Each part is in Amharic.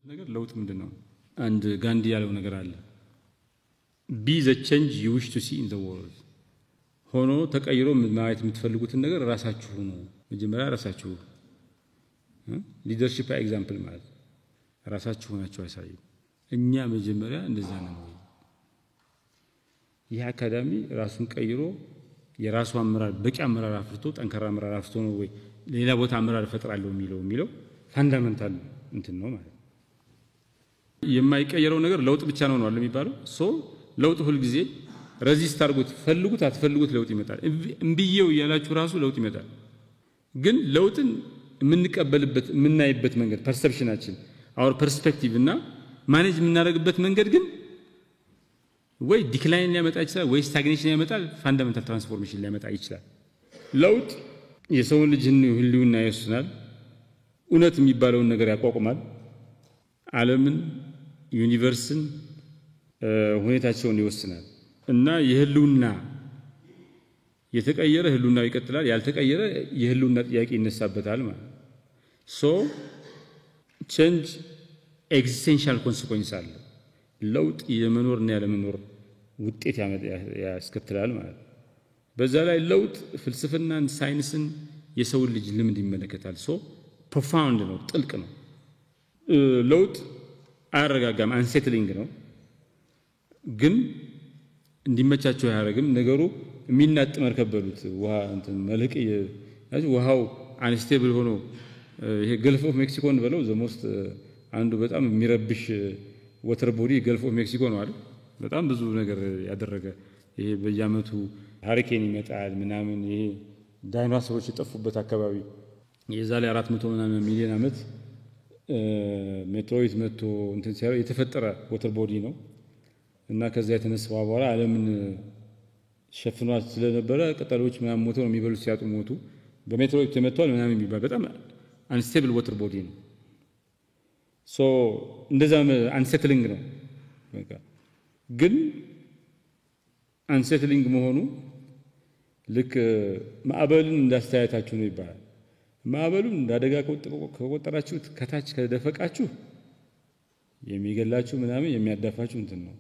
ነገር ለውጥ ምንድነው? አንድ ጋንዲ ያለው ነገር አለ። be the change you wish to see in the world ሆኖ ተቀይሮ ማየት የምትፈልጉትን ነገር ራሳችሁ ነው። መጀመሪያ ራሳችሁ ሊደርሺፕ ኤግዛምፕል ማለት ራሳችሁ ሆናችሁ ያሳዩ። እኛ መጀመሪያ እንደዛ ነው። ይህ አካዳሚ ራሱን ቀይሮ የራሱ አመራር በቂ አመራር አፍርቶ ጠንካራ አመራር አፍርቶ ነው ወይ ሌላ ቦታ አመራር ፈጥራለሁ የሚለው ፋንዳሜንታል እንትን ነው ማለት። የማይቀየረው ነገር ለውጥ ብቻ ነው አይደል የሚባለው? ለውጥ ሁሉ ጊዜ ሬዚስት አድርጉት፣ ፈልጉት አትፈልጉት ለውጥ ይመጣል። እንብየው ያላችሁ ራሱ ለውጥ ይመጣል። ግን ለውጥን የምንቀበልበት የምናይበት መንገድ ፐርሰፕሽናችን our perspective እና ማኔጅ የምናደርግበት መንገድ ግን ወይ ዲክላይን ሊያመጣ ይችላል ወይ ስታግኔሽን ያመጣል፣ ፋንዳሜንታል ትራንስፎርሜሽን ሊያመጣ ይችላል። ለውጥ የሰውን ልጅ ህልውና ይወስናል። እውነት የሚባለውን ነገር ያቋቁማል። ዓለምን ዩኒቨርስን ሁኔታቸውን ይወስናል እና የህልውና የተቀየረ ህልውናው ይቀጥላል፣ ያልተቀየረ የህልውና ጥያቄ ይነሳበታል ማለት change existential consequence አለ። ለውጥ የመኖርና ያለመኖር ውጤት ያስከትላል ማለት። በዛ ላይ ለውጥ ፍልስፍናን ሳይንስን የሰው ልጅ ልምድ ይመለከታል። profound ነው፣ ጥልቅ ነው። ለውጥ አያረጋጋም፣ አንሴትሊንግ ነው። ግን እንዲመቻቸው ያደርግም ነገሩ የሚናጥ መርከብ በሉት ውሃ እንትን መልክ ውሃው አንስቴብል ሆኖ ይሄ ገልፍ ኦፍ ሜክሲኮን በለው ዘሞስት አንዱ በጣም የሚረብሽ ወተር ቦዲ ገልፍ ኦፍ ሜክሲኮ ነው አይደል? በጣም ብዙ ነገር ያደረገ ይሄ በየአመቱ ሃሪኬን ይመጣል ምናምን ይሄ ዳይኖሰሮች የጠፉበት አካባቢ የዛሬ 400 ምናምን ሚሊዮን አመት ሜትሮይድ መጥቶ እንትን ሲያረው የተፈጠረ ወተር ቦዲ ነው እና ከዛ የተነሳው በኋላ ዓለምን ሸፍኗት ስለነበረ ቅጠሎች ምናምን ሞተው ነው የሚበሉት፣ ሲያጡ ሞቱ። በሜትሮይድ ተመቷል ምናምን የሚባል በጣም አንስቴብል ወተር ቦዲ ነው። እንደዛም አንሴትሊንግ ነው። በቃ ግን አንሴትሊንግ መሆኑ ልክ ማዕበልን እንዳስተያየታችሁ ነው ይባላል። ማዕበሉን እንዳደጋ ከቆጠራችሁት ከታች ከደፈቃችሁ የሚገላችሁ ምናምን የሚያዳፋችሁ እንትን ነው።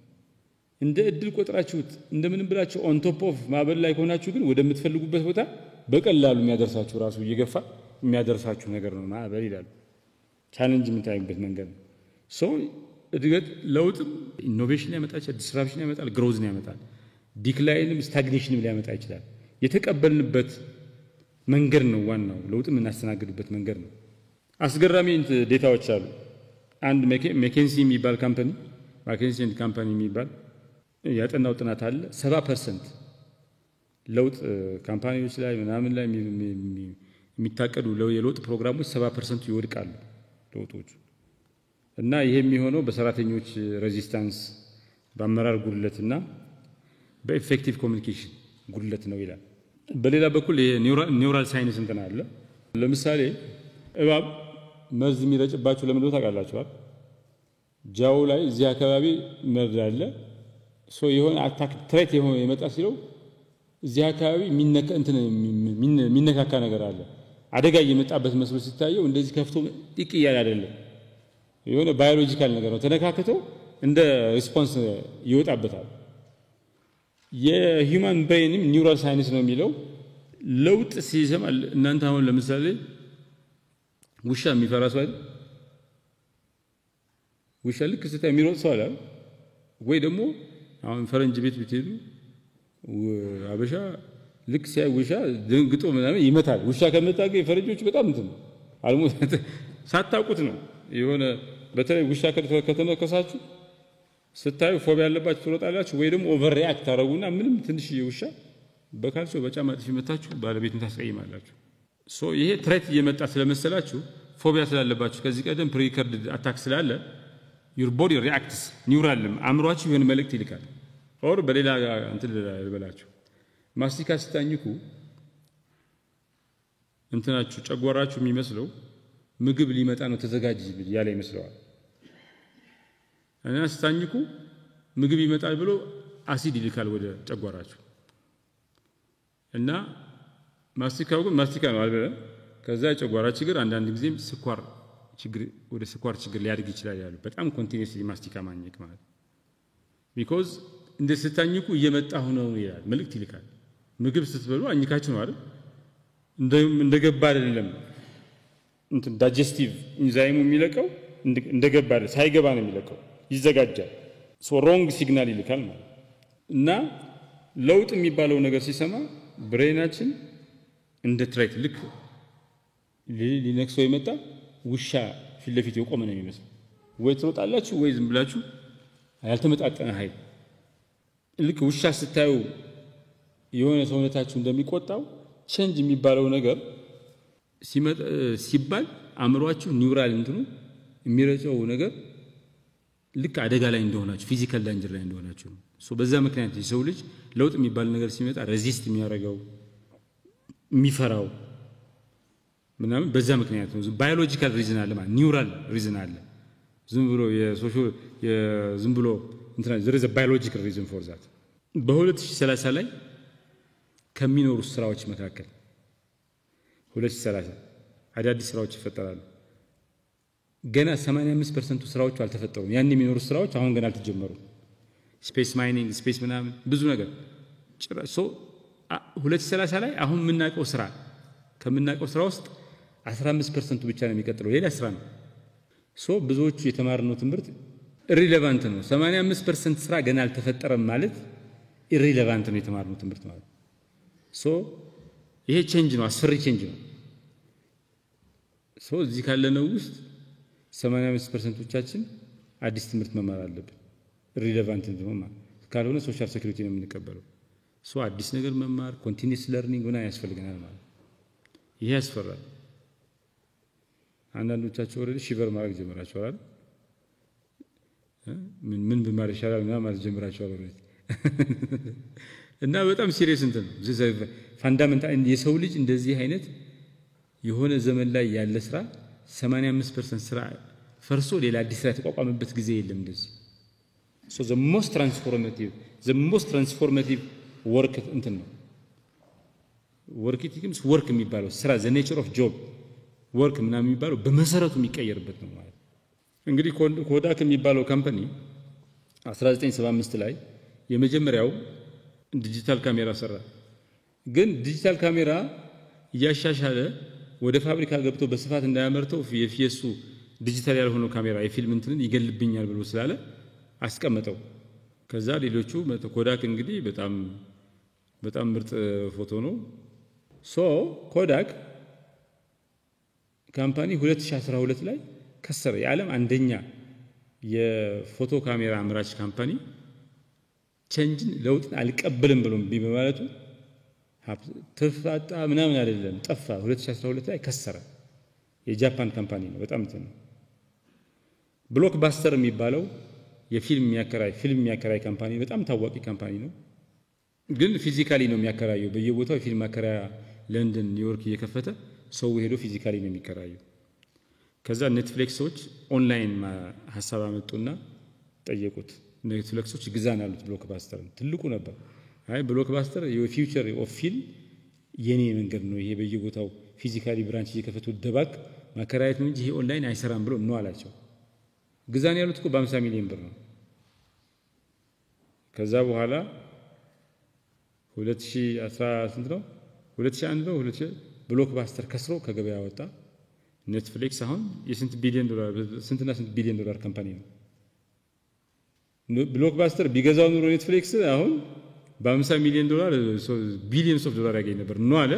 እንደ እድል ቆጥራችሁት እንደምንም ብላችሁ ኦን ቶፕ ኦፍ ማዕበል ላይ ሆናችሁ ግን ወደምትፈልጉበት ቦታ በቀላሉ የሚያደርሳችሁ ራሱ እየገፋ የሚያደርሳችሁ ነገር ነው ማዕበል ይላል። ቻሌንጅ የምታዩበት መንገድ ነው። እድገት ለውጥም ኢኖቬሽን ያመጣል፣ ዲስራፕሽን ያመጣል፣ ግሮዝን ያመጣል፣ ዲክላይንም ስታግኔሽንም ሊያመጣ ይችላል። የተቀበልንበት መንገድ ነው ዋናው ለውጥም እናስተናግድበት መንገድ ነው። አስገራሚ ዴታዎች አሉ። አንድ ሜኬንሲ የሚባል ካምፓኒ ማኬንሲ ኤንድ ካምፓኒ የሚባል ያጠናው ጥናት አለ። 70% ለውጥ ካምፓኒዎች ላይ ምናምን ላይ የሚታቀዱ የለውጥ ፕሮግራሞች 70% ይወድቃሉ ለውጦቹ። እና ይሄ የሚሆነው በሰራተኞች ሬዚስታንስ በአመራር ጉድለትና በኢፌክቲቭ ኮሙኒኬሽን ጉድለት ነው ይላል። በሌላ በኩል ኒውራል ሳይንስ እንትን አለ። ለምሳሌ እባብ መርዝ የሚረጭባችሁ ለምን ነው ታውቃላችሁ? ጃው ላይ እዚህ አካባቢ መርዝ አለ። የሆነ አታክ ትሬት የሆነ የመጣ ሲለው እዚህ አካባቢ የሚነካካ ነገር አለ። አደጋ እየመጣበት መስሎ ሲታየው እንደዚህ ከፍቶ ጥቅ ይያል አይደለም፣ የሆነ ባዮሎጂካል ነገር ነው። ተነካክቶ እንደ ሪስፖንስ ይወጣበታል። የሂውማን ብሬንም ኒውራል ሳይንስ ነው የሚለው ለውጥ ሲሰማ እናንተ አሁን ለምሳሌ ውሻ የሚፈራ ሰው አይደል? ውሻ ልክ ስታይ የሚሮጥ ሰው አለ ወይ? ደግሞ አሁን ፈረንጅ ቤት ብትሄዱ አበሻ ልክ ሲያይ ውሻ ደንግጦ ምናምን ይመታል። ውሻ ከመጣ ግን ፈረንጆቹ በጣም እንትን አልሞት ሳታውቁት ነው። የሆነ በተለይ ውሻ ከተነከሳችሁ ስታዩ ፎቢያ ያለባችሁ ትሮጣላችሁ ወይ ደግሞ ኦቨር ሪአክት ታረጉና ምንም ትንሽ ውሻ በካልሶ በጫማ ጥፊ መታችሁ ባለቤቱን ታስቀይማላችሁ። ይሄ ትሬት እየመጣ ስለመሰላችሁ ፎቢያ ስላለባችሁ ከዚህ ቀደም ፕሪከርድ አታክ ስላለ your body reacts ኒውራል አምሯችሁ የሆነ መልእክት ይልካል። ኦር በሌላ እንትን ልበላችሁ ማስቲካ ስታኝኩ እንትናችሁ ጨጓራችሁ የሚመስለው ምግብ ሊመጣ ነው ተዘጋጅ ያለ ይመስለዋል። እና ስታኝኩ ምግብ ይመጣል ብሎ አሲድ ይልካል ወደ ጨጓራችሁ እና ማስቲካው ግን ማስቲካ ነው አይደል? ከዛ ጨጓራ ችግር አንዳንድ ጊዜም ስኳር ችግር ወደ ስኳር ችግር ሊያድግ ይችላል ያሉ በጣም ኮንቲኒዩስሊ ማስቲካ ማኘክ ማለት because እንደ ስታኝኩ እየመጣሁ ነው ይላል መልእክት ይልካል ምግብ ስትበሉ አኝካችሁ ነው አይደል እንደገባ አይደለም እንትን ዳይጀስቲቭ ኢንዛይሙ የሚለቀው እንደገባ አይደል ሳይገባ ነው የሚለቀው ይዘጋጃል ሶ ሮንግ ሲግናል ይልካል ማለት እና ለውጥ የሚባለው ነገር ሲሰማ ብሬናችን እንደ ትሬት ልክ ሊነክሰው ይመጣ ውሻ ፊት ለፊት የቆመ ነው የሚመስለው ወይ ትሮጣላችሁ ወይ ዝም ብላችሁ ያልተመጣጠነ ኃይል ልክ ውሻ ስታዩ የሆነ ሰውነታችሁ እንደሚቆጣው ቼንጅ የሚባለው ነገር ሲባል አእምሮአችሁ ኒውራል እንትኑ የሚረጨው ነገር ልክ አደጋ ላይ እንደሆናችሁ ፊዚካል ዳንጀር ላይ እንደሆናችሁ ሶ በዛ ምክንያት የሰው ልጅ ለውጥ የሚባል ነገር ሲመጣ ሬዚስት የሚያደርገው የሚፈራው ምናምን በዛ ምክንያት ነው ባዮሎጂካል ሪዝን አለ ማለት ኒውራል ሪዝን አለ ዝም ብሎ የሶሻል ዝም ብሎ እንትና there is a biological reason for that በ2030 ላይ ከሚኖሩ ስራዎች መካከል 2030 አዳዲስ ስራዎች ይፈጠራሉ ገና 85% ስራዎች አልተፈጠሩም ያን የሚኖሩ ስራዎች አሁን ገና አልተጀመሩም ስፔስ ማይኒንግ ስፔስ ምናምን ብዙ ነገር ሶ 2030 ላይ አሁን የምናውቀው ስራ ከምናውቀው ስራ ውስጥ 15% ብቻ ነው የሚቀጥለው ሌላ ስራ ነው ሶ ብዙዎቹ የተማርነው ትምህርት ኢሪሌቫንት ነው 85% ስራ ገና አልተፈጠረም ማለት ኢሪሌቫንት ነው የተማርነው ትምህርት ማለት ሶ ይሄ ቼንጅ ነው አስፈሪ ቼንጅ ነው ሶ እዚህ ካለነው ውስጥ 85% ብቻችን አዲስ ትምህርት መማር አለብን ኢሪሌቫንት ነው ማለት ካልሆነ ሶሻል ሴኩሪቲ ነው የምንቀበለው ሶ አዲስ ነገር መማር ኮንቲኒዩስ ለርኒንግ ሆነ ያስፈልገናል ማለት ይሄ ያስፈራል አንዳንዶቻችሁ ኦሬዲ ሺቨር ማድረግ ጀምራችኋል ምን በማር ይሻላል ማለት ጀምራችኋል ኦሬዲ እና በጣም ሲሪየስ እንትን ነው ፋንዳሜንታል የሰው ልጅ እንደዚህ አይነት የሆነ ዘመን ላይ ያለ ስራ 85% ስራ ፈርሶ ሌላ አዲስ ስራ ተቋቋመበት ጊዜ የለም እንደዚህ so the most transformative work እንትን ነው work ኢቲክስ work የሚባለው ስራ the nature of job work ምናምን የሚባለው በመሰረቱ የሚቀየርበት ነው ማለት እንግዲህ ኮዳክ የሚባለው ካምፓኒ 1975 ላይ የመጀመሪያው ዲጂታል ካሜራ ሰራ ግን ዲጂታል ካሜራ ያሻሻለ ወደ ፋብሪካ ገብቶ በስፋት እንዳያመርተው የፊየሱ ዲጂታል ያልሆነው ካሜራ የፊልም እንትን ይገልብኛል ብሎ ስላለ አስቀመጠው ከዛ ሌሎቹ ኮዳክ እንግዲህ በጣም ምርጥ ፎቶ ነው ሶ ኮዳክ ካምፓኒ 2012 ላይ ከሰረ የዓለም አንደኛ የፎቶ ካሜራ አምራች ካምፓኒ ቼንጅን ለውጥ አልቀበልም ብሎ በማለቱ ተፋጣ ምናምን አይደለም ጠፋ 2012 ላይ ከሰረ የጃፓን ካምፓኒ ነው በጣም እንትን ብሎክባስተር የሚባለው የፊልም የሚያከራይ ካምፓኒ በጣም ታዋቂ ካምፓኒ ነው ግን ፊዚካሊ ነው የሚያከራየው በየቦታው ፊልም ማከራያ ለንደን ኒውዮርክ እየከፈተ ሰው ሄዶ ፊዚካሊ ነው የሚከራየው ከዛ ኔትፍሊክሶች ኦንላይን ሐሳብ አመጡና ጠየቁት ኔትፍሊክሶች ግዛን አሉት ብሎክባስተር ትልቁ ነበር አይ ብሎክባስተር የፊውቸር ኦፍ ፊልም የኔ መንገድ ነው ይሄ በየቦታው ፊዚካሊ ብራንች እየከፈቱ ደባክ ማከራየት ነው እንጂ ይሄ ኦንላይን አይሰራም ብሎ ነው አላቸው ግዛን ያሉት እኮ በ50 ሚሊዮን ብር ነው ከዛ በኋላ 2010 ነው 2001 ነው 2000 ብሎክባስተር ከስሮ ከገበያ ወጣ ኔትፍሊክስ አሁን የስንት ቢሊዮን ዶላር ስንትና ስንት ቢሊዮን ዶላር ካምፓኒ ነው ብሎክባስተር ቢገዛው ኑሮ ኔትፍሊክስ አሁን በ50 ሚሊዮን ዶላር ቢሊየንስ ኦፍ ዶላር ያገኝ ነበር ነው አለ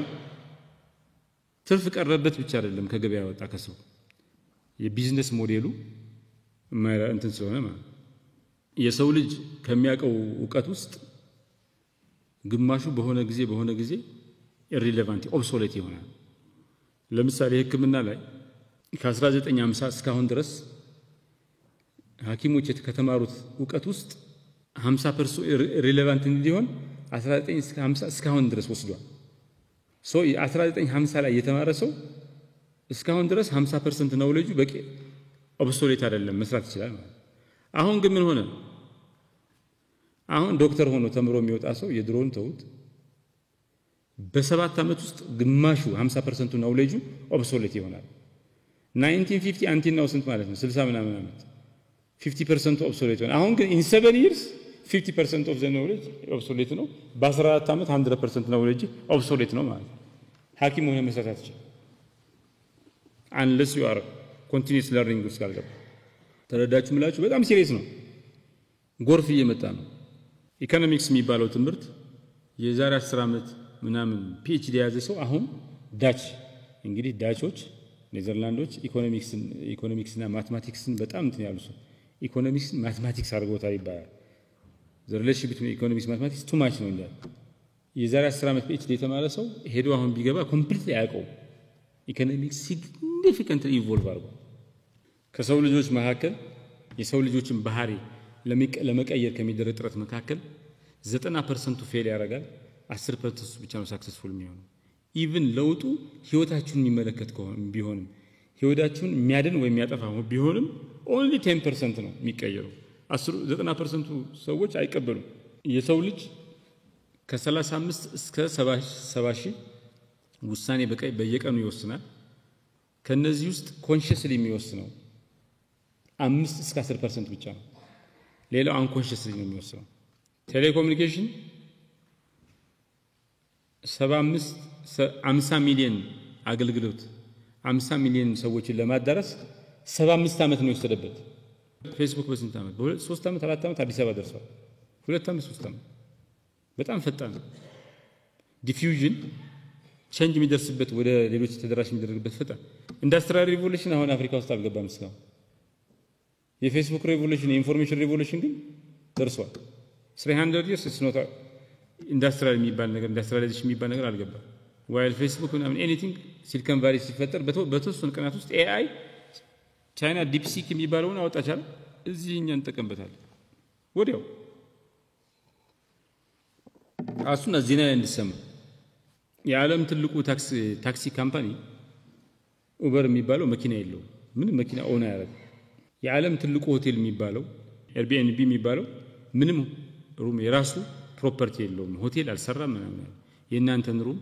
ትርፍ ቀረበት ብቻ አይደለም ከገበያ ወጣ ከስሮ የቢዝነስ ሞዴሉ እንትን ስለሆነ ማለት የሰው ልጅ ከሚያቀው ዕውቀት ውስጥ ግማሹ በሆነ ጊዜ ኢሪሌቫንት ኦብሶሌት ይሆናል ለምሳሌ ህክምና ላይ ከ1950 እስካሁን ድረስ ሐኪሞች ከተማሩት ዕውቀት ውስጥ 50% ኢሪሌቫንት እንዲሆን 19 እስከ 50 እስካሁን ድረስ ወስዷል ሶ 1950 ላይ የተማረ ሰው እስካሁን ድረስ 50% ኖሌጁ በቂ ኦብሶሌት አይደለም መስራት ይችላል ማለት አሁን ግን ምን ሆነ አሁን ዶክተር ሆኖ ተምሮ የሚወጣ ሰው የድሮን ተውት በ7 አመት ውስጥ ግማሹ 50% ኖሌጁ ኦብሶሌት ይሆናል 1950 until now ስንት ማለት ነው 60 ምናምን ዓመት 50% obsolete ነው አሁን ግን in 7 years 50% of the knowledge obsolete ነው በ14 ዓመት 100% knowledge obsolete ነው ማለት ሐኪም ሆነ መስራት አትችልም unless you are continuous learning ውስጥ ካልገባ ተረዳችሁ ምላችሁ በጣም ሲሪየስ ነው ጎርፍ እየመጣ ነው ኢኮኖሚክስ የሚባለው ትምህርት የዛሬ 10 ዓመት ምናምን PhD ያዘ ሰው አሁን ዳች እንግዲህ ዳቾች ኔዘርላንዶች ኢኮኖሚክስና ማትማቲክስን በጣም እንትን ያሉ ሰው ኢኮኖሚክስ ማትማቲክስ አድርጎታል ይባላል the relationship between economics mathematics too much ነው እንዴ የዛሬ 10 ዓመት PhD የተማረ ሰው ሄዶ አሁን ቢገባ ኮምፕሊትሊ ያውቀው ኢኮኖሚክስ significantly evolve አድርጓል ከሰው ልጆች መካከል የሰው ልጆችን ባህሪ ለመቀየር ከሚደረግ ጥረት መካከል 90% ፌል ያደርጋል 10% ብቻ ነው ሰክሰስፉል የሚሆነው ኢቭን ለውጡ ህይወታችሁን የሚመለከት ቢሆንም ህይወታችሁን የሚያድን ወይ የሚያጠፋ ቢሆንም only 10% ነው የሚቀየረው 90% ሰዎች አይቀበሉም የሰው ልጅ ከ35 እስከ 70 ሺህ ውሳኔ በየቀኑ ይወስናል ከነዚህ ውስጥ ኮንሺየስሊ የሚወስነው 5 እስከ 10% ብቻ ነው ሌላው አንኮንሺየስሊ ነው የሚወስነው ቴሌኮሙኒኬሽን 50 ሚሊዮን አገልግሎት 50 ሚሊዮን ሰዎችን ለማዳረስ 75 ዓመት ነው የወሰደበት ፌስቡክ በስንት ዓመት በ3 ዓመት 4 ዓመት አዲስ አበባ ደርሷል 2 ዓመት 3 ዓመት በጣም ፈጣን ዲፊውዥን ቼንጅ የሚደርስበት ወደ ሌሎች ተደራሽ የሚደረግበት ፈጣን ኢንዱስትሪያል ሪቮሉሽን አሁን አፍሪካ ውስጥ አልገባም እስካሁን የፌስቡክ ሪቮሉሽን የኢንፎርሜሽን ሪቮሉሽን ግን ደርሷል 300 years is not ኢንዱስትሪያል የሚባል ነገር ኢንዱስትሪያላይዜሽን የሚባል ነገር አልገባም while ፌስቡክ እና ኤኒቲንግ ሲሊኮን ቫሊ ሲፈጠር በተወሰኑ ቀናት ውስጥ AI ቻይና ዲፕሲክ የሚባለውን አወጣቻል እዚህ እኛን ተጠቀምበታለን ወዲያው አሱና ዜና እንድሰማ የዓለም ትልቁ ታክሲ ካምፓኒ ኡበር የሚባለው መኪና የለው ምንም መኪና ኦን አያደርግም የዓለም ትልቁ ሆቴል የሚባለው ኤርቢኤንቢ የሚባለው ምንም ሩም የራሱ ፕሮፐርቲ የለውም ሆቴል አልሰራም ምናምን የእናንተን ሩም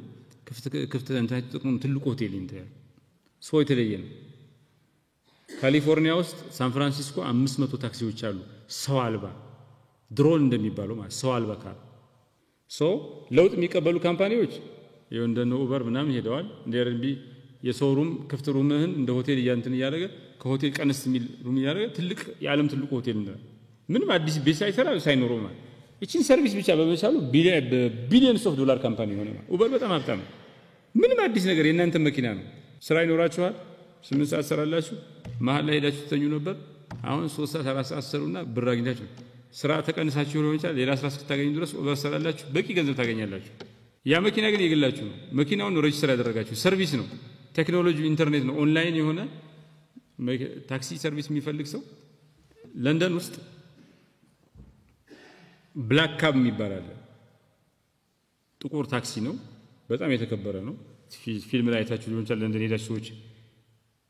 ክፍት እንታችሁ ጥቅሙም ትልቁ ሆቴል እንታያል ሰው የተለየ ነው ካሊፎርኒያ ውስጥ ሳን ፍራንሲስኮ 500 ታክሲዎች አሉ ሰው አልባ ድሮን እንደሚባለው ማለት ሰው አልባ ካር ለውጥ የሚቀበሉ ካምፓኒዎች የወንደነው ኡበር ምናምን ሄደዋል እንደ ኤርቢኤንቢ የሰው ሩም ክፍት ሩምህን እንደ ሆቴል ያንተን ያደረገ ከሆቴል ቀንስ የሚል ሩም ያደረገ ትልቅ የዓለም ትልቁ ሆቴል ነው ምንም አዲስ ቤት ሳይኖረው ማለት እቺን ሰርቪስ ብቻ በመቻሉ ቢሊየንስ ኦፍ ዶላር ካምፓኒ ሆነ ማለት ኡበር በጣም ሀብታም ምንም አዲስ ነገር የእናንተ መኪና ነው ስራ ይኖራችኋል 8 ሰዓት ሰራላችሁ መሃል ላይ ሄዳችሁ ተኙ ነበር አሁን 3 ሰዓት 4 ሰዓት ሰሩና ብር አግኝታችሁ ስራ ተቀንሳችሁ ሊሆን ይችላል ሌላ ስራ እስክታገኙ ድረስ ኡበር ሰራላችሁ በቂ ገንዘብ ታገኛላችሁ ያ መኪና ግን የግላችሁ ነው መኪናውን ሬጅስተር ያደረጋችሁ ሰርቪስ ነው ቴክኖሎጂ ኢንተርኔት ነው ኦንላይን የሆነ ታክሲ ሰርቪስ የሚፈልግ ሰው ለንደን ውስጥ ብላክ ካብ የሚባል ጥቁር ታክሲ ነው በጣም የተከበረ ነው ፊልም ላይ አይታችሁ ሊሆን ይችላል ለንደን ሄዳችሁ ሰዎች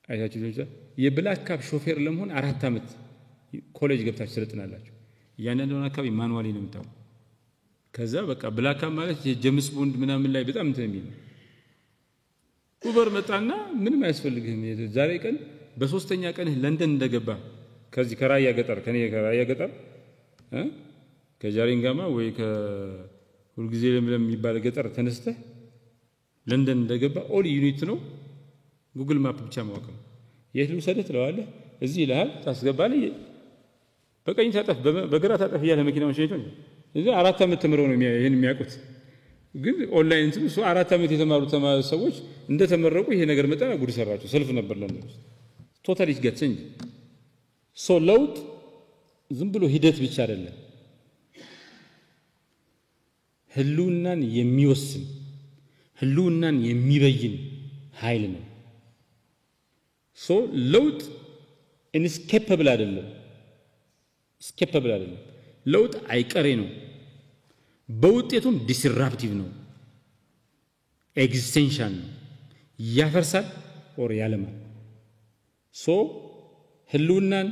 አይታችሁ ሊሆን ይችላል የብላክ ካብ ሾፌር ለመሆን 4 ዓመት ኮሌጅ ገብታችሁ ስለጥናላችሁ ያንንደውን አካባቢ ማኑዋሊ ነው የምታው ከዛ በቃ ብላክ ካብ ማለት የጀምስ ቦንድ ምናምን ላይ በጣም እንትን የሚል ኡበር መጣና ምንም አያስፈልግህም ዛሬ ቀን በሶስተኛ ቀን ለንደን እንደገባ ከዚህ ከራያ ገጠር ከራያ ገጠር ከጃሪንጋማ ወይ ከሁልጊዜ ለምለም የሚባል ገጠር ተነስተህ ለንደን እንደገባ ኦል ዩኒት ነው ጉግል ማፕ ብቻ ማወቅ ነው የት ልውሰድህ ትለዋለህ እዚህ ይልሃል ታስገባለህ በቀኝ ታጠፍ በግራ ታጠፍ ያለ መኪናውን ሸኝቶ እዚህ 4 ዓመት ተምረው ነው ይሄን የሚያውቁት ግን ኦንላይን እንትን 4 ዓመት የተማሩ ሰዎች እንደተመረቁ ይሄ ነገር መጣና ጉድ ሰራቸው ሰልፍ ነበር ለነሱ ቶታሊ ገጽኝ ለውጥ ዝም ብሎ ሂደት ብቻ አይደለም ህልውናን የሚወስን ህልውናን የሚበይን ኃይል ነው ለውጥ ኢንስኬፐብል አይደለም ለውጥ አይቀሬ ነው በውጤቱም ዲስራፕቲቭ ነው ኤግዚስቴንሻል ነው ያፈርሳል ኦር ያለማል ህልውናን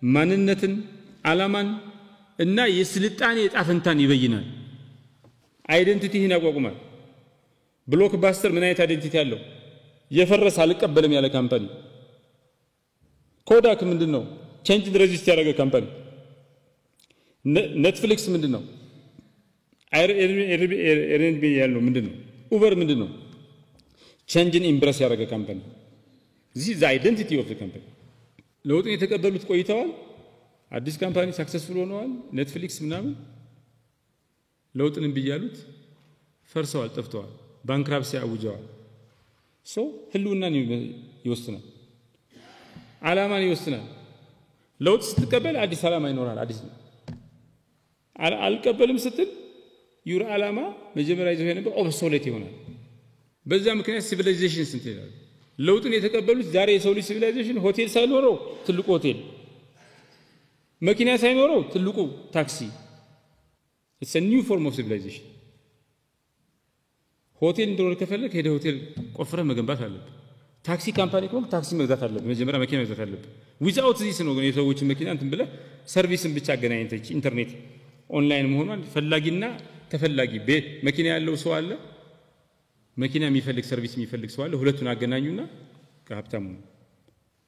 ማንነትን ዓላማን እና የስልጣኔ ጣፈንታን ይበይናል አይደንቲቲን ያቋቁማል ብሎክባስተር ምን አይነት አይደንቲቲ ያለው የፈረሰ አልቀበልም ያለ ካምፓኒ ኮዳክ ምንድነው ቼንጅ ሬዚስት ያደረገ ካምፓኒ ኔትፍሊክስ ምንድነው ኤርኤንቢ ያለው ምንድነው ኡበር ምንድነው ቼንጅን ኢምብረስ ያደረገ ካምፓኒ this is the identity of the company ለውጥን የተቀበሉት ቆይተዋል አዲስ ካምፓኒ ሰክሰስፉል ሆነዋል ኔትፍሊክስ ምናምን ለውጥን ቢያሉት ፈርሰዋል ጠፍተዋል ባንክራፕሲ አውጀዋል ህልውናን ይወስናል ዓላማን ይወስናል ለውጥ ስትቀበል አዲስ ዓላማ ይኖራል አዲስ አልቀበልም ስትል ዩር ዓላማ መጀመሪያ ይዘው የነበረው ኦብሶሌት ይሆናል በዛ ምክንያት ሲቪላይዜሽን ስንት ይላል ለውጥን የተቀበሉት ዛሬ የሰው ልጅ ሲቪላይዜሽን ሆቴል ሳይኖረው ትልቁ ሆቴል መኪና ሳይኖረው ትልቁ ታክሲ it's a new form of civilization ሆቴል እንደሆነ ከፈለክ ሄደ ሆቴል ቆፍረ መገንባት አለበት ታክሲ ካምፓኒ ኮም ታክሲ መግዛት አለበት መጀመሪያ መኪና መግዛት አለበት without this ነው ግን የሰዎች መኪና እንትን ብለ ሰርቪስን ብቻ አገናኝተች ኢንተርኔት ኦንላይን መሆኗን ፈላጊና ተፈላጊ መኪና ያለው ሰው አለ መኪና የሚፈልግ ሰርቪስ የሚፈልግ ሰው አለ ሁለቱን አገናኙና ከሀብታሙ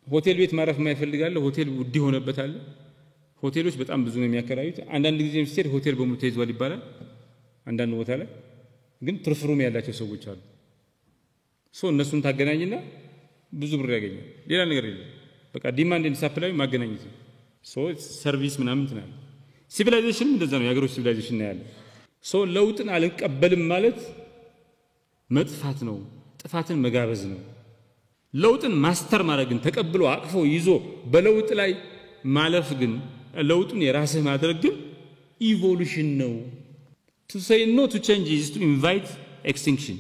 ሆቴል ቤት ማረፍ የማይፈልጋለ ሆቴል ውድ ሆነበታል ሆቴሎች በጣም ብዙ ነው የሚያከራዩት አንዳንድ ጊዜ ሚስቴር ሆቴል በሙሉ ተይዟል ይባላል አንዳንድ ቦታ ላይ ግን ትርፍሩም ያላቸው ሰዎች አሉ እነሱን ታገናኝና ብዙ ብር ያገኛል ሌላ ነገር የለም በቃ ዲማንድ ኤንድ ሰፕላይ ማገናኘት ሰርቪስ ምናምን ተናል ሲቪላይዜሽን እንደዛ ነው ያገሮች ሲቪላይዜሽን ነው ያለው ለውጥን አልቀበልም ማለት መጥፋት ነው ጥፋትን መጋበዝ ነው ለውጥን ማስተር ማድረግን ተቀብሎ አቅፎ ይዞ በለውጥ ላይ ማለፍ ግን ለውጡን የራስህ ማድረግ ግን ኢቮሉሽን ነው to say no to change is to invite extinction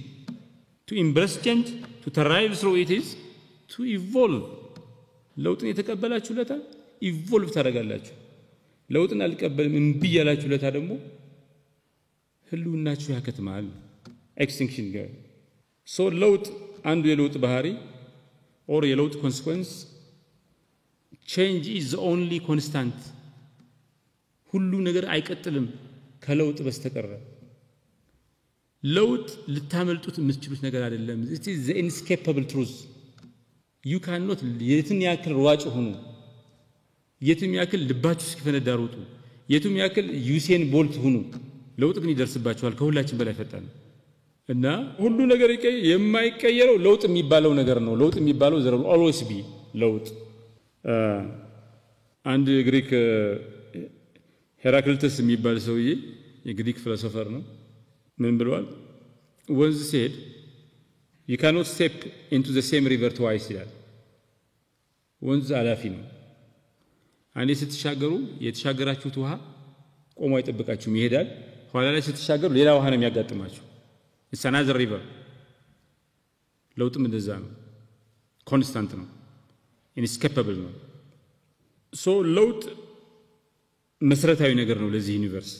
to embrace change to thrive through it is to evolve ለውጥን የተቀበላችሁ ለታ ኢቮልቭ ታደርጋላችሁ ለውጥን አልቀበልም እንቢ ያላችሁ ለታ ደግሞ ህልውናችሁ ያከትማል extinction ጋር ለውጥ አንዱ የለውጥ ባህሪ or የለውጥ consequence change is the only constant ሁሉ ነገር አይቀጥልም ከለውጥ በስተቀር ለውጥ ልታመልጡት የምትችሉት ነገር አይደለም it is the inescapable truth you cannot የትም ያክል ሯጭ ሆኑ የትም ያክል ልባችሁ እስኪፈነዳ ሩጡ የትም ያክል ዩሴን ቦልት ሆኑ ለውጥ ግን ይደርስባችኋል ከሁላችን በላይ ፈጣን እና ሁሉ ነገር የማይቀየረው ለውጥ የሚባለው ነገር ነው ለውጥ የሚባለው ዘር always be ለውጥ አንድ ግሪክ ሄራክሊተስ የሚባል ሰውዬ የግሪክ ፊሎሶፈር ነው ምን ብለዋል ወንዝ ሲሄድ you cannot step into the same river twice ይላል ወንዝ አላፊ ነው አንዴ ስትሻገሩ የተሻገራችሁት ውሃ ቆሞ አይጠብቃችሁም ይሄዳል ኋላ ላይ ስትሻገሩ ሌላ ውሃ ነው የሚያጋጥማችሁ it's another river ለውጥም እንደዛ ነው ኮንስታንት ነው inescapable ነው ለውጥ መሰረታዊ ነገር ነው ለዚህ ዩኒቨርስ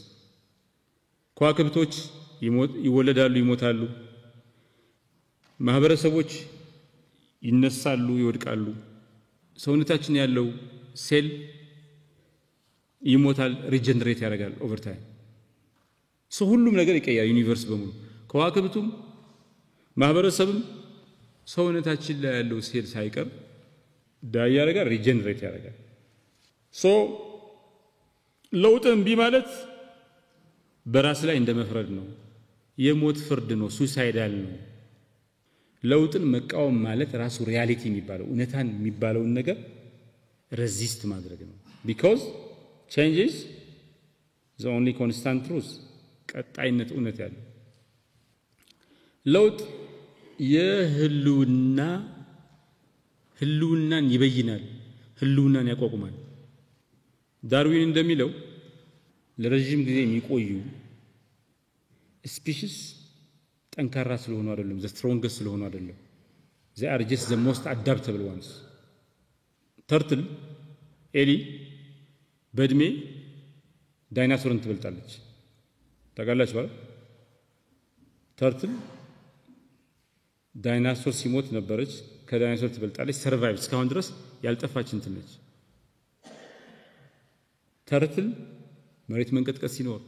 ከዋክብቶች ይወለዳሉ ይሞታሉ ማህበረሰቦች ይነሳሉ ይወድቃሉ ሰውነታችን ያለው ሴል ይሞታል ሪጀነሬት ያደርጋል ኦቨር ታይም ሁሉም ነገር ይቀያል ዩኒቨርስ በሙሉ ከዋክብቱም ማህበረሰብም ሰውነታችን ላይ ያለው ሴል ሳይቀር ዳይ ያደርጋል ሪጀነሬት ያደርጋል ለውጥን ቢማለት በራስ ላይ እንደመፍረድ ነው የሞት ፍርድ ነው ሱሳይዳል ነው ለውጥን መቃወም ማለት ራሱ ሪያሊቲ የሚባለው እውነታን የሚባለው ነገር ሬዚስት ማድረግ ነው because change is the only constant truth ቀጣይነት እውነት ያለው ለውጥ ህልውናን ይበይናል ህልውናን ያቋቁማል ዳርዊን እንደሚለው ለረጅም ጊዜ የሚቆዩ ስፒሺስ ጠንካራ ስለሆኑ አይደለም the strongest ስለሆኑ አይደለም they are just the most adaptable ones ተርትል ኤሊ በእድሜ ዳይናሶርን ትበልጣለች ታውቃላችሁ አይደል ተርትል ዳይናሶር ሲሞት ነበረች ከዳይናሶር ትበልጣለች ሰርቫይቭ እስካሁን ድረስ ያልጠፋች እንትን ነች ተርትል መሬት መንቀጥቀጥ ሲኖር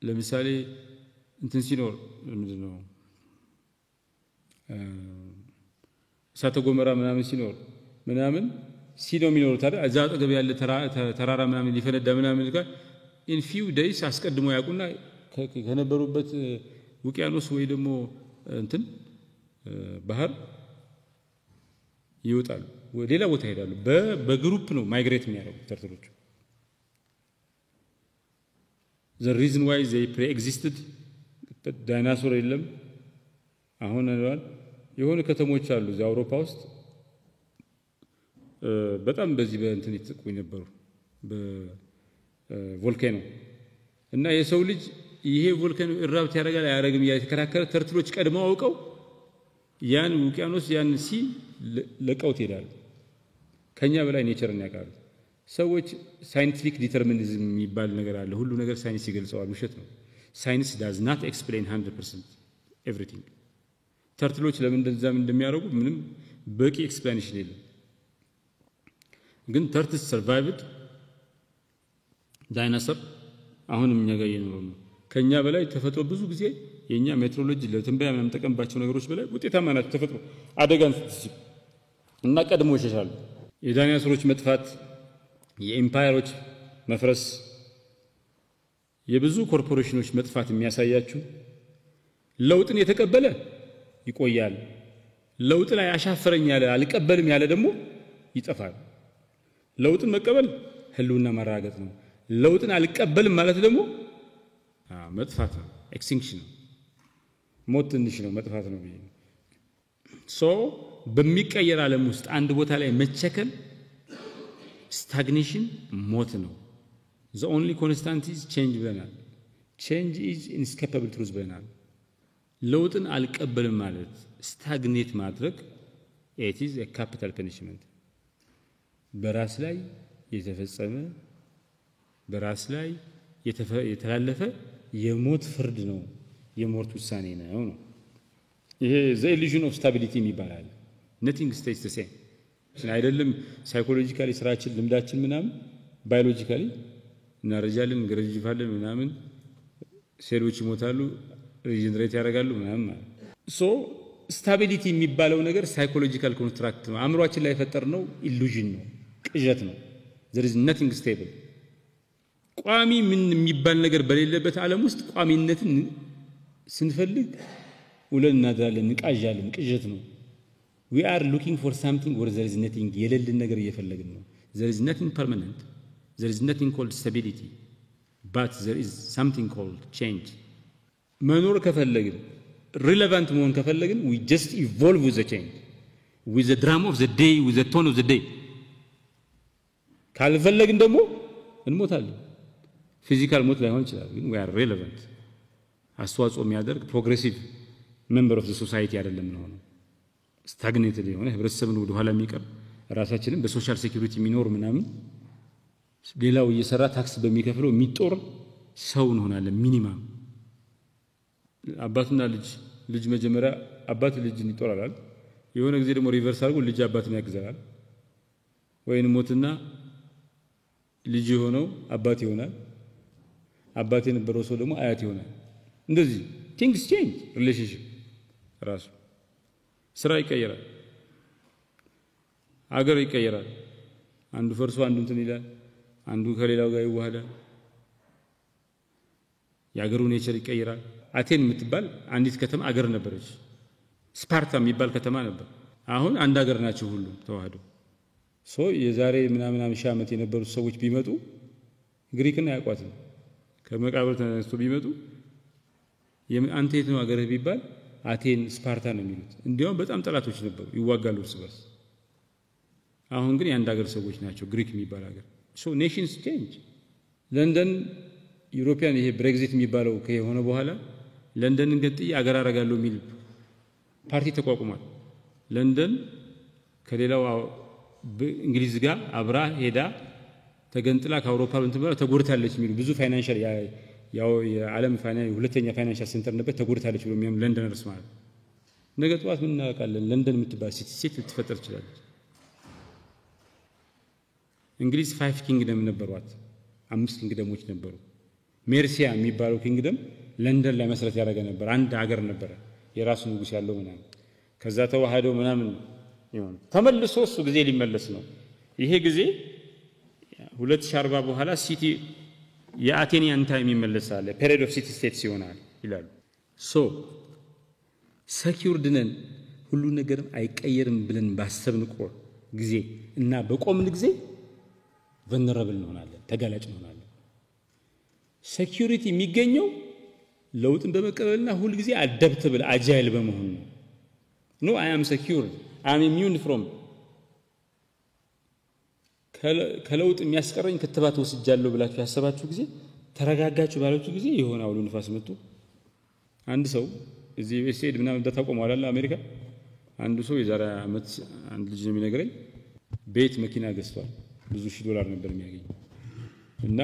ለምሳሌ እንትን ሲኖር ምንድነው እሳተ ገሞራ ምናምን ሲኖር ምናምን ሲ ነው የሚኖሩት አይደል እዛ አጠገብ ያለ ተራራ ምናምን ሊፈነዳ ምናምን ጋር in few days አስቀድሞ ያቁና ከነበሩበት ውቅያኖስ ወይ ደግሞ እንትን ባህር ይወጣሉ ሌላ ቦታ ይሄዳሉ በግሩፕ ነው ማይግሬት የሚያደርጉት ተርትሎች the reason why they pre-existed ዳይናሶር የለም አሁን አሏል የሆነ ከተሞች አሉ እዚህ አውሮፓ ውስጥ በጣም በዚህ በእንትን ይጥቁ ነበሩ በቮልካኖ እና የሰው ልጅ ይሄ ቮልካኖ ኢራፕት ያደርጋል አያደርግም ያተከራከረ ተርትሎች ቀድመው አውቀው ያን ውቅያኖስ ያን ሲ ለቀውት ይላል ከኛ በላይ ኔቸርን ያውቃሉ ሰዎች ሳይንቲፊክ ዲተርሚኒዝም የሚባል ነገር አለ ሁሉ ነገር ሳይንስ ይገልጸዋል ውሸት ነው ሳይንስ does not explain 100% everything ተርትሎች ለምን እንደዛም እንደሚያደርጉ ምንም በቂ ኤክስፕላኔሽን የለም ግን ተርትስ survived ዳይኖሰር አሁንም እኛ ጋር እየኖሩ ነው ከኛ በላይ ተፈጥሮ ብዙ ጊዜ የኛ ሜትሮሎጂ ለትንበያ ምንም ተቀምባቸው ነገሮች በላይ ውጤታማ ናቸው ተፈጥሮ አደጋን ስትስብ እና ቀድሞ ይሸሻሉ የዳይኖሰሮች መጥፋት የኤምፓየሮች መፍረስ የብዙ ኮርፖሬሽኖች መጥፋት የሚያሳያችሁ ለውጥን የተቀበለ ይቆያል ለውጥ ላይ አሻፈረኝ ያለ አልቀበልም ያለ ደግሞ ይጠፋል ለውጥን መቀበል ህልውና ማራገጥ ነው ለውጥን አልቀበልም ማለት ደግሞ መጥፋት ነው ኤክስቲንክሽን ሞት ትንሽ ነው መጥፋት ነው ብዬ ሶ በሚቀየር ዓለም ውስጥ አንድ ቦታ ላይ መቸከል stagnation ሞት ነው the only constant is change ብለናል change is inescapable truth ብለናል ለውጥን አልቀበልም ማለት stagnate ማድረግ it is a capital punishment በራስ ላይ የተፈጸመ በራስ ላይ የተላለፈ የሞት ፍርድ ነው የሞት ውሳኔ ነው ይሄ the illusion of stability ይባላል nothing stays the same አይደለም ሳይኮሎጂካሊ ስራችን ልምዳችን ምናምን ባዮሎጂካሊ እናረጃለን ግረጅፋለን ምናምን ሴሎች ይሞታሉ ሪጀነሬት ያደርጋሉ ምናምን ሶ ስታቢሊቲ የሚባለው ነገር ሳይኮሎጂካል ኮንስትራክት ነው አእምሮአችን ላይ ፈጠርነው ኢሉዥን ነው ቅዠት ነው there is nothing stable ቋሚ ምን የሚባል ነገር በሌለበት ዓለም ውስጥ ቋሚነትን ስንፈልግ ውለን እናድራለን እንቃዣለን ቅዠት ነው we are looking for something where there is nothing የሌለን ነገር እየፈለግን ነው there is nothing permanent there is nothing called stability but there is something called change መኖር ከፈለግን relevant መሆን ከፈለግን we just evolve with the change with the drum of the day with the tone of the day ካልፈለግን ደግሞ እንሞታለን ፊዚካል ሞት ላይሆን ይችላል ግን we are relevant አስተዋጽኦ የሚያደርግ progressive member of the society አይደለም ነው ስታግኔትድ የሆነ ህብረተሰብን ወደ ኋላ የሚቀር ራሳችንን በሶሻል ሴኩሪቲ የሚኖር ምናምን ሌላው እየሰራ ታክስ በሚከፍለው የሚጦር ሰው እንሆናለን ሚኒማም አባትና ልጅ መጀመሪያ አባት ልጅን ይጦራል የሆነ ጊዜ ደግሞ ሪቨርስ አድርጎ ልጅ አባትን ያግዛል ወይንም ሞትና ልጅ ሆነው አባት ይሆናል አባት የነበረው ሰው ደግሞ አያት ይሆናል እንደዚህ things change relationship ራሱ ስራ ይቀየራል አገር ይቀየራል አንዱ ፈርሶ አንዱ እንትን ይላል አንዱ ከሌላው ጋር ይዋሃዳል ያገሩ ኔቸር ይቀየራል አቴን የምትባል አንዲት ከተማ አገር ነበረች ስፓርታ የሚባል ከተማ ነበር አሁን አንድ አገር ናቸው ሁሉ ተዋህደው ሶ የዛሬ ምናምን ሺህ ዓመት የነበሩ ሰዎች ቢመጡ ግሪክና ያቋትን ከመቃብር ተነስቶ ቢመጡ አንተ የት ነው አገርህ ቢባል አቴን ስፓርታ ነው የሚሉት እንዲያው በጣም ጠላቶች ነበሩ ይዋጋሉ እርስ በርስ አሁን ግን የአንድ ሀገር ሰዎች ናቸው ግሪክ የሚባል ሀገር ሶ ኔሽንስ ቼንጅ ለንደን ዩሮፒያን ይሄ ብሬግዚት የሚባለው ከሆነ በኋላ ለንደንን ገጥይ አገር አረጋለሁ የሚል ፓርቲ ተቋቁሟል ለንደን ከሌላው እንግሊዝ ጋር አብራ ሄዳ ተገንጥላ ከአውሮፓ እንትበራ ተጎርታለች የሚሉ ብዙ ፋይናንሻል ያው የዓለም ሁለተኛ ፋይናንሻል ሴንተር ነበር ተጎርታለች ብሎ የሚያም ለንደነርስ ማለት ነገ ጠዋት ምን እናውቃለን ለንደን የምትባል ሲቲ ልትፈጠር ይችላል እንግሊዝ 5 ኪንግደም ነበሯት 5 ኪንግደሞች ነበሩ ሜርሲያ የሚባለው ኪንግደም ለንደን ላይ መሰረት ያደረገ ነበር አንድ ሀገር ነበር የራሱ ንጉስ ያለው ምናምን ከዛ ተዋሃደው ምናምን ይሆን ተመልሶ እሱ ጊዜ ሊመለስ ነው ይሄ ጊዜ 2040 በኋላ ሲቲ የአቴኒያን ታይም ይመለሳል ፔሪድ ኦፍ ሲቲ ስቴትስ ይሆናል ይላሉ ሶ ሰኪውርድ ነን ሁሉ ነገር አይቀየርም ብለን ባሰብን ጊዜ እና በቆምን ጊዜ vulnerable እንሆናለን ተጋላጭ እንሆናለን ሴኩሪቲ የሚገኘው ለውጥን በመቀበልና ሁሉ ጊዜ አዳፕተብል አጃይል በመሆን ነው no I am secure I am immune from ከለውጥ የሚያስቀረኝ ክትባት ወስጃለሁ ብላችሁ ያሰባችሁ ጊዜ ተረጋጋችሁ ባላችሁ ጊዜ ይሆን አውሎ ንፋስ መጥቶ አንድ ሰው እዚህ ዩኤስኤድ ምናምን ተቆመው አላለ አሜሪካ አንዱ ሰው የዛሬ አመት አንድ ልጅ ነው የሚነግረኝ ቤት መኪና ገዝቷል ብዙ ሺህ ዶላር ነበር የሚያገኘው እና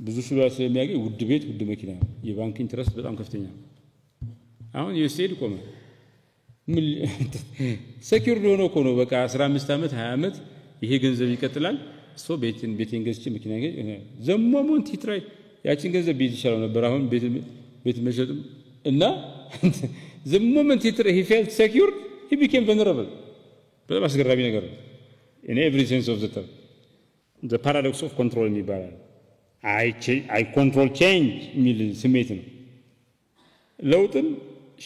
ብዙ ሺህ ዶላር ስለሚያገኝ ውድ ቤት ውድ መኪና የባንክ ኢንትረስት በጣም ከፍተኛ ነው አሁን ዩኤስኤድ ቆመ ምን ሴኩርድ ሆኖ እኮ ነው በቃ 15 አመት 20 አመት ይሄ ገንዘብ ይቀጥላል ሶ ቤቴን ገዝቼ መኪና ዘሞሞንት ይትራይ ያቺን ገንዘብ ቢይዝ ይችላል ነበር አሁን ቤት መሸጥም እና the moment he felt secure he became vulnerable በጣም አስገራሚ ነገር ነው in every sense of the term the paradox of control የሚባለው I control change የሚል ስሜት ነው ለውጥን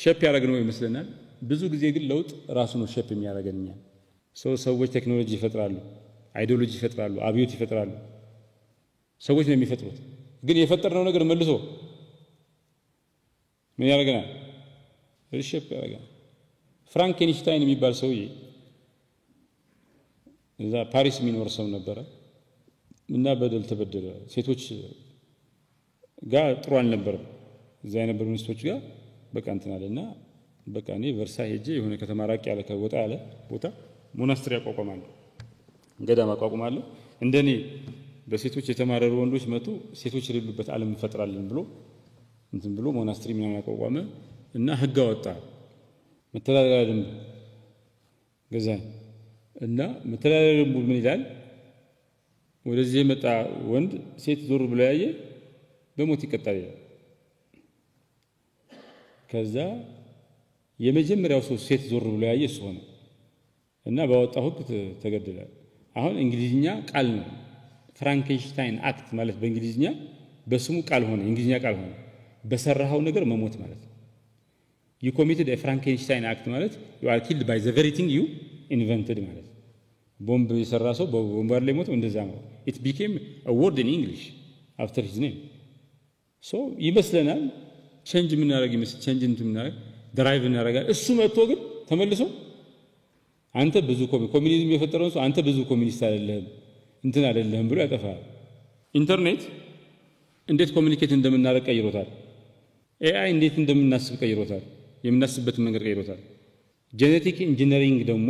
ሼፕ ያደርገው ይመስለናል ብዙ ጊዜ ግን ለውጥ ራሱ ነው ሼፕ የሚያደርገኛ ሰዎች ቴክኖሎጂ ይፈጥራሉ አይዲዮሎጂ ይፈጥራሉ አብዮት ይፈጥራሉ ሰዎች ነው የሚፈጥሩት ግን የፈጠርነው ነገር መልሶ ምን ያደርገናል ሪሼፕ ያደርጋል ፍራንኬንሽታይን የሚባል ሰውዬ እዛ ፓሪስ የሚኖር ሰው ነበር እና በደል ተበደለ ሴቶች ጋር ጥሩ አልነበረም እዛ የነበሩ ሚስቶች ጋር በቃ እንትን አለና በቃ እኔ ቨርሳይ ሄጄ የሆነ ከተማ ራቅ ያለ ከወጣ ያለ ቦታ ሞናስትሪ አቋቁማለሁ ገዳም አቋቁማለሁ እንደኔ በሴቶች የተማረሩ ወንዶች መጡ ሴቶች የሌሉበት ዓለም እንፈጥራለን ብሎ እንትን ብሎ ሞናስትሪ ምናምን አቋቋመ እና ህግ አወጣ መተዳደሪያ ደንብ ገዛ እና መተዳደሪያ ደንቡ ምን ይላል ወደዚህ የመጣ ወንድ ሴት ዞር ብሎ ያየ በሞት ይቀጣል ከዛ የመጀመሪያው ሰው ሴት ዞር ብሎ ያየ እሱ ሆነ እና ባወጣው ህግ ተገደለ አሁን እንግሊዝኛ ቃል ነው ፍራንኬንሽታይን አክት ማለት በእንግሊዝኛ በስሙ ቃል ሆነ እንግሊዝኛ ቃል ሆነ በሰራው ነገር መሞት ማለት you committed a Frankenstein act ማለት you are killed by the very thing you invented ማለት ቦምብ የሰራ ሰው በቦምባር ላይ ሞት እንደዛ ነው it became a word in English after his name so ይመስለናል change ምን ያደርግ ይመስል change እንትን ምን ድራይቭ እናደርጋለን እሱ መጥቶ ግን ተመልሶ አንተ ብዙ ኮሚኒዝም የፈጠረው ሰው አንተ ብዙ ኮሚኒስት አይደለህም እንትን አይደለህም ብሎ ያጠፋል ኢንተርኔት እንዴት ኮሙኒኬት እንደምናደርግ ቀይሮታል AI እንዴት እንደምናስብ ቀይሮታል የምናስብበት መንገድ ቀይሮታል ጄኔቲክ ኢንጂነሪንግ ደግሞ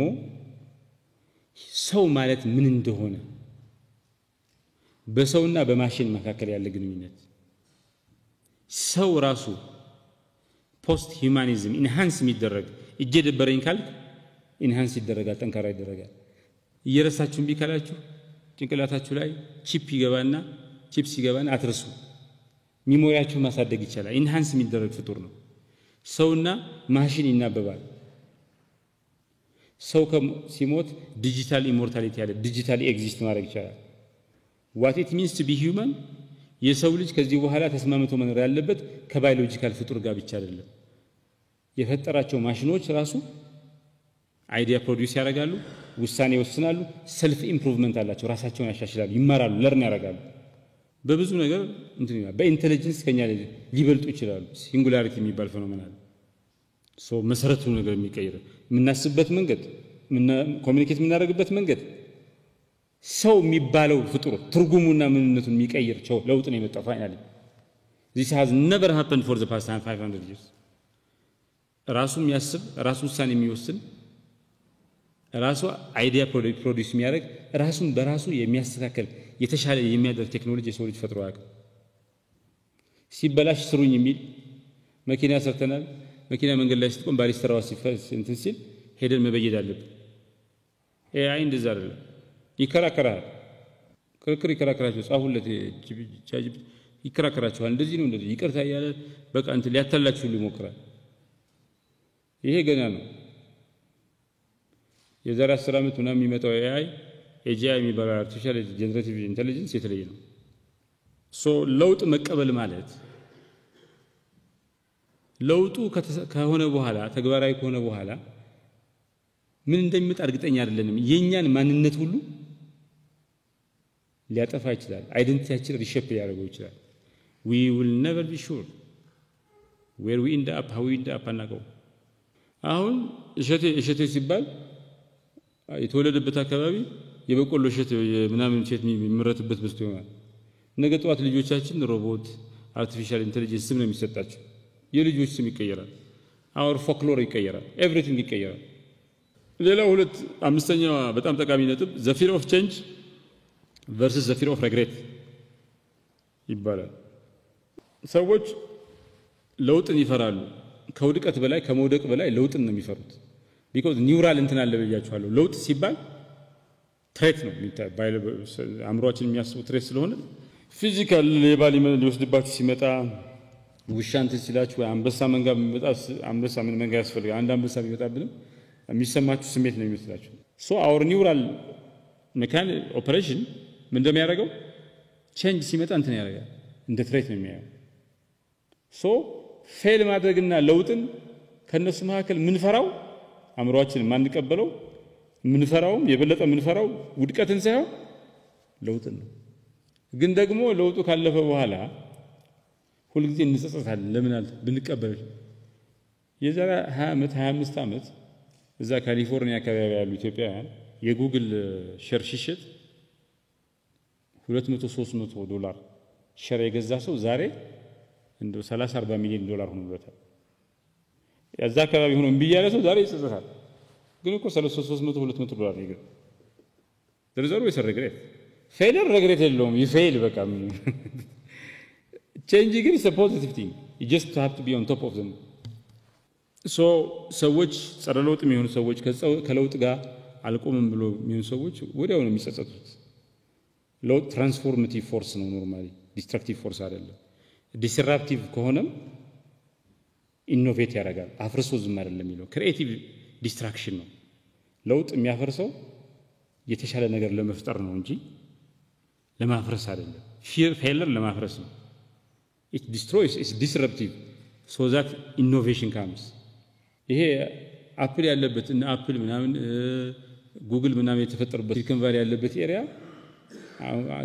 ሰው ማለት ምን እንደሆነ በሰውና በማሽን መካከል ያለ ግንኙነት ሰው ራሱ ፖስት ሂዩማኒዝም ኢንሃንስ የሚደረግ እጄ ደበረኝ ካል ኢንሃንስ ይደረጋል ጠንካራ ይደረጋል እየረሳችሁ ቢካላችሁ ጭንቅላታችሁ ላይ ቺፕ ይገባና አትርሱ ሚሞሪያችሁ ማሳደግ ይችላል ኢንሃንስ የሚደረግ ፍጡር ነው ሰውና ማሽን ይናበባል ሰው ሲሞት ዲጂታል ኢሞርታሊቲ ያለ ዲጂታሊ ኤግዚስት ማድረግ ይችላል what it means to be human የሰው ልጅ ከዚህ በኋላ ተስማምቶ መኖር ያለበት ከባዮሎጂካል ፍጡር ጋር ብቻ አይደለም የፈጠራቸው ማሽኖች ራሱ አይዲያ ፕሮዲዩስ ያደርጋሉ ውሳኔ ይወስናሉ ሰልፍ ኢምፕሩቭመንት አላቸው ራሳቸውን ያሻሽላሉ ይማራሉ ለርን ያደርጋሉ በብዙ ነገር እንትን ይላል በኢንተለጀንስ ከኛ ሊበልጡ ይችላሉ ሲንጉላሪቲ የሚባል ፌኖሜና ሶ መሰረቱ ነገር የሚቀየር ምናስበት መንገድ ኮሙኒኬት ምናደርግበት መንገድ ሰው የሚባለው ፍጡር ትርጉሙና ምንነቱን የሚቀየር ለውጥ ነው የመጣው ፋይናሊ this has never happened for the past 500 years ራሱ የሚያስብ ራሱ ውሳኔ የሚወስን ራሱ አይዲያ ፕሮዲዩስ የሚያደርግ ራሱን በራሱ የሚያስተካክል የተሻለ የሚያደርግ ቴክኖሎጂ የሰው ልጅ ፈጥሮ ያውቃል ሲበላሽ ስሩኝ የሚል መኪና ሰርተናል መኪና መንገድ ላይ ስትቆም ባሪስተራው ሲፈስ እንትን ሲል ሄደን መበየድ አለብን AI እንደዛ አይደለም ይከራከራል ክርክር ይከራከራቸው ጻፉለት ቻጅ ይከራከራቸዋል እንደዚህ ነው እንደዚህ ይቅርታ ያለ በቃ እንትን ሊያታላችሁ ይሞክራል ይሄ ገና ነው የዛሬ 10 ዓመት ምናምን የሚመጣው AI AGI የሚባለው አርቲፊሻል ጀነሬቲቭ ኢንተለጀንስ የተለየ ነው። ለውጥ መቀበል ማለት ለውጡ ከሆነ በኋላ ተግባራዊ ከሆነ በኋላ ምን እንደሚመጣ እርግጠኛ አይደለንም። የኛን ማንነት ሁሉ ሊያጠፋ ይችላል። አይደንቲቲያችን ሪሼፕ ያደርገው ይችላል። we will never be sure where we end up, how we end up አናውቀው። አሁን እሸቴ ሲባል የተወለደበት አካባቢ የበቆሎ እሸት የምናምን እሸት የሚመረትበት በስቶ ይሆናል። ነገ ጠዋት ልጆቻችን ሮቦት አርቲፊሻል ኢንተለጀንስ ስም ነው የሚሰጣቸው። የልጆች ስም ይቀየራል። our folklore ይቀየራል። everything ይቀየራል። ሌላው አምስተኛው በጣም ጠቃሚ ነጥብ the fear of change versus the fear of regret ይባላል። ሰዎች ለውጥን ይፈራሉ። ከውድቀት በላይ ከመውደቅ በላይ ለውጥን ነው የሚፈሩት። because ኒውራል እንትን አለ ብያችኋለሁ። ለውጥ ሲባል ትሬት ነው አእምሮአችን የሚያስበው ትሬት ስለሆነ ፊዚካል ሌባል ሊወስድባችሁ ሲመጣ ውሻ እንትን ሲላችሁ ወይ አንበሳ መንጋ ቢመጣ አንበሳ ምን መንጋ ያስፈልጋል? አንድ አንበሳ ቢመጣብንም የሚሰማችሁ ስሜት ነው የሚመስላችሁ። our neural mechanical operation ምን እንደሚያደርገው ቼንጅ ሲመጣ እንትን ያደርጋል። እንደ ትሬት ነው የሚያየው። ፌል ማድረግና ለውጥን ከነሱ መካከል ምንፈራው አእምሮአችን ማንቀበለው ምንፈራውም የበለጠ ምንፈራው ውድቀትን ሳይሆን ለውጥን ነው። ግን ደግሞ ለውጡ ካለፈ በኋላ ሁሉ ጊዜ እንጸጸታለን። ለምን ብንቀበል የዛሬ 20 ዓመት 25 ዓመት እዛ ካሊፎርኒያ አካባቢ ያሉ ኢትዮጵያውያን የጉግል ሼር ሲሸጥ $200-300 ሼር የገዛ ሰው ዛሬ እንደው 30-40 ሚሊዮን ዶላር ሆኖበታል። ያዛ አካባቢ ሆኖ እምቢ ያለ ሰው ዛሬ ይጸጸታል። ግን እኮ 300-200 $200 ይገር ደረጃው ይሰረግረት ፌለር regret የለውም። ይፌል በቃ change ግን is a positive thing. You just have to be on top of them. ሰዎች ጸረ ለውጥ የሚሆኑ ሰዎች ከለውጥ ጋር አልቆምም ብሎ የሚሆኑ ሰዎች ወዲያው ነው የሚጸጸቱት። ለውጥ ትራንስፎርሜቲቭ ፎርስ ነው ኖርማሊ ዲስትራክቲቭ ፎርስ አይደለም። ዲስራፕቲቭ ከሆነም ኢኖቬት ያደርጋል። አፍርሶ ዝም አይደለም የሚለው ክሪኤቲቭ ዲስትራክሽን ነው። ለውጥ የሚያፈርሰው የተሻለ ነገር ለመፍጠር ነው እንጂ ለማፍረስ አይደለም። ፌለር ለማፍረስ ነው። it destroys, it's disruptive so that innovation comes. ይሄ አፕል ያለበት እና አፕል ምናምን ጉግል ምናምን የተፈጠረበት ሲሊኮን ቫሊ ያለበት ኤሪያ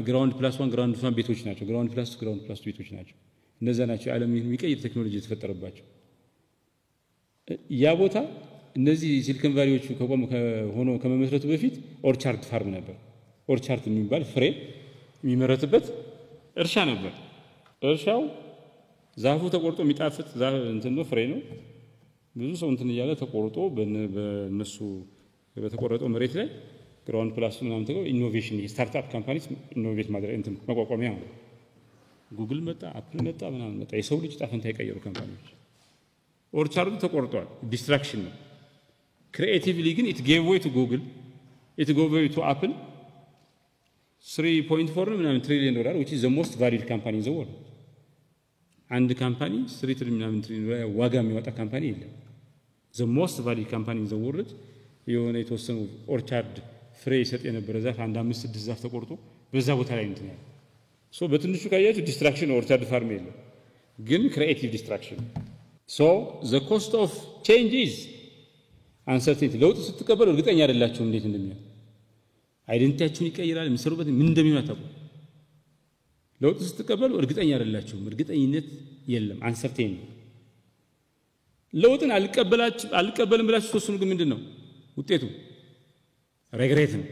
ግራውንድ ፕላስ 1 ግራውንድ 2 ቤቶች ናቸው። ግራውንድ ፕላስ 2 ቤቶች ናቸው። እነዛ ናቸው ዓለም የሚቀይር ቴክኖሎጂ የተፈጠረባቸው። ያ ቦታ እነዚህ ሲሊኮን ቫሊዎቹ ሆኖ ከመመስረቱ በፊት ኦርቻርድ ፋርም ነበር። ኦርቻርድ የሚባል ፍሬ የሚመረትበት እርሻ ነበር። እርሻው ዛፉ ተቆርጦ የሚጣፍጥ ዛፍ እንትን ነው ፍሬ ነው። ብዙ ሰው እንትን ይያለ ተቆርጦ በነሱ በተቆረጠው መሬት ላይ ግራውንድ ፕላስ ምናምን ተገው ኢኖቬሽን ስታርትአፕ ካምፓኒስ ኢኖቬት ማድረግ እንትን መቋቋሚያ ነው። ጉግል መጣ፣ አፕል መጣ፣ ምናምን መጣ። የሰው ልጅ ጣፈንታ የቀየሩ ካምፓኒዎች። ኦርቻርዱ ተቆርጧል። ዲስትራክሽን ነው። ክሪኤቲቭሊ ግን it gave way to Google, it gave way to Apple. 3.4 ምናምን ትሪሊየን ዶላር which is the most valued company in the world. አንድ ካምፓኒ 3 ትሪሊየን ዶላር ዋጋ የሚያወጣ ካምፓኒ የለም። the most valued company in the world የሆነ የተወሰኑ ኦርቻርድ ፍሬ ይሰጥ የነበረ ዛፍ አንድ 5-6 ዛፍ ተቆርጦ በዛ ቦታ ላይ እንትን ያለ በትንሹ ካያችሁ ዲስትራክሽን ኦርቻርድ ፋርም የለም፣ ግን ክሪኤቲቭ ዲስትራክሽን። the cost of change is uncertainty. ለውጥ ስትቀበሉ እርግጠኛ አይደላችሁ እንዴት እንደሚሆን። አይደንቲቲያችሁን ይቀይራል። የሚሰሩበት ምን እንደሚሆን አታውቁም። ለውጥ ስትቀበሉ እርግጠኛ አይደላችሁም። እርግጠኝነት የለም፣ አንሰርቴን። ለውጥን አልቀበልም ብላችሁ ተወሰኑ፣ ግን ምንድነው ውጤቱ? ሬግሬት ነው፣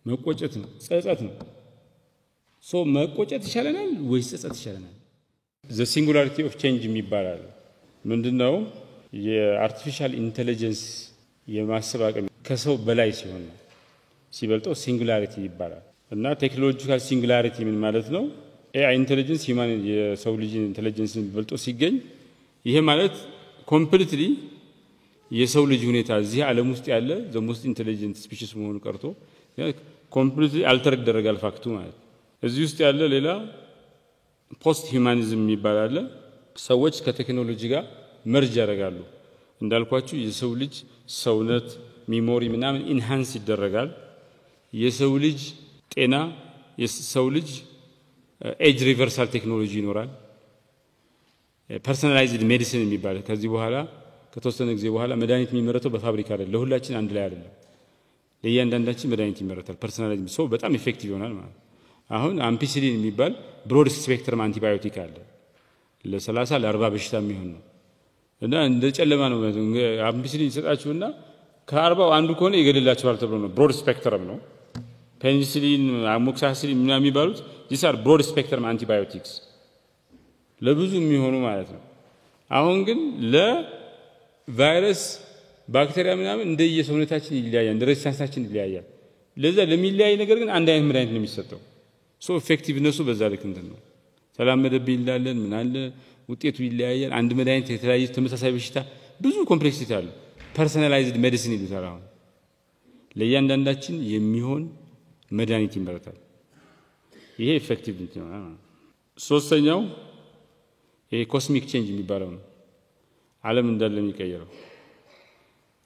መቆጨት ነው፣ ጸጸት ነው። መቆጨት ይሻለናል ወይስ ጸጸት ይሻለናል? the singularity of change የሚባላል ምንድነው? የአርቲፊሻል ኢንተለጀንስ የማሰብ አቅም ከሰው በላይ ሲሆን ነው። ሲበልጠው ሲንጉላሪቲ ይባላል። እና ቴክኖሎጂካል ሲንጉላሪቲ ምን ማለት ነው? ኤአይ ኢንተለጀንስ ሂማን የሰው ልጅ ኢንተለጀንስን በልጦ ሲገኝ ይሄ ማለት ኮምፕሊትሊ የሰው ልጅ ሁኔታ እዚህ ዓለም ውስጥ ያለ the most intelligent species መሆኑ ቀርቶ ኮምፕሊትሊ አልተር ይደረጋል ፋክቱ ማለት። እዚህ ውስጥ ያለ ሌላ ፖስት ሂማኒዝም ይባላል። ሰዎች ከቴክኖሎጂ ጋር መርጅ ያደርጋሉ። እንዳልኳችሁ የሰው ልጅ ሰውነት፣ ሚሞሪ ምናምን ኢንሃንስ ይደረጋል። የሰው ልጅ ጤና የሰው ልጅ ኤጅ ሪቨርሳል ቴክኖሎጂ ይኖራል። ፐርሰናላይዝድ ሜዲሲን የሚባል ከዚህ በኋላ ከተወሰነ ጊዜ በኋላ መድኃኒት የሚመረተው በፋብሪካ አይደለም፣ ለሁላችን አንድ ላይ አይደለም፣ ለእያንዳንዳችን መድኃኒት ይመረታል። ፐርሰናላይዝድ ሰው በጣም ኢፌክቲቭ ይሆናል ማለት ነው። አሁን አምፒሲሊን የሚባል ብሮድ ስፔክትረም አንቲባዮቲክ አለ ለ30 ለ40 በሽታ የሚሆን ነው እና እንደ ጨለማ ነው። አምፒሲሊን ይሰጣችሁና ከ40 አንዱ ከሆነ ይገድላችኋል ተብሎ ነው። ብሮድ ስፔክትረም ነው። ፔኒሲሊን አሞክሳሲሊን ምናምን የሚባሉት these are broad spectrum antibiotics ለብዙ የሚሆኑ ማለት ነው። አሁን ግን ለቫይረስ ባክቴሪያ ምናምን እንደየሰውነታችን ይለያያል፣ እንደረሲስታንሳችን ይለያያል። ለዛ ለሚለያይ ነገር ግን አንድ አይነት መድኃኒት ነው የሚሰጠው። ሶ ኢፌክቲቭነሱ በዛ ልክ እንትን ነው። ተላመደብኝ ይላለን ምን አለ ውጤቱ ይለያያል። አንድ መድኃኒት የተለያየ ተመሳሳይ በሽታ ብዙ ኮምፕሌክሲቲ አለ። ፐርሰናላይዝድ ሜዲሲን ይሉታል። አሁን ለእያንዳንዳችን የሚሆን መድኃኒት ይመረታል። ይሄ ኢፌክቲቭ ነው። ሶስተኛው ይሄ ኮስሚክ ቼንጅ የሚባለው ነው። ዓለም እንዳለ የሚቀየረው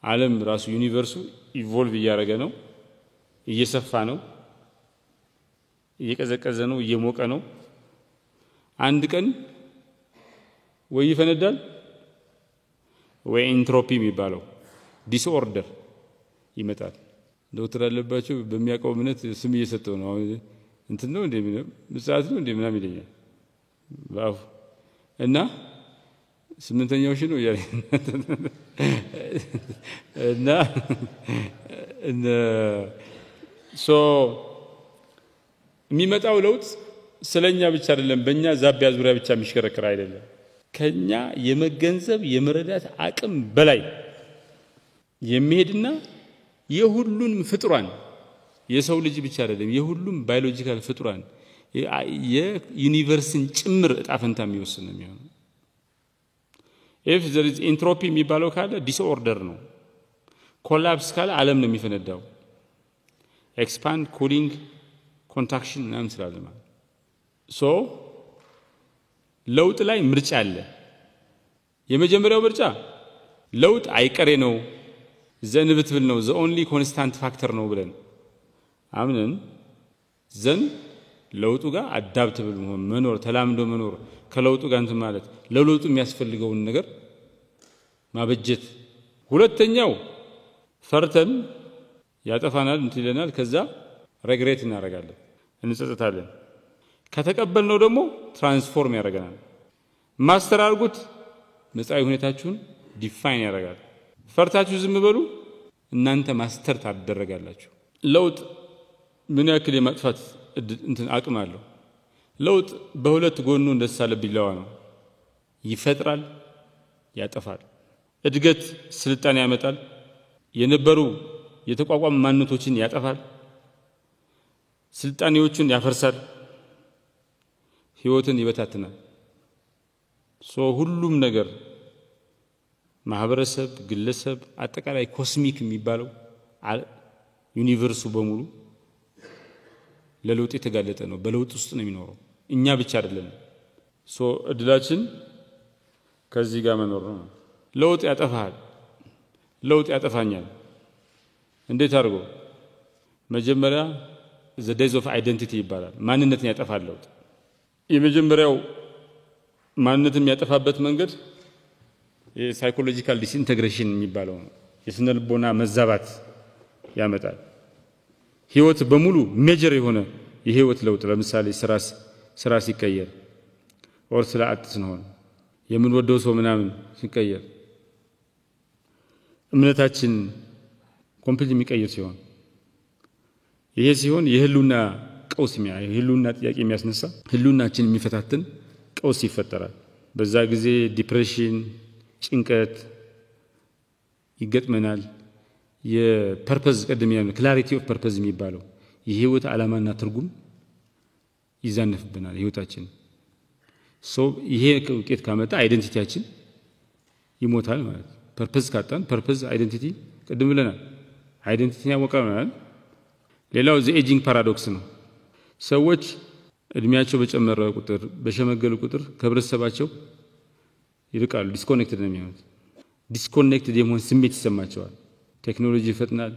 ዓለም ራሱ ዩኒቨርሱ ኢቮልቭ እያደረገ ነው፣ እየሰፋ ነው፣ እየቀዘቀዘ ነው፣ እየሞቀ ነው። አንድ ቀን ወይ ይፈነዳል ወይ ኢንትሮፒ የሚባለው ዲስኦርደር ይመጣል። ዶክተር አለባቸው በሚያውቀው እምነት ስም እየሰጠው ነው። አሁን እንትን ነው እንደ ምጽአት ነው እንደ ምናምን ይለኛል ባው እና ስምንተኛው ሺ ነው ያለ እና ሶ የሚመጣው ለውጥ ስለኛ ብቻ አይደለም፣ በእኛ ዛቢያ ዙሪያ ብቻ የሚሽከረከር አይደለም። ከኛ የመገንዘብ የመረዳት አቅም በላይ የሚሄድና የሁሉንም ፍጥሯን የሰው ልጅ ብቻ አይደለም የሁሉም ባዮሎጂካል ፍጥሯን የዩኒቨርስን ጭምር እጣ ፈንታ የሚወስን ነው የሚሆነው። if there is entropy የሚባለው ካለ ዲስኦርደር ነው። ኮላፕስ ካለ ዓለም ነው የሚፈነዳው። ኤክስፓንድ ኩሊንግ ኮንትራክሽን ምናምን ስላለ ማለት ሶ ለውጥ ላይ ምርጫ አለ። የመጀመሪያው ምርጫ ለውጥ አይቀሬ ነው፣ ዘንብትብል ነው፣ ዘ ኦንሊ ኮንስታንት ፋክተር ነው ብለን አምነን ዘን ለውጡ ጋር አዳፕተብል መኖር ተላምዶ መኖር ከለውጡ ጋር እንትን ማለት ለለውጡ የሚያስፈልገውን ነገር ማበጀት። ሁለተኛው ፈርተን ያጠፋናል እንትን ይለናል፣ ከዛ ሬግሬት እናደርጋለን፣ እንጸጸታለን። ከተቀበልነው ደግሞ ትራንስፎርም ያደርገናል። ማስተር አድርጉት፣ መጻኢ ሁኔታችሁን ዲፋይን ያደርጋል። ፈርታችሁ ዝም በሉ፣ እናንተ ማስተር ታደረጋላችሁ። ለውጥ ምን ያክል የማጥፋት እንትን አቅም አለው። ለውጥ በሁለት ጎኑ እንደሳለ ቢላዋ ነው። ይፈጥራል፣ ያጠፋል። እድገት ስልጣኔ ያመጣል፣ የነበሩ የተቋቋሙ ማንነቶችን ያጠፋል፣ ስልጣኔዎችን ያፈርሳል፣ ህይወትን ይበታትናል። ሁሉም ነገር ማህበረሰብ፣ ግለሰብ፣ አጠቃላይ ኮስሚክ የሚባለው ዩኒቨርሱ በሙሉ ለለውጥ የተጋለጠ ነው። በለውጥ ውስጥ ነው የሚኖረው፣ እኛ ብቻ አይደለም። እድላችን ከዚህ ጋር መኖር ነው። ለውጥ ያጠፋል፣ ለውጥ ያጠፋኛል። እንዴት አድርጎ? መጀመሪያ the days of identity ይባላል። ማንነትን ያጠፋል ለውጥ። የመጀመሪያው ማንነትን ያጠፋበት መንገድ የሳይኮሎጂካል ዲስኢንተግሬሽን የሚባለው ነው። የስነ ልቦና መዛባት ያመጣል። ህይወት በሙሉ ሜጀር የሆነ የህይወት ለውጥ ለምሳሌ ስራ ሲቀየር ኦር ስለ አጥስ ነው የምንወደው ሰው ምናምን ሲቀየር እምነታችን ኮምፕሊት የሚቀየር ሲሆን ይሄ ሲሆን የህሉና ቀውስ የህሉና ጥያቄ የሚያስነሳ ህሉናችን የሚፈታተን ቀውስ ይፈጠራል። በዛ ጊዜ ዲፕሬሽን፣ ጭንቀት ይገጥመናል። የፐርፐዝ ቀደም ያለው ክላሪቲ ኦፍ ፐርፐዝ የሚባለው የህይወት ዓላማና ትርጉም ይዛነፍብናል ህይወታችን። ይሄ ውጤት ካመጣ አይደንቲቲያችን ይሞታል ማለት ነው። ፐርፐዝ ካጣን ፐርፐዝ አይደንቲቲ ቀደም ብለናል። አይደንቲቲ ያወቀናል። ሌላው ዘ ኤጂንግ ፓራዶክስ ነው። ሰዎች እድሜያቸው በጨመረ ቁጥር በሸመገሉ ቁጥር ከህብረተሰባቸው ይርቃሉ፣ ዲስኮኔክትድ ነው የሚሆኑት። ዲስኮኔክትድ የመሆን ስሜት ይሰማቸዋል። ቴክኖሎጂ ይፈጥናል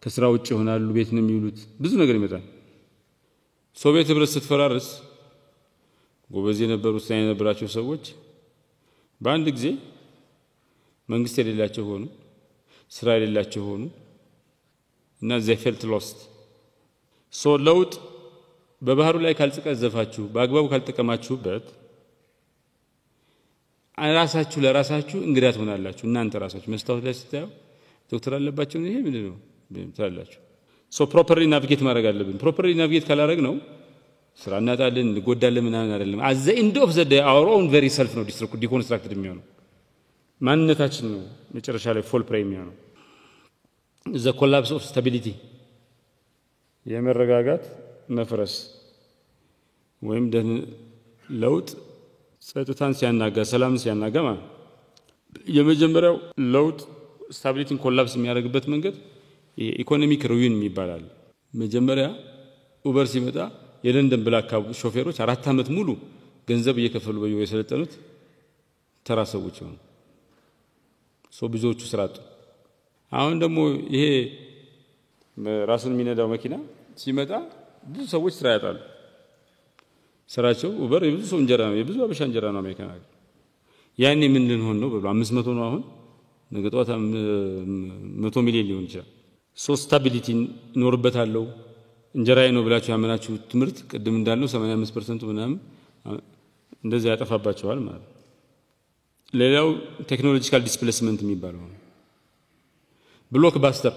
ከስራ ውጭ ይሆናሉ ቤት ነው የሚውሉት ብዙ ነገር ይመጣል ሶቪየት ህብረት ስትፈራርስ ጎበዝ የነበሩ ሳይን የነበራቸው ሰዎች በአንድ ጊዜ መንግስት የሌላቸው ሆኑ ስራ የሌላቸው ሆኑ እና they felt lost so ለውጥ በባህሩ ላይ ካልተቀዘፋችሁ በአግባቡ ካልተጠቀማችሁበት ራሳችሁ ለራሳችሁ እንግዳ ትሆናላችሁ እናንተ ራሳችሁ መስታወት ላይ ስታዩ ዶክተር አለባቸው ይሄ ምንድነው ትላላችሁ so properly navigate ማድረግ አለብን properly navigate ካላረግ ነው ስራ እናጣለን እንጎዳለን ምናምን አይደለም at the end of the day our own very self ነው deconstructed የሚሆነው ማንነታችን ነው መጨረሻ ላይ fall prey የሚሆነው the collapse of stability የመረጋጋት መፍረስ ወይም ለውጥ ጸጥታን ሲያናጋ ሰላም ሲያናጋ ማለት የመጀመሪያው ለውጥ ስታቢሊቲን ኮላፕስ የሚያደርግበት መንገድ ኢኮኖሚክ ሩዊን ይባላል መጀመሪያ ኡበር ሲመጣ የለንደን ብላክ ሾፌሮች 4 አመት ሙሉ ገንዘብ እየከፈሉ በየው የሰለጠኑት ተራ ሰዎች ሆኑ ብዙዎቹ ስራ አጡ አሁን ደግሞ ይሄ ራሱን የሚነዳው መኪና ሲመጣ ብዙ ሰዎች ስራ ያጣሉ ስራቸው ኡበር የብዙ ሰው እንጀራ ነው የብዙ አበሻ እንጀራ ነው አሜሪካን ሀገር ያኔ ምን ልንሆን ነው ብሎ 500 ነው አሁን ነገ ጧት 100 ሚሊዮን ሊሆን ይችላል ስታቢሊቲ ኖርበታለው እንጀራዬ ነው ብላችሁ ያመናችሁ ትምርት ቅድም እንዳለው 85% ምናምን እንደዚህ ያጠፋባቸዋል ማለት ሌላው ቴክኖሎጂካል ዲስፕሌስመንት የሚባለው ብሎክባስተር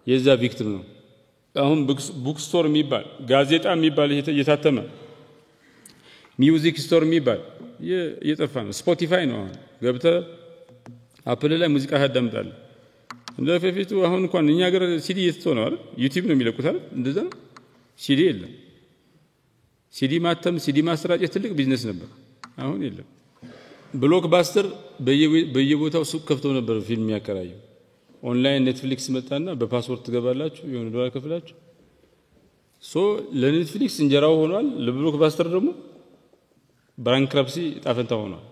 የዛ ቪክቲም ነው አሁን ቡክ ስቶር የሚባል ጋዜጣ የሚባል እየታተመ ሚውዚክ ስቶር የሚባል እየጠፋ ነው ስፖቲፋይ ነው አሁን ገብተ አፕል ላይ ሙዚቃ ታዳምጣለህ እንደፈፊቱ አሁን እንኳን እኛ ሀገር ሲዲ እየተተው ነው አይደል ዩቲዩብ ነው የሚለቁት አይደል እንደዛ ነው ሲዲ የለም ሲዲ ማተም ሲዲ ማሰራጨት ትልቅ ቢዝነስ ነበር አሁን የለም ብሎክባስተር በየቦታው ሱቅ ከፍተው ነበር ፊልም ያከራዩ ኦንላይን ኔትፍሊክስ መጣና በፓስወርድ ትገባላችሁ የሆነ ዶላር ከፍላችሁ ለኔትፍሊክስ እንጀራው ሆኗል ለብሎክባስተር ደግሞ ባንክራፕሲ ጣፈንታ ሆኗል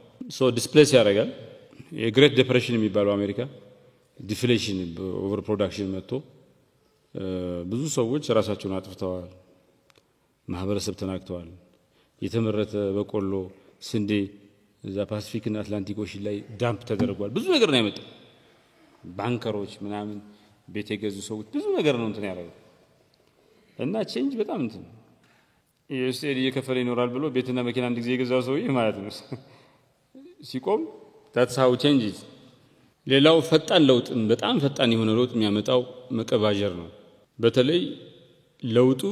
ዲስፕሌስ ያደርጋል የግሬት ዲፕሬሽን የሚባለው አሜሪካ ዲፍሌሽን ኦቨር ፕሮዳክሽን መጥቶ ብዙ ሰዎች ራሳቸውን አጥፍተዋል ማህበረሰብ ተናግተዋል የተመረተ በቆሎ ስንዴ እዛ ፓሲፊክ እና አትላንቲክ ኦሽን ላይ ዳምፕ ተደርጓል ብዙ ነገር ነው ያመጣው ባንከሮች ምናምን ቤት የገዙ ሰዎች ብዙ ነገር ነው እንትን ያደረገው እና ቼንጅ በጣም እንትን የዩኤስኤድ እየከፈለ ይኖራል ብሎ ቤትና መኪና አንድ ጊዜ የገዛው ሰውዬ ማለት ነው ሲቆም that's how changes ሌላው ፈጣን ለውጥ በጣም ፈጣን የሆነ ለውጥ የሚያመጣው መቀባጀር ነው በተለይ ለውጡ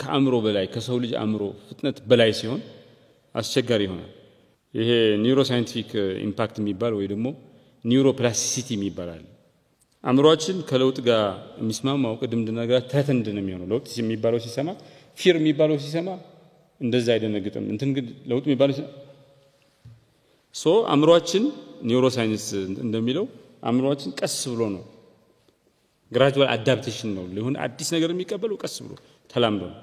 ከአምሮ በላይ ከሰው ልጅ አምሮ ፍጥነት በላይ ሲሆን አስቸጋሪ ይሆናል ይሄ ኒውሮ ሳይንቲፊክ ኢምፓክት የሚባል ወይ ደግሞ ኒውሮፕላስቲሲቲ የሚባላል አምሮአችን ከለውጥ ጋር የሚስማማው ቅድም እንደነገራ ተተንድ ነው የሚሆነው ለውጥ የሚባለው ሲሰማ ፊር የሚባለው ሲሰማ እንደዛ አይደነግጥም እንትን ግን ለውጥ የሚባለው አምሮአችን ኒውሮ ሳይንስ እንደሚለው አምሮአችን ቀስ ብሎ ነው ግራጁዋል አዳፕቴሽን ነው ለሆነ አዲስ ነገር የሚቀበለው ቀስ ብሎ ተላምዶ ነው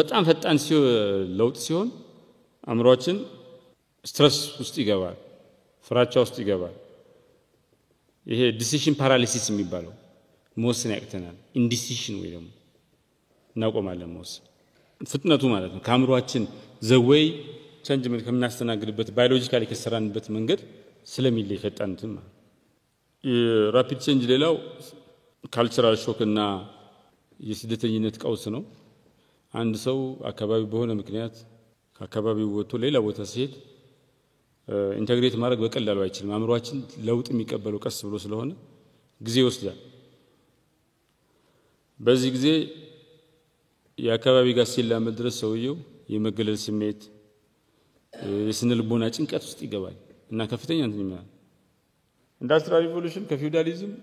በጣም ፈጣን ለውጥ ሲሆን አምሮአችን ስትረስ ውስጥ ይገባል ፍራቻ ውስጥ ይገባል ይሄ ዲሲዥን ፓራሊሲስ የሚባለው መወሰን ያቅተናል ኢንዲሲዥን ወይ ደግሞ እናቆማለን መወሰን ፍጥነቱ ማለት ነው ከአምሮአችን ዘወይ ቼንጅ ምን ከምናስተናግድበት ባዮሎጂካሊ ከሰራንበት መንገድ ስለሚለይ ፈጣንትን ማለት ራፒድ ቼንጅ ሌላው ካልቸራል ሾክ እና የስደተኝነት ቀውስ ነው አንድ ሰው አካባቢ በሆነ ምክንያት ከአካባቢው ወጥቶ ሌላ ቦታ ሲሄድ ኢንተግሬት ማድረግ በቀላሉ አይችልም አምሮአችን ለውጥ የሚቀበለው ቀስ ብሎ ስለሆነ ጊዜ ይወስዳል በዚህ ጊዜ የአካባቢ ጋር ሲላመድ ድረስ ሰውየው የመገለል ስሜት የስነ ልቦና ጭንቀት ውስጥ ይገባል እና ከፍተኛ እንትን ይመጣል ኢንዱስትሪያል ሪቮሉሽን ከፊውዳሊዝም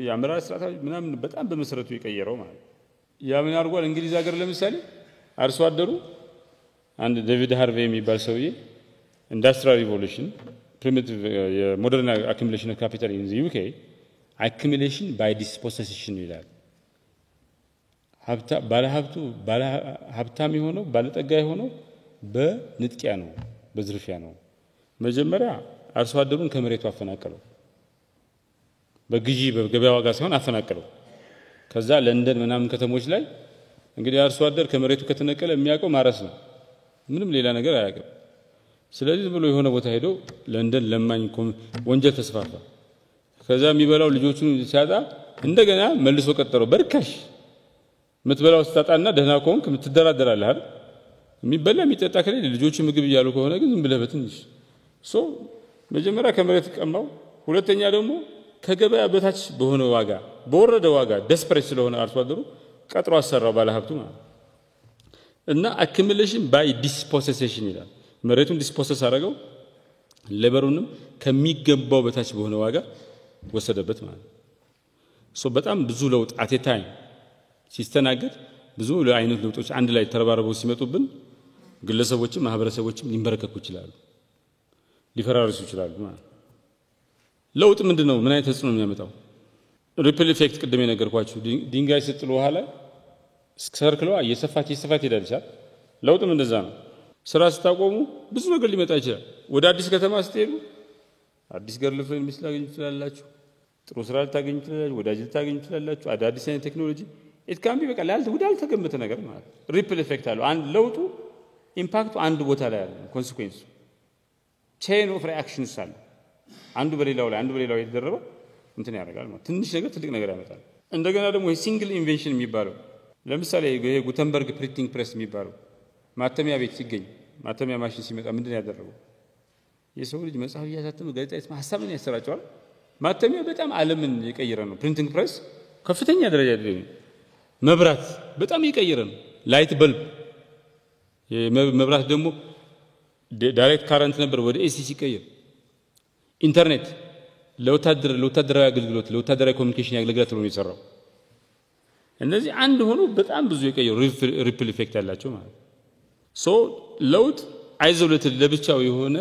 የአመራር ስርዓት ምናምን በጣም በመሰረቱ የቀየረው ማለት ያ ምን አድርጓል እንግሊዝ ሀገር ለምሳሌ አርሶ አደሩ አንድ ዴቪድ ሃርቬይ የሚባል ሰውዬ ኢንዱስትሪያል ሪቮሉሽን ፕሪሚቲቭ የሞደርን አኩሙሌሽን ኦፍ ካፒታል ኢን ዘ ዩኬ አኩሙሌሽን ባይ ዲስፖሴሽን ይላል ሀብታም የሆነው ባለጠጋ የሆነው በንጥቂያ ነው በዝርፊያ ነው መጀመሪያ አርሶ አደሩን ከመሬቱ አፈናቀለው በግዢ በገበያ ዋጋ ሳይሆን አፈናቀለው። ከዛ ለንደን ምናምን ከተሞች ላይ እንግዲህ አርሶ አደር ከመሬቱ ከተነቀለ የሚያውቀው ማረስ ነው። ምንም ሌላ ነገር አያውቅም። ስለዚህ ብሎ የሆነ ቦታ ሄዶ ለንደን ለማኝ ወንጀል ተስፋፋ። ከዛ የሚበላው ልጆቹን ሲያጣ እንደገና መልሶ ቀጠረው በርካሽ ምትበላው ስታጣና ደህና ከሆንክ ምትደራደራለህ አይደል? የሚበላ የሚጠጣ ከሌለ ልጆቹ ምግብ እያሉ ከሆነ ግን ዝም ብለህ በትንሽ መጀመሪያ ከመሬት ቀማው። ሁለተኛ ደግሞ ከገበያ በታች በሆነ ዋጋ በወረደ ዋጋ ደስፐሬት ስለሆነ አርሶ አደሩ ቀጥሮ አሰራው ባለሀብቱ ማለት እና accumulation by dispossession ይላል። መሬቱን ዲስፖሰስ አደረገው ሌበሩንም ከሚገባው በታች በሆነ ዋጋ ወሰደበት ማለት ነው። በጣም ብዙ ለውጥ at a time ሲስተናገድ ብዙ አይነት ለውጦች አንድ ላይ ተረባርበው ሲመጡብን ግለሰቦችም ማህበረሰቦችም ሊንበረከኩ ይችላሉ፣ ሊፈራርሱ ይችላሉ ማለት ለውጥ ምንድነው? ምን አይነት ተጽዕኖ የሚያመጣው? ሪፕል ኢፌክት ቅድም የነገርኳችሁ ድንጋይ ስጥል ውሃ ላይ ሰርክሏ እየሰፋች ሄዳለች። ለውጥም እንደዛ ነው። ስራ ስታቆሙ ብዙ ነገር ሊመጣ ይችላል። ወደ አዲስ ከተማ ስትሄዱ አዲስ ገርልፍሬንድ ሚስት ላገኙ ትችላላችሁ፣ ጥሩ ስራ ልታገኙ ትችላላችሁ፣ ወዳጅ ልታገኙ ትችላላችሁ፣ አዳዲስ አይነት ቴክኖሎጂ ኢትካምቢ በቃ ወዳልተገመተ ነገር ማለት ሪፕል ኢፌክት አለው። አንድ ለውጡ ኢምፓክቱ አንድ ቦታ ላይ አለ፣ ኮንሲኩዌንስ ቼን ኦፍ ሪአክሽንስ አለ። አንዱ በሌላው የተደረበ እንትን ያደርጋል ማለት ትንሽ ነገር ትልቅ ነገር ያመጣል። እንደገና ደግሞ ሲንግል ኢንቬንሽን የሚባለው ለምሳሌ ይሄ ጉተንበርግ ፕሪንቲንግ ፕሬስ የሚባለው ማተሚያ ቤት ሲገኝ ማተሚያ ማሽን ሲመጣ ምንድነው ያደረገው? የሰው ልጅ መጽሐፍ ያሳተመ ጋዜጣ ያሳተመ ሐሳብን ያሰራጨዋል። ማተሚያ በጣም ዓለምን የቀየረ ነው። ፕሪንቲንግ ፕሬስ ከፍተኛ ደረጃ ያለው መብራት በጣም የቀየረ ነው። ላይት በልብ መብራት ደግሞ ዳይሬክት ካረንት ነበር ወደ ኤሲ ሲቀየር። ኢንተርኔት ለወታደራዊ አገልግሎት ለወታደራዊ ኮሙኒኬሽን ያገለግላል ነው የሚሰራው። እነዚህ አንድ ሆኖ በጣም ብዙ የቀየሩ ሪፕል ኢፌክት ያላቸው ማለት ለውጥ አይዞሌትድ ለብቻው የሆነ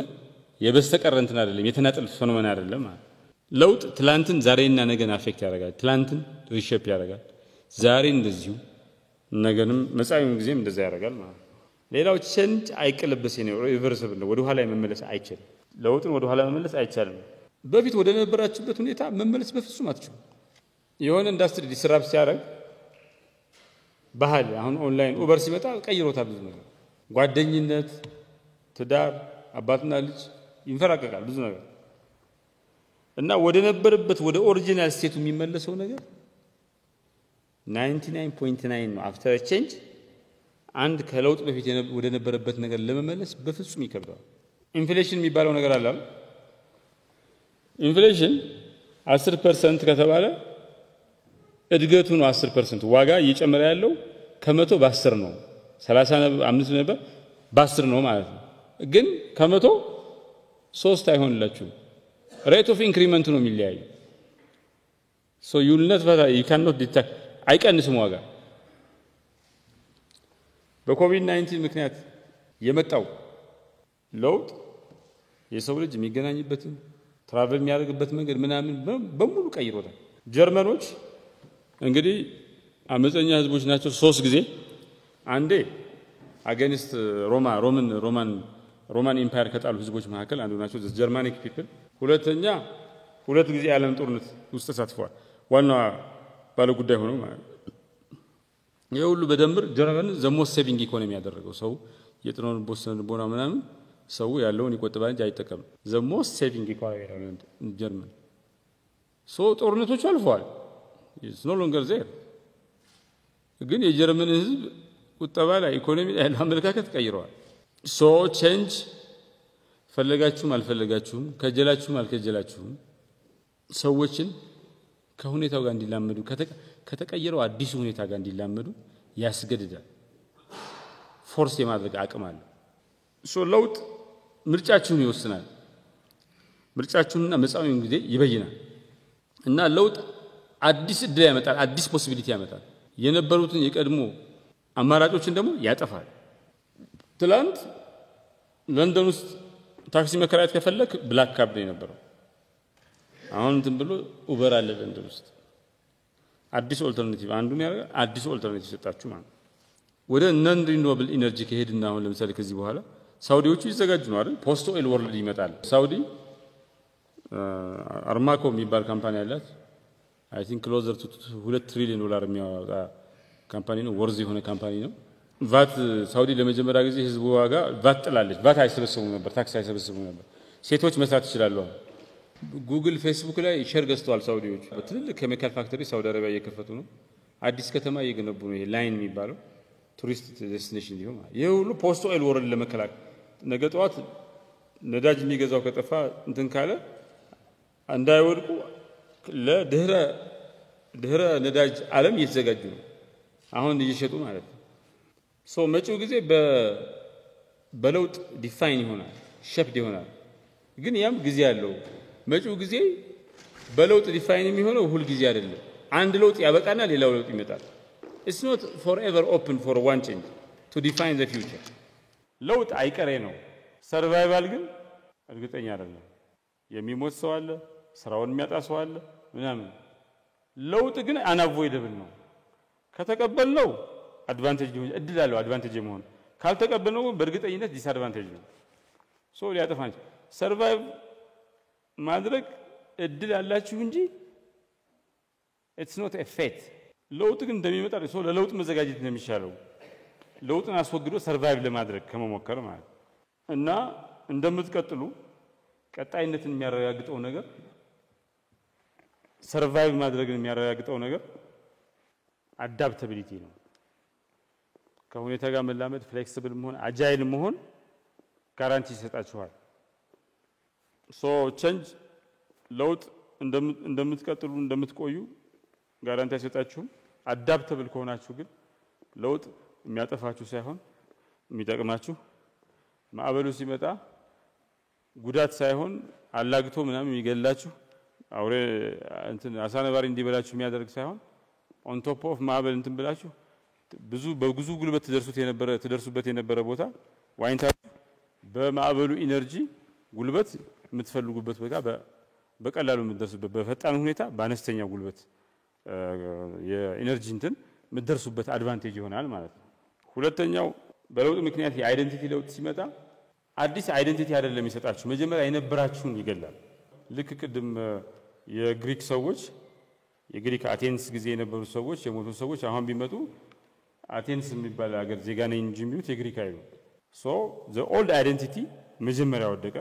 የበስተቀር እንትን አይደለም፣ የተናጠል ፌኖሜና አይደለም ማለት ለውጥ ትላንትን ዛሬና ነገን አፌክት ያደርጋል። ትላንትን ሪሼፕ ያደርጋል። ዛሬ እንደዚሁ ነገንም መጻኢውን ጊዜም እንደዛ ያደርጋል ማለት ሌላው ቼንጅ አይቀለበስ ነው፣ ሪቨርሲብል ነው። ወደ ኋላ መመለስ አይቻልም። ለውጥን ወደ ኋላ መመለስ አይቻልም። በፊት ወደ ነበራችሁበት ሁኔታ መመለስ በፍጹም አትችሉም። የሆነ ኢንዱስትሪ ዲስራፕት ሲያደርግ ባህል አሁን ኦንላይን ኡበር ሲመጣ ቀይሮታል ብዙ ነገር። ጓደኝነት፣ ትዳር፣ አባትና ልጅ ይንፈራቀቃል ብዙ ነገር እና ወደ ነበረበት ወደ ኦሪጂናል ስቴቱ የሚመለሰው ነገር 99.9 ነው። አፍተር ቼንጅ አንድ ከለውጥ በፊት ወደ ነበረበት ነገር ለመመለስ በፍጹም ይከብዳል። ኢንፍሌሽን የሚባለው ነገር አለ። ኢንፍሌሽን 10% ከተባለ እድገቱ ነው 10%። ዋጋ እየጨመረ ያለው ከመቶ በ10 ነው። 35 ነበር በ10 ነው ማለት ነው። ግን ከመቶ 3 አይሆንላችሁም። ሬት ኦፍ ኢንክሪመንት ነው የሚለያየው። you will not you cannot detect አይቀንስም ዋጋ። በኮቪድ-19 ምክንያት የመጣው ለውጥ የሰው ልጅ የሚገናኝበትን ትራቨል የሚያደርግበት መንገድ ምናምን በሙሉ ቀይሮታል። ጀርመኖች እንግዲህ አመፀኛ ህዝቦች ናቸው። 3 ጊዜ አንዴ አገንስት ሮማን ኢምፓየር ከጣሉ ህዝቦች መካከል አንዱ ናቸው ጀርማኒክ ፒፕል። ሁለተኛ 2 ጊዜ ዓለም ጦርነት ውስጥ ተሳትፈዋል። ዋና ባለ ጉዳይ ሆነው ማለት የሁሉ በደምር ጀርመን ዘሞስ ሴቪንግ ኢኮኖሚ ያደረገው ሰው የጥሮን ቦሰን ቦና ምናምን ሰው ያለውን ይቆጥባል እንጂ አይጠቀም። ዘሞስ ሴቪንግ ኢኮኖሚ ነው ጀርመን። ጦርነቶች አልፈዋል። it's no longer there ግን የጀርመን ህዝብ ቁጠባ ላይ ኢኮኖሚ ላይ አመለካከት ቀይረዋል። ቼንጅ ፈለጋችሁም አልፈለጋችሁም ከጀላችሁም አልከጀላችሁም ሰዎችን ከሁኔታው ጋር እንዲላመዱ ከተቀየረው አዲስ ሁኔታ ጋር እንዲላመዱ ያስገድዳል። ፎርስ የማድረግ አቅም አለ። ለውጥ ምርጫችሁን ይወስናል። ምርጫችሁንና መጻኢውን ጊዜ ይበይናል። እና ለውጥ አዲስ እድል ያመጣል፣ አዲስ ፖሲቢሊቲ ያመጣል። የነበሩትን የቀድሞ አማራጮችን ደግሞ ያጠፋል። ትላንት ለንደን ውስጥ ታክሲ መከራየት ከፈለክ ብላክ ካርድ ነው የነበረው። አሁን እንትን ብሎ ኡበር አለ ለንደን ውስጥ። አዲስ ኦልተርናቲቭ አንዱን ያደርጋል። አዲስ ኦልተርናቲቭ ሰጣችሁ ማለት ወደ ነን ሪኒውብል ኢነርጂ ከሄድና አሁን ለምሳሌ ከዚህ በኋላ ሳውዲዎቹ ይዘጋጁ ነው አይደል? ፖስት ኦይል ወርልድ ይመጣል። ሳውዲ አርማኮ የሚባል ካምፓኒ አላት። አይ ቲንክ ክሎዘር ቱ 2 ትሪሊዮን ዶላር የሚያወጣ ካምፓኒ ነው ወርዝ የሆነ ካምፓኒ ነው ቫት ሳውዲ ለመጀመሪያ ጊዜ ህዝቡ ዋጋ ቫት ጥላለች ቫት አይሰበስቡም ነበር ታክስ አይሰበስቡም ነበር ሴቶች መስራት ይችላሉ ጉግል ፌስቡክ ላይ ሼር ገዝተዋል ሳውዲዎች በትልልቅ ኬሚካል ፋክተሪ ሳውዲ አረቢያ እየከፈቱ ነው አዲስ ከተማ እየገነቡ ነው ይሄ ላይን የሚባለው ቱሪስት ዴስቲኔሽን ሊሆን ይሄ ሁሉ ፖስት ኦይል ወርልድ ለመከላከል ነገ ጠዋት ነዳጅ የሚገዛው ከጠፋ እንትን ካለ እንዳይወድቁ ለድህረ ነዳጅ ዓለም እየተዘጋጁ ነው አሁን እየሸጡ ማለት ነው ሶ መጪው ጊዜ በለውጥ ዲፋይን ይሆናል ሼፕድ ይሆናል ግን ያም ጊዜ ያለው መጪው ጊዜ በለውጥ ዲፋይን የሚሆነው ሁሉ ጊዜ አይደለም አንድ ለውጥ ያበቃና ሌላው ለውጥ ይመጣል it's not forever open for one change to define the future ለውጥ አይቀሬ ነው ሰርቫይቫል ግን እርግጠኛ አይደለም የሚሞት ሰው አለ ስራውን የሚያጣ ሰው አለ ምናምን ለውጥ ግን አንአቮይደብል ነው ከተቀበልነው አድቫንቴጅ ነው እድል አለው አድቫንቴጅ መሆን ካልተቀበልነው በእርግጠኝነት ዲስአድቫንቴጅ ነው ሶ ሊያጠፋን ሰርቫይቭ ማድረግ እድል አላችሁ እንጂ it's not a fate ለውጥ ግን እንደሚመጣ ሰው ለለውጥ መዘጋጀት ነው የሚሻለው ለውጥን አስወግዶ ሰርቫይቭ ለማድረግ ከመሞከር ማለት እና እንደምትቀጥሉ ቀጣይነትን የሚያረጋግጠው ነገር ሰርቫይቭ ማድረግን የሚያረጋግጠው ነገር አዳፕታቢሊቲ ነው ከሁኔታ ጋር መላመድ ፍሌክሲብል መሆን አጃይል መሆን ጋራንቲ ይሰጣችኋል ሶ ቼንጅ ለውጥ እንደምትቀጥሉ እንደምትቆዩ ጋራንቲ አይሰጣችሁም አዳፕታብል ከሆናችሁ ግን ለውጥ የሚያጠፋችሁ ሳይሆን የሚጠቅማችሁ ማዕበሉ ሲመጣ ጉዳት ሳይሆን አላግቶ ምናምን የሚገላችሁ አውሬ እንትን አሳነባሪ እንዲበላችሁ የሚያደርግ ሳይሆን ኦን ቶፕ ኦፍ ማዕበል እንትን ብላችሁ በብዙ ጉልበት ተደርሱበት የነበረ ቦታ ዋይንታ በማዕበሉ ኢነርጂ ጉልበት የምትፈልጉበት ቦታ በቀላሉ የምትደርሱበት በፈጣን ሁኔታ በአነስተኛ ጉልበት የኢነርጂ እንትን የምትደርሱበት አድቫንቴጅ ይሆናል ማለት ነው ሁለተኛው በለውጥ ምክንያት የአይደንቲቲ ለውጥ ሲመጣ አዲስ አይደንቲቲ አይደለም ይሰጣችሁ መጀመሪያ የነበራችሁን ይገላል ልክ ቅድም የግሪክ ሰዎች የግሪክ አቴንስ ጊዜ የነበሩ ሰዎች የሞቱ ሰዎች አሁን ቢመጡ አቴንስ የሚባል ሀገር ዜጋ ነኝ እንጂ የሚሉት የግሪክ አይሉ ሶ the old identity መጀመሪያ ወደቀ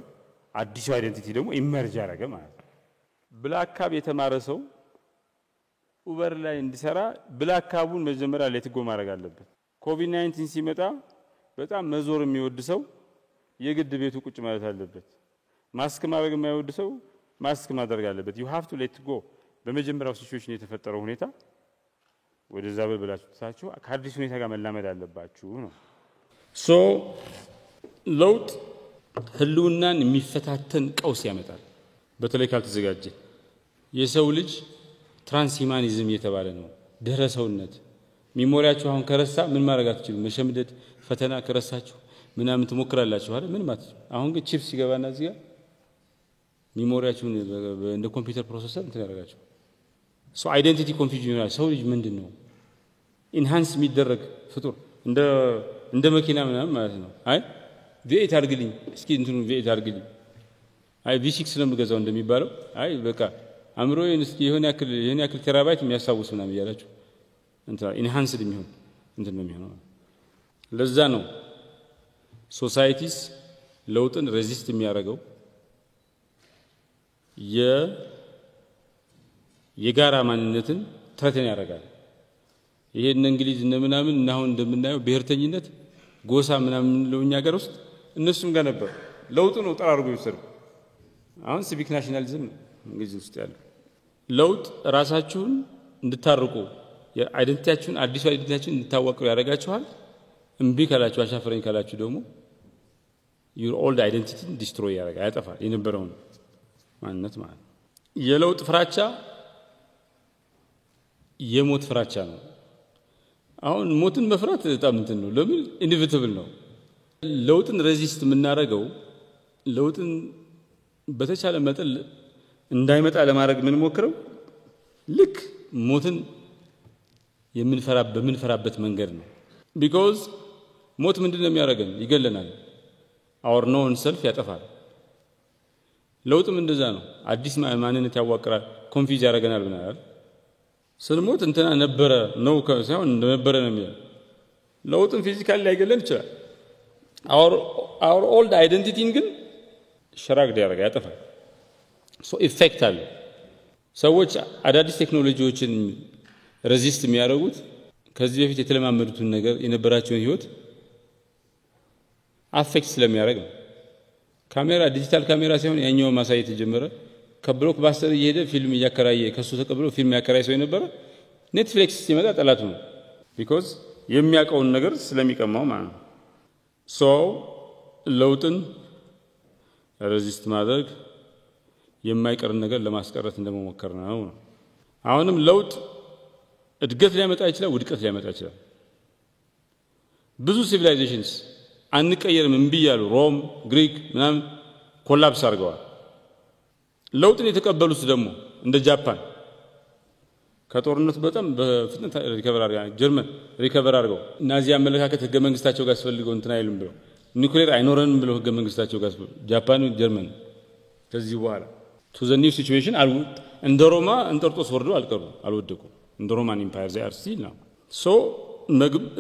አዲሱ አይደንቲቲ ደግሞ ኢመርጅ ያደረገ ማለት ነው ብላክ ካብ የተማረ ሰው ኡበር ላይ እንዲሰራ ብላክ ካቡን መጀመሪያ ለትጎ ማድረግ አለበት ኮቪድ-19 ሲመጣ በጣም መዞር የሚወድ ሰው የግድ ቤቱ ቁጭ ማለት አለበት ማስክ ማድረግ የማይወድ ሰው ማስክ ማድረግ አለበት you have to let go በመጀመሪያው ሲቹዌሽን የተፈጠረው ሁኔታ ወደዛ በብላችሁ ታችሁ ከአዲስ ሁኔታ ጋር መላመድ አለባችሁ ነው ሶ ለውጥ ህልውናን የሚፈታተን ቀውስ ያመጣል በተለይ ካልተዘጋጀ የሰው ልጅ ትራንስሂማኒዝም እየተባለ ነው ደረሰውነት ሚሞሪያችሁ አሁን ከረሳ ምን ማድረግ አትችሉም መሸምደድ ፈተና ከረሳችሁ ምናምን ትሞክራላችሁ አይደል ምን ማለት አሁን ግን ቺፕስ ይገባና እዚህ ጋር ሚሞሪያችሁን እንደ ኮምፒውተር ፕሮሰሰር እንትን ያደርጋችሁ ሶ አይደንቲቲ ኮንፊውዥን ይሆናል ሰው ልጅ ምንድነው ኢንሃንስ የሚደረግ ፍጡር እንደ መኪና ምናምን ማለት ነው አይ V8 አድርግልኝ እስኪ እንትኑ V8 አድርግልኝ አይ V6 ነው የምገዛው እንደሚባለው አይ በቃ አምሮዬን እስኪ የሆነ ያክል ቴራባይት የሚያሳውስ ምናምን ይያላችሁ እንትን ኢንሃንስድ የሚሆን እንትን ነው የሚሆነው ለዛ ነው ሶሳይቲስ ለውጥን ሬዚስት የሚያደርገው የጋራ ማንነትን ትረተን ያደርጋል ይሄን እንግሊዝ እንደምናምን እና አሁን እንደምናየው ብሔርተኝነት ጎሳ ምናምን ለውኛ ሀገር ውስጥ እነሱም ጋር ነበር ለውጥ ነው ጠራርጎ ይወሰዱ አሁን ሲቪክ ናሽናሊዝም እንግሊዝ ውስጥ ያለው ለውጥ ራሳችሁን እንድታርቁ የአይደንቲቲያችሁን አዲስ አይደንቲቲያችሁን እንድታወቁ ያደርጋችኋል እምቢ ካላችሁ አሻፈረኝ ካላችሁ ደግሞ your old identity destroy ያጠፋል የነበረውን ማንነት ማለት የለውጥ ፍራቻ የሞት ፍራቻ ነው አሁን ሞትን መፍራት በጣም እንትን ነው ለምን ኢንቪቴብል ነው ለውጥን ሬዚስት የምናደርገው ለውጥን በተቻለ መጠን እንዳይመጣ ለማድረግ ምን ሞክረው ልክ ሞትን የምንፈራበት መንገድ ነው because ሞት ምንድነው የሚያደርገን ይገለናል our known self ያጠፋል ለውጥም እንደዛ ነው አዲስ ማንነት ያዋቅራል ኮንፊውዝ ያደርገናል ብናል ስንሞት እንትና ነበረ ነው ሳይሆን ነበረ ነው የሚለው ለውጥን ፊዚካሊ ላይገለን ይችላል our old identity ግን ሸራግ ያደርጋ ያጠፋል so effect አለ ሰዎች አዳዲስ ቴክኖሎጂዎችን ሬዚስት የሚያደርጉት ከዚህ በፊት የተለማመዱትን ነገር የነበራቸውን ህይወት አፌክት ስለሚያደርግ ካሜራ ዲጂታል ካሜራ ሳይሆን ያኛው ማሳየት ጀመረ ከብሎክ ባስተር እየሄደ ፊልም ያከራየ ከሱ ተቀብሎ ፊልም ያከራየ ሰው የነበረ ኔትፍሊክስ ሲመጣ ጠላቱ ነው because የሚያቀውን ነገር ስለሚቀማው ማለት ነው so ለውጥን ሬዚስት ማድረግ የማይቀር ነገር ለማስቀረት እንደመሞከር ነው አሁንም ለውጥ እድገት ሊያመጣ ይችላል ውድቀት ሊያመጣ ይችላል ብዙ ሲቪላይዜሽንስ አንቀየርም እንብያሉ ሮም ግሪክ ምናምን ኮላፕስ አድርገዋል ለውጥን የተቀበሉት ደግሞ እንደ ጃፓን ከጦርነቱ በጣም በፍጥነት ሪከቨር አድርገዋል ጀርመን ሪከቨር አድርገው ናዚ አመለካከት ህገ መንግስታቸው ጋር ያስፈልገው እንትና አይሉም ብለው ኒውክሌር አይኖረንም ብለው ህገ መንግስታቸው ጋር ጃፓን ጀርመን ከዚህ በኋላ to the new situation እንደ ሮማ እንጦርጦስ ወርዶ አልወደቁ እንደ ሮማን ኢምፓየር they are still now so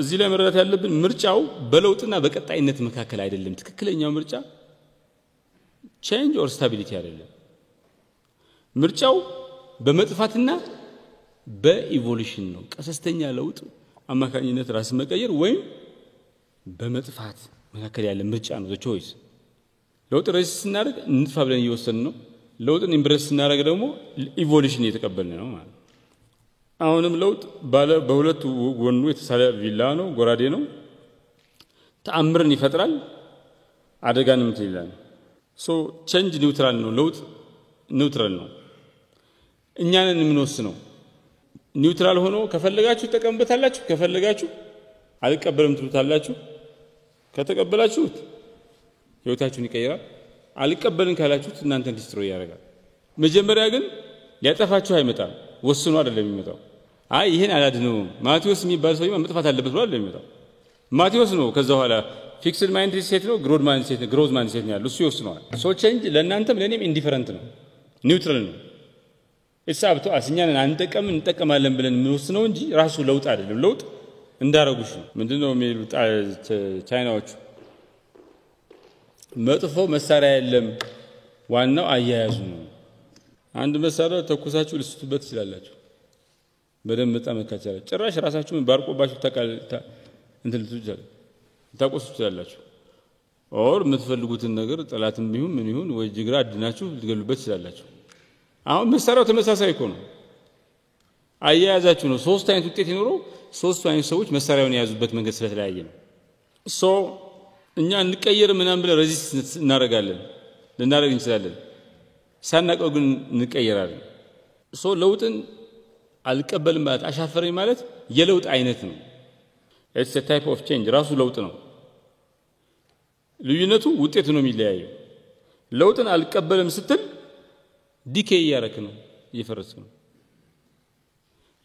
እዚህ ላይ መረዳት ያለብን ምርጫው በለውጥና በቀጣይነት መካከል አይደለም ትክክለኛው ምርጫ change or stability አይደለም ምርጫው በመጥፋትና በኢቮሉሽን ነው ቀሰስተኛ ለውጥ አማካኝነት ራስ መቀየር ወይም በመጥፋት መካከል ያለ ምርጫ ነው the choice ለውጥ ሬስ ስናደርግ እንጥፋ ብለን እየወሰንን ነው ለውጥን ኢምብሬስ ስናደርግ ደግሞ ኢቮሉሽን እየተቀበልን ነው ማለት አሁንም ለውጥ ባለ በሁለት ጎኑ የተሳለ ቪላ ነው ጎራዴ ነው ተአምርን ይፈጥራል አደጋንም ይላል so change ኒውትራል ነው ለውጥ ኒውትራል ነው እኛንን የምንወስነው ኒውትራል ሆኖ ከፈለጋችሁ ተቀምበታላችሁ ከፈለጋችሁ አልቀበልም ትሉታላችሁ ከተቀበላችሁት ህይወታችሁን ይቀየራል አልቀበልን ካላችሁት እናንተን ዲስትሮይ ያደርጋል መጀመሪያ ግን ሊያጠፋችሁ አይመጣም ወስኑ አይደለም የሚመጣው አይ ይሄን አላድነው ማቴዎስ የሚባል ሰው መጥፋት አለበት ብሎ አይደለም የሚመጣው ማቴዎስ ነው ከዛ በኋላ ፊክስድ ማይንድ ሴት ነው ግሮዝ ማይንድ ሴት ነው ያለው እሱ ይወስነዋል ሶ ቼንጅ ለእናንተም ለኔም ኢንዲፈረንት ነው ኒውትራል ነው እሳብቶ አስኛን እንጠቀማለን ብለን የምንወስነው እንጂ ራሱ ለውጥ አይደለም ለውጥ እንዳረጉሽ ነው ምንድነው የሚሉት ቻይናዎች መጥፎ መሳሪያ የለም ዋናው አያያዙ ነው አንድ መሳሪያ ተኩሳችሁ ልስቱበት ይችላልላችሁ በደም መጣመካቻለ ጭራሽ ራሳችሁን ባርቆባችሁ እንትን ታቆሱ ይችላልላችሁ ኦር የምትፈልጉትን ነገር ጠላትም ቢሆን ምን ይሁን ወይ ጅግራ አድናችሁ ልትገሉበት ይችላልላችሁ አሁን መሳሪያው ተመሳሳይ እኮ ነው አያያዛችሁ ነው ሶስት አይነት ውጤት ይኖረው ሶስቱ አይነት ሰዎች መሳሪያውን የያዙበት መንገድ ስለተለያየ ነው ሶ እኛ እንቀየር ምናምን ብለ ሬዚስት እናረጋለን ልናረግ እንችላለን ሳናቀው ግን እንቀየራለን ሶ ለውጥን አልቀበልም ማለት አሻፈረኝ ማለት የለውጥ አይነት ነው it's a type of change ራሱ ለውጥ ነው ልዩነቱ ውጤቱ ነው የሚለያየው ለውጥን አልቀበልም ስትል ዲኬይ ያረክ ነው እየፈረስክ ነው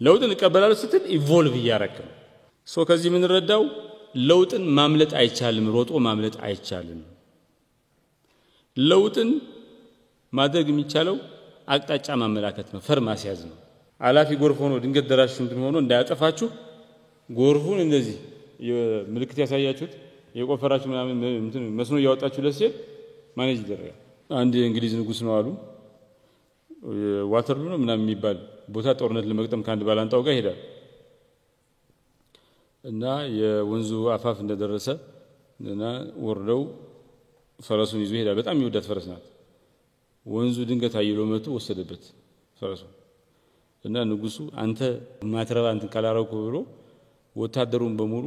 ለውጥን እቀበላለሁ ስትል ኢቮልቭ ያረክ ነው ሶ ከዚህ ምን ረዳው ለውጥን ማምለጥ አይቻልም ሮጦ ማምለጥ አይቻልም ለውጥን ማድረግ የሚቻለው አቅጣጫ ማመላከት ነው ፈርማስ ያዝ ነው አላፊ ጎርፍ ሆኖ ድንገት ደራሽ እንትን ሆኖ እንዳያጠፋችሁ ጎርፉን እንደዚህ ምልክት ያሳያችሁት የቆፈራችሁ ምናምን እንትን መስኖ ያወጣችሁ ለሲል ማኔጅ ይደረጋል አንድ የእንግሊዝ ንጉስ ነው አሉ ዋተርሉ ነው ምናምን የሚባል ቦታ ጦርነት ለመግጠም ካንድ ባላንጣው ጋር ሄዳል እና የወንዙ አፋፍ እንደደረሰ እና ወርደው ፈረሱን ይዞ ሄዳል በጣም ይወዳት ፈረስ ናት ወንዙ ድንገት አይሎ መጥቶ ወሰደበት ፈረሱ እና ንጉሱ አንተ ማትረባ አንተ ካላረኩ ብሎ ወታደሩን በሙሉ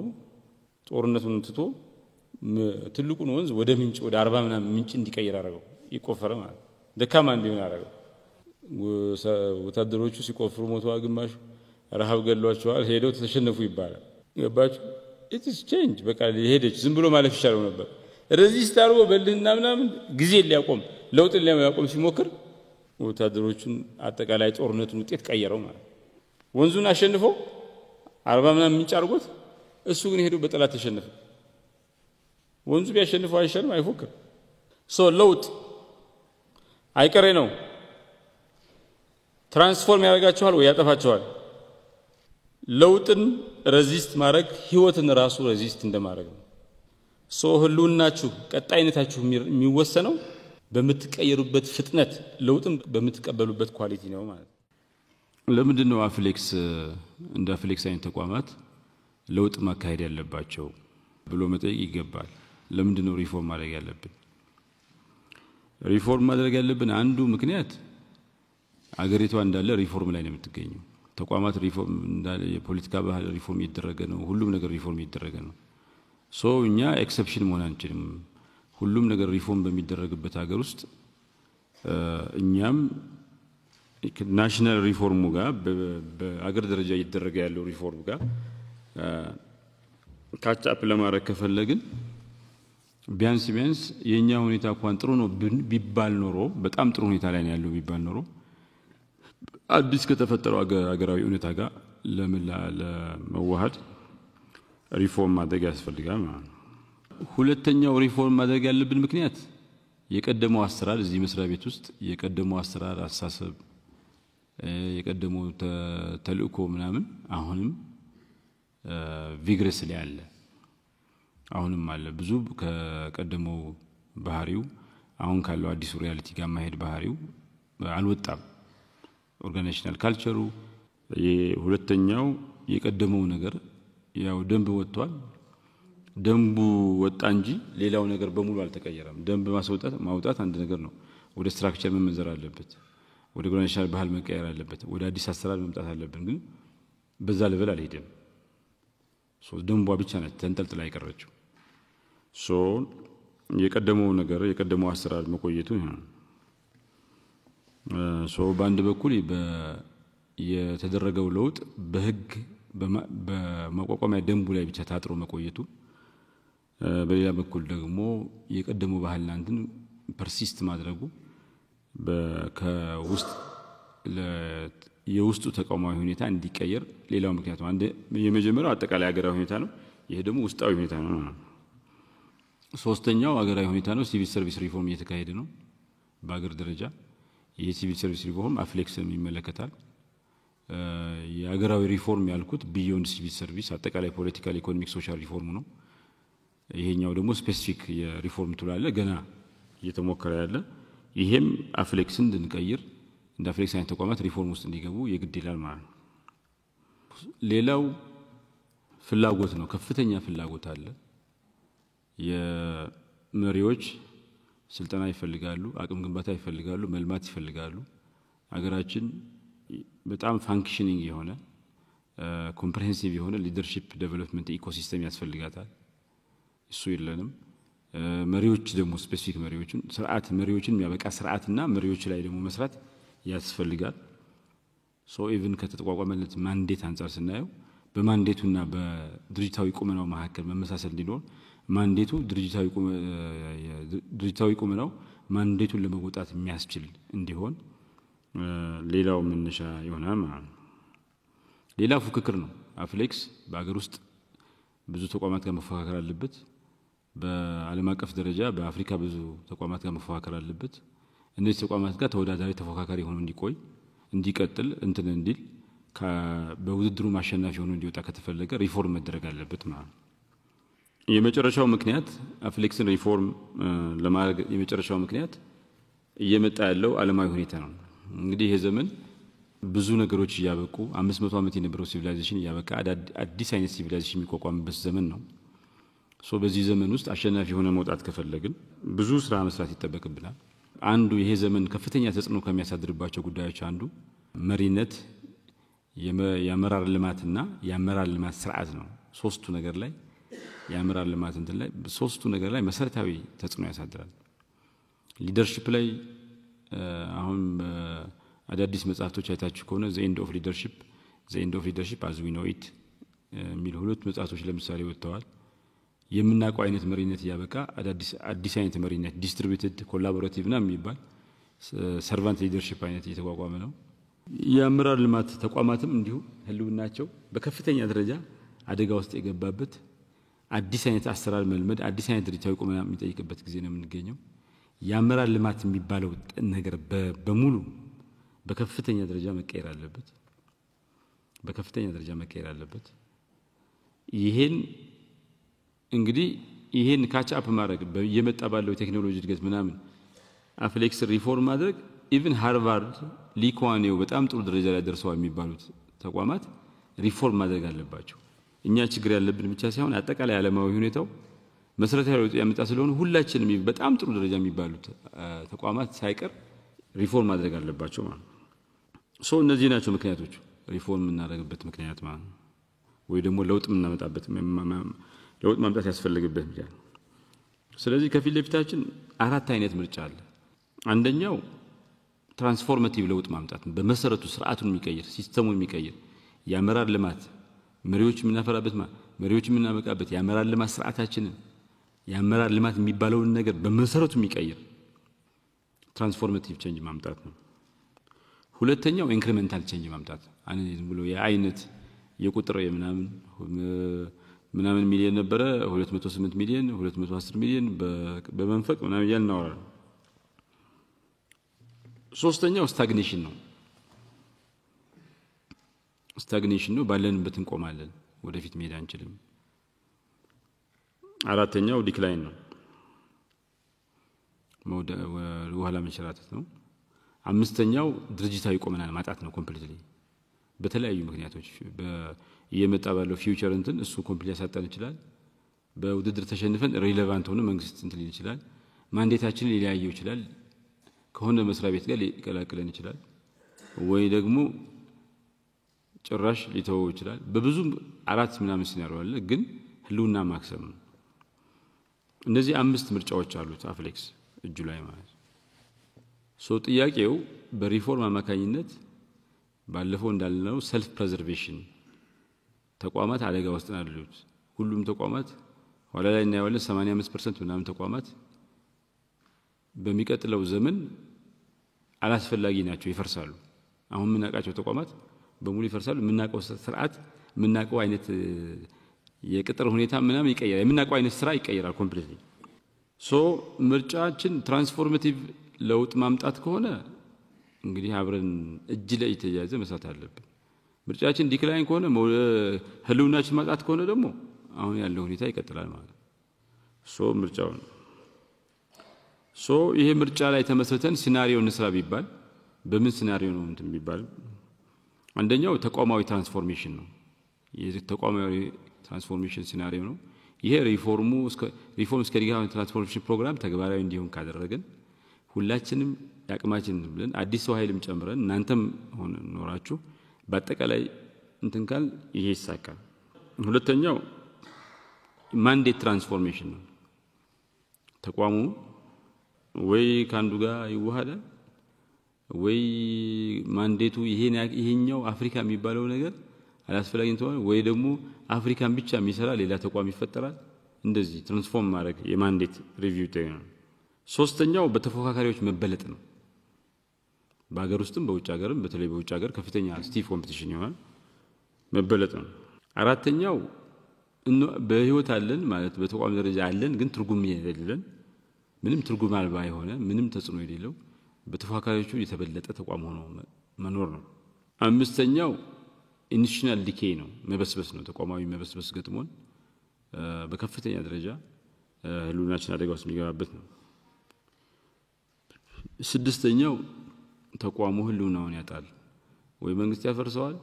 ጦርነቱን ትቶ ትልቁን ወንዝ ወደ ምንጭ ወደ 40 ምናምን ምንጭ እንዲቀየር አረጋው ይቆፈረ ማለት ደካማ እንዲሆን አረጋው ወታደሮቹ ሲቆፍሩ ሞተው ግማሹ ረሃብ ገሏቸዋል ሄደው ተሸነፉ ይባላል ገባችሁ it is change በቃ ሄደች ዝም ብሎ ማለፍ ይችላል ነበር ሬዚስት አርጎ በልህና ምናምን ጊዜ ሊያቆም ለውጥ ሊያቆም ሲሞክር ወታደሮቹን አጠቃላይ ጦርነቱን ውጤት ቀየረው ማለት ወንዙን አሸንፎ 40 ምናምን ምንጭ አርጎት እሱ ግን ሄዶ በጠላት ተሸነፈ ወንዙ ቢያሸንፈው አይሻልም አይፎክር ሶ ለውጥ አይቀሬ ነው ትራንስፎርም ያደርጋቸዋል ወይ ያጠፋቸዋል ለውጥን ሬዚስት ማድረግ ህይወትን ራሱ ሬዚስት እንደማድረግ ነው። ህልውናችሁ ቀጣይነታችሁ የሚወሰነው በምትቀየሩበት ፍጥነት ለውጥን በምትቀበሉበት ኳሊቲ ነው ማለት ነው። ለምንድን ነው አፍሌክስ እንደ አፍሌክስ አይነት ተቋማት ለውጥ ማካሄድ ያለባቸው ብሎ መጠየቅ ይገባል። ለምንድን ነው ሪፎርም ማድረግ ያለብን? ሪፎርም ማድረግ ያለብን አንዱ ምክንያት አገሪቷ እንዳለ ሪፎርም ላይ ነው የምትገኘው። ተቋማት ሪፎርም እንዳለ የፖለቲካ ባህል ሪፎርም እየተደረገ ነው። ሁሉም ነገር ሪፎርም እየተደረገ ነው። እኛ ኤክሰፕሽን መሆን አንችልም። ሁሉም ነገር ሪፎርም በሚደረግበት ሀገር ውስጥ እኛም ናሽናል ሪፎርሙ ጋር በአገር ደረጃ እየተደረገ ያለው ሪፎርም ጋር ካች አፕ ለማድረግ ከፈለግን ቢያንስ የኛ ሁኔታ እንኳን ጥሩ ነው ቢባል ኖሮ በጣም ጥሩ ሁኔታ ላይ ነው ያለው ቢባል ኖሮ አዲስ ከተፈጠረው አገራዊ ሁኔታ ጋር ለመዋሃድ ሪፎርም ማድረግ ያስፈልጋል ማለት ነው። ሁለተኛው ሪፎርም ማድረግ ያለብን ምክንያት የቀደመው አሰራር እዚህ መስሪያ ቤት ውስጥ የቀደመው አሰራር አሳሰብ የቀደመው ተልእኮ ምናምን አሁንም ቪግረስ ላይ አለ። አሁንም አለ ብዙ ከቀደመው ባህሪው አሁን ካለው አዲሱ ሪያሊቲ ጋር ማሄድ ባህሪው አልወጣም። ኦርጋናይዜሽናል ካልቸሩ የሁለተኛው የቀደመው ነገር ያው ደንብ ወጥቷል። ደንቡ ወጣ እንጂ ሌላው ነገር በሙሉ አልተቀየረም። ደንብ ማውጣት አንድ ነገር ነው። ወደ ስትራክቸር መመንዘር አለበት። ወደ ኦርጋናይዜሽናል ባህል መቀየር አለበት። ወደ አዲስ አሰራር መምጣት አለብን። ግን በዛ ሌቭል አልሄደም። ደንቧ ብቻ ነች ተንጠልጥላ የቀረችው። የቀደመው ነገር የቀደመው አሰራር መቆየቱ በአንድ በኩል የተደረገው ለውጥ በህግ በማቋቋሚያ ደንቡ ላይ ብቻ ታጥሮ መቆየቱ፣ በሌላ በኩል ደግሞ የቀደመው ባህልና እንትን ፐርሲስት ማድረጉ ከውስጥ የውስጡ ተቋማዊ ሁኔታ እንዲቀየር ሌላው ምክንያት ነው። አንድ የመጀመሪያው አጠቃላይ ሀገራዊ ሁኔታ ነው። ይሄ ደግሞ ውስጣዊ ሁኔታ ነው። ሶስተኛው ሀገራዊ ሁኔታ ነው። ሲቪል ሰርቪስ ሪፎርም እየተካሄደ ነው በአገር ደረጃ። ይሄ ሲቪል ሰርቪስ ሪፎርም አፍሌክስን ይመለከታል። የሀገራዊ ሪፎርም ያልኩት ቢዮንድ ሲቪል ሰርቪስ አጠቃላይ ፖለቲካል፣ ኢኮኖሚክ፣ ሶሻል ሪፎርም ነው። ይሄኛው ደግሞ ስፔሲፊክ የሪፎርም ትላለ ገና እየተሞከረ ያለ። ይሄም አፍሌክስን እንድንቀይር እንደ አፍሌክስ አይነት ተቋማት ሪፎርም ውስጥ እንዲገቡ የግድ ይላል ማለት ነው። ሌላው ፍላጎት ነው። ከፍተኛ ፍላጎት አለ። የመሪዎች ስልጠና ይፈልጋሉ፣ አቅም ግንባታ ይፈልጋሉ፣ መልማት ይፈልጋሉ። አገራችን በጣም ፋንክሽኒንግ የሆነ ኮምፕሬሄንሲቭ የሆነ ሊደርሺፕ ዴቨሎፕመንት ኢኮሲስተም ያስፈልጋታል። እሱ የለንም። መሪዎች ደግሞ ስፔሲፊክ መሪዎችን የሚያበቃ ስርዓትና መሪዎች ላይ ደግሞ መስራት ያስፈልጋል። ኢቭን ከተቋቋመለት ማንዴት አንፃር ስናየው በማንዴቱና በድርጅታዊ ቁመናው መካከል መመሳሰል እንዲኖር ማንዴቱ ድርጅታዊ ቁመናው ማንዴቱን ለመወጣት የሚያስችል እንዲሆን ሌላው መነሻ ይሆናል ማለት ነው። ሌላ ፉክክር ነው። አፍሌክስ በአገር ውስጥ ብዙ ተቋማት ጋር መፎካከር አለበት። በዓለም አቀፍ ደረጃ በአፍሪካ ብዙ ተቋማት ጋር መፎካከር አለበት። እነዚህ ተቋማት ጋር ተወዳዳሪ ተፎካካሪ ሆኖ እንዲቀጥል እንዲል በውድድሩ ማሸነፍ ሆኖ እንዲወጣ ከተፈለገ ሪፎርም መደረግ አለበት ማለት ነው። የመጨረሻው ምክንያት አፍሌክስን ሪፎርም ለማድረግ የመጨረሻው ምክንያት እየመጣ ያለው ዓለማዊ ሁኔታ ነው። እንግዲህ ይሄ ዘመን ብዙ ነገሮች እያበቁ 500 ዓመት የነበረው ሲቪላይዜሽን እያበቃ አዲስ አይነት ሲቪላይዜሽን የሚቋቋምበት ዘመን ነው። በዚህ ዘመን ውስጥ አሸናፊ ሆነ መውጣት ከፈለግን ብዙ ስራ መስራት ይጠበቅብናል። አንዱ ይሄ ዘመን ከፍተኛ ተጽዕኖ ከሚያሳድርባቸው ጉዳዮች አንዱ መሪነት፣ የአመራር ልማትና የአመራር ልማት ስርዓት ነው። ሶስቱ ነገር ላይ የአመራር ልማት እንትን ላይ ሶስቱ ነገር ላይ መሰረታዊ ተጽዕኖ ያሳድራል። ሊደርሺፕ ላይ አሁን አዳዲስ መጽሐፍቶች አይታችሁ ከሆነ ዘ ኤንድ ኦፍ ሊደርሺፕ አዝ ዊ ኖ ኢት የሚሉ ሁለት መጽሐፍቶች ለምሳሌ ወጥተዋል። የምናውቀው አይነት መሪነት ያበቃ አዲስ አይነት መሪነት ዲስትሪቢዩትድ ኮላቦሬቲቭ ና የሚባል ሰርቫንት ሊደርሺፕ አይነት እየተቋቋመ ነው። የአመራር ልማት ተቋማትም እንዲሁ ህልውናቸው በከፍተኛ ደረጃ አደጋ ውስጥ የገባበት አዲስ አይነት አሰራር መልመድ አዲስ አይነት ድርጅታዊ ቁመና የሚጠይቅበት ጊዜ ነው የምንገኘው። የአመራር ልማት የሚባለው ነገር በሙሉ በከፍተኛ ደረጃ መቀየር አለበት። በከፍተኛ ደረጃ መቀየር አለበት። ይሄን እንግዲህ ይሄን ካች አፕ ማድረግ በየመጣ ባለው ቴክኖሎጂ እድገት ምናምን አፍሌክስ ሪፎርም ማድረግ ኢቭን ሃርቫርድ ሊኳኔው በጣም ጥሩ ደረጃ ላይ ደርሰዋል የሚባሉት ተቋማት ሪፎርም ማድረግ አለባቸው። እኛ ችግር ያለብን ብቻ ሳይሆን አጠቃላይ ዓለማዊ ሁኔታው መሰረታዊ ለውጥ ያመጣ ስለሆነ ሁላችንም በጣም ጥሩ ደረጃ የሚባሉት ተቋማት ሳይቀር ሪፎርም ማድረግ አለባቸው ማለት ነው። እነዚህ ናቸው ምክንያቶቹ ሪፎርም እናደርግበት ምክንያት ማለት ነው። ወይ ደግሞ ለውጥ እናመጣበት ለውጥ ማምጣት ያስፈልግበት ምክንያት። ስለዚህ ከፊት ለፊታችን አራት አይነት ምርጫ አለ። አንደኛው ትራንስፎርማቲቭ ለውጥ ማምጣት በመሰረቱ ስርዓቱን የሚቀይር ሲስተሙን የሚቀይር የአመራር ልማት መሪዎች የምናፈራበት መሪዎች የምናመቃበት የአመራር ልማት ስርዓታችንን የአመራር ልማት የሚባለውን ነገር በመሰረቱ የሚቀይር ትራንስፎርማቲቭ ቼንጅ ማምጣት ነው። ሁለተኛው ኢንክሪመንታል ቼንጅ ማምጣት አንዴ ዝም ብሎ የአይነት የቁጥር ምናምን ሚሊዮን ነበረ 208 ሚሊዮን 210 ሚሊዮን በመንፈቅ ምናምን ያልን ነው። ሶስተኛው ስታግኔሽን ነው ባለንበት እንቆማለን ወደፊት መሄድ አንችልም። አራተኛው ዲክላይን ነው ወኋላ መንሸራተት ነው። አምስተኛው ድርጅታዊ ቆመናን ማጣት ነው ኮምፕሊትሊ በተለያዩ ምክንያቶች በየመጣ ባለው ፊውቸር እንትን እሱ ኮምፕሊት ያሳጣን ይችላል። በውድድር ተሸንፈን ሪሌቫንት ሆነ መንግስት እንትን ሊል ይችላል። ማንዴታችንን ሊያየው ይችላል። ከሆነ መስሪያ ቤት ጋር ሊቀላቅለን ይችላል ወይ ደግሞ ጭራሽ ሊተወው ይችላል። በብዙ አራት ምናምን ሲናሪዮ አለ ግን ህልውና ማክሰም ነው። እነዚህ አምስት ምርጫዎች አሉት አፍሌክስ እጁ ላይ ማለት ነው። ጥያቄው በሪፎርም አማካኝነት ባለፈው እንዳልነው ሰልፍ ፕሬዘርቬሽን ተቋማት አደጋ ውስጥ ናሉት። ሁሉም ተቋማት ኋላ ላይ እናያለን 85% ምናምን ተቋማት በሚቀጥለው ዘመን አላስፈላጊ ናቸው ይፈርሳሉ። አሁን ምናቃቸው ተቋማት በሙሉ ይፈርሳሉ። ምናቀው ስርዓት ምናቀው አይነት የቅጥር ሁኔታ ምናምን ይቀየራል። ምናቀው አይነት ስራ ይቀየራል ኮምፕሊትሊ። ምርጫችን ትራንስፎርማቲቭ ለውጥ ማምጣት ከሆነ እንግዲህ አብረን እጅ ላይ ተያይዘ መስራት አለብን። ምርጫችን ዲክላይን ከሆነ ህልውናችን ማጣት ከሆነ ደግሞ አሁን ያለው ሁኔታ ይቀጥላል ማለት ነው። ምርጫው ነው። ይሄ ምርጫ ላይ ተመስርተን ሲናሪዮ እንስራ ቢባል በምን ሲናሪዮ ነው እንትን ቢባል አንደኛው ተቋማዊ ትራንስፎርሜሽን ነው። የተቋማዊ ትራንስፎርሜሽን ሲናሪዮ ነው። ይሄ ሪፎርም እስከ ትራንስፎርሜሽን ፕሮግራም ተግባራዊ እንዲሆን ካደረገን ሁላችንም ያቅማችን ብለን አዲስ ሰው ኃይልም ጨምረን እናንተም ሆነ ኖራችሁ በአጠቃላይ እንትን ካል ይሄ ይሳካል። ሁለተኛው ማንዴት ትራንስፎርሜሽን ነው። ተቋሙ ወይ ካንዱ ጋር ይዋሃዳል ወይ ማንዴቱ ይሄኛው አፍሪካ የሚባለው ነገር አላስፈላጊ ነው ወይ ደግሞ አፍሪካን ብቻ የሚሰራ ሌላ ተቋም ይፈጠራል። እንደዚህ ትራንስፎርም ማድረግ የማንዴት ሪቪው ነው። ሶስተኛው በተፎካካሪዎች መበለጥ ነው። በአገር ውስጥም በውጭ ሀገርም በተለይ በውጭ ሀገር ከፍተኛ ስቲፍ ኮምፒቲሽን ይሆናል መበለጥ ነው። አራተኛው በህይወት አለን ማለት በተቋም ደረጃ አለን ግን ትርጉም የሌለን ምንም ትርጉም አልባ የሆነ ምንም ተጽዕኖ የሌለው በተፎካካሪዎቹ የተበለጠ ተቋም ሆኖ መኖር ነው። አምስተኛው ኢንስቲትዩሽናል ዲኬይ ነው መበስበስ ነው። ተቋማዊ መበስበስ ገጥሞን በከፍተኛ ደረጃ ህልውናችን አደጋ ውስጥ የሚገባበት ነው። ስድስተኛው ተቋሙ ህልውናውን ያጣል። ወይ መንግስት ያፈርሰዋል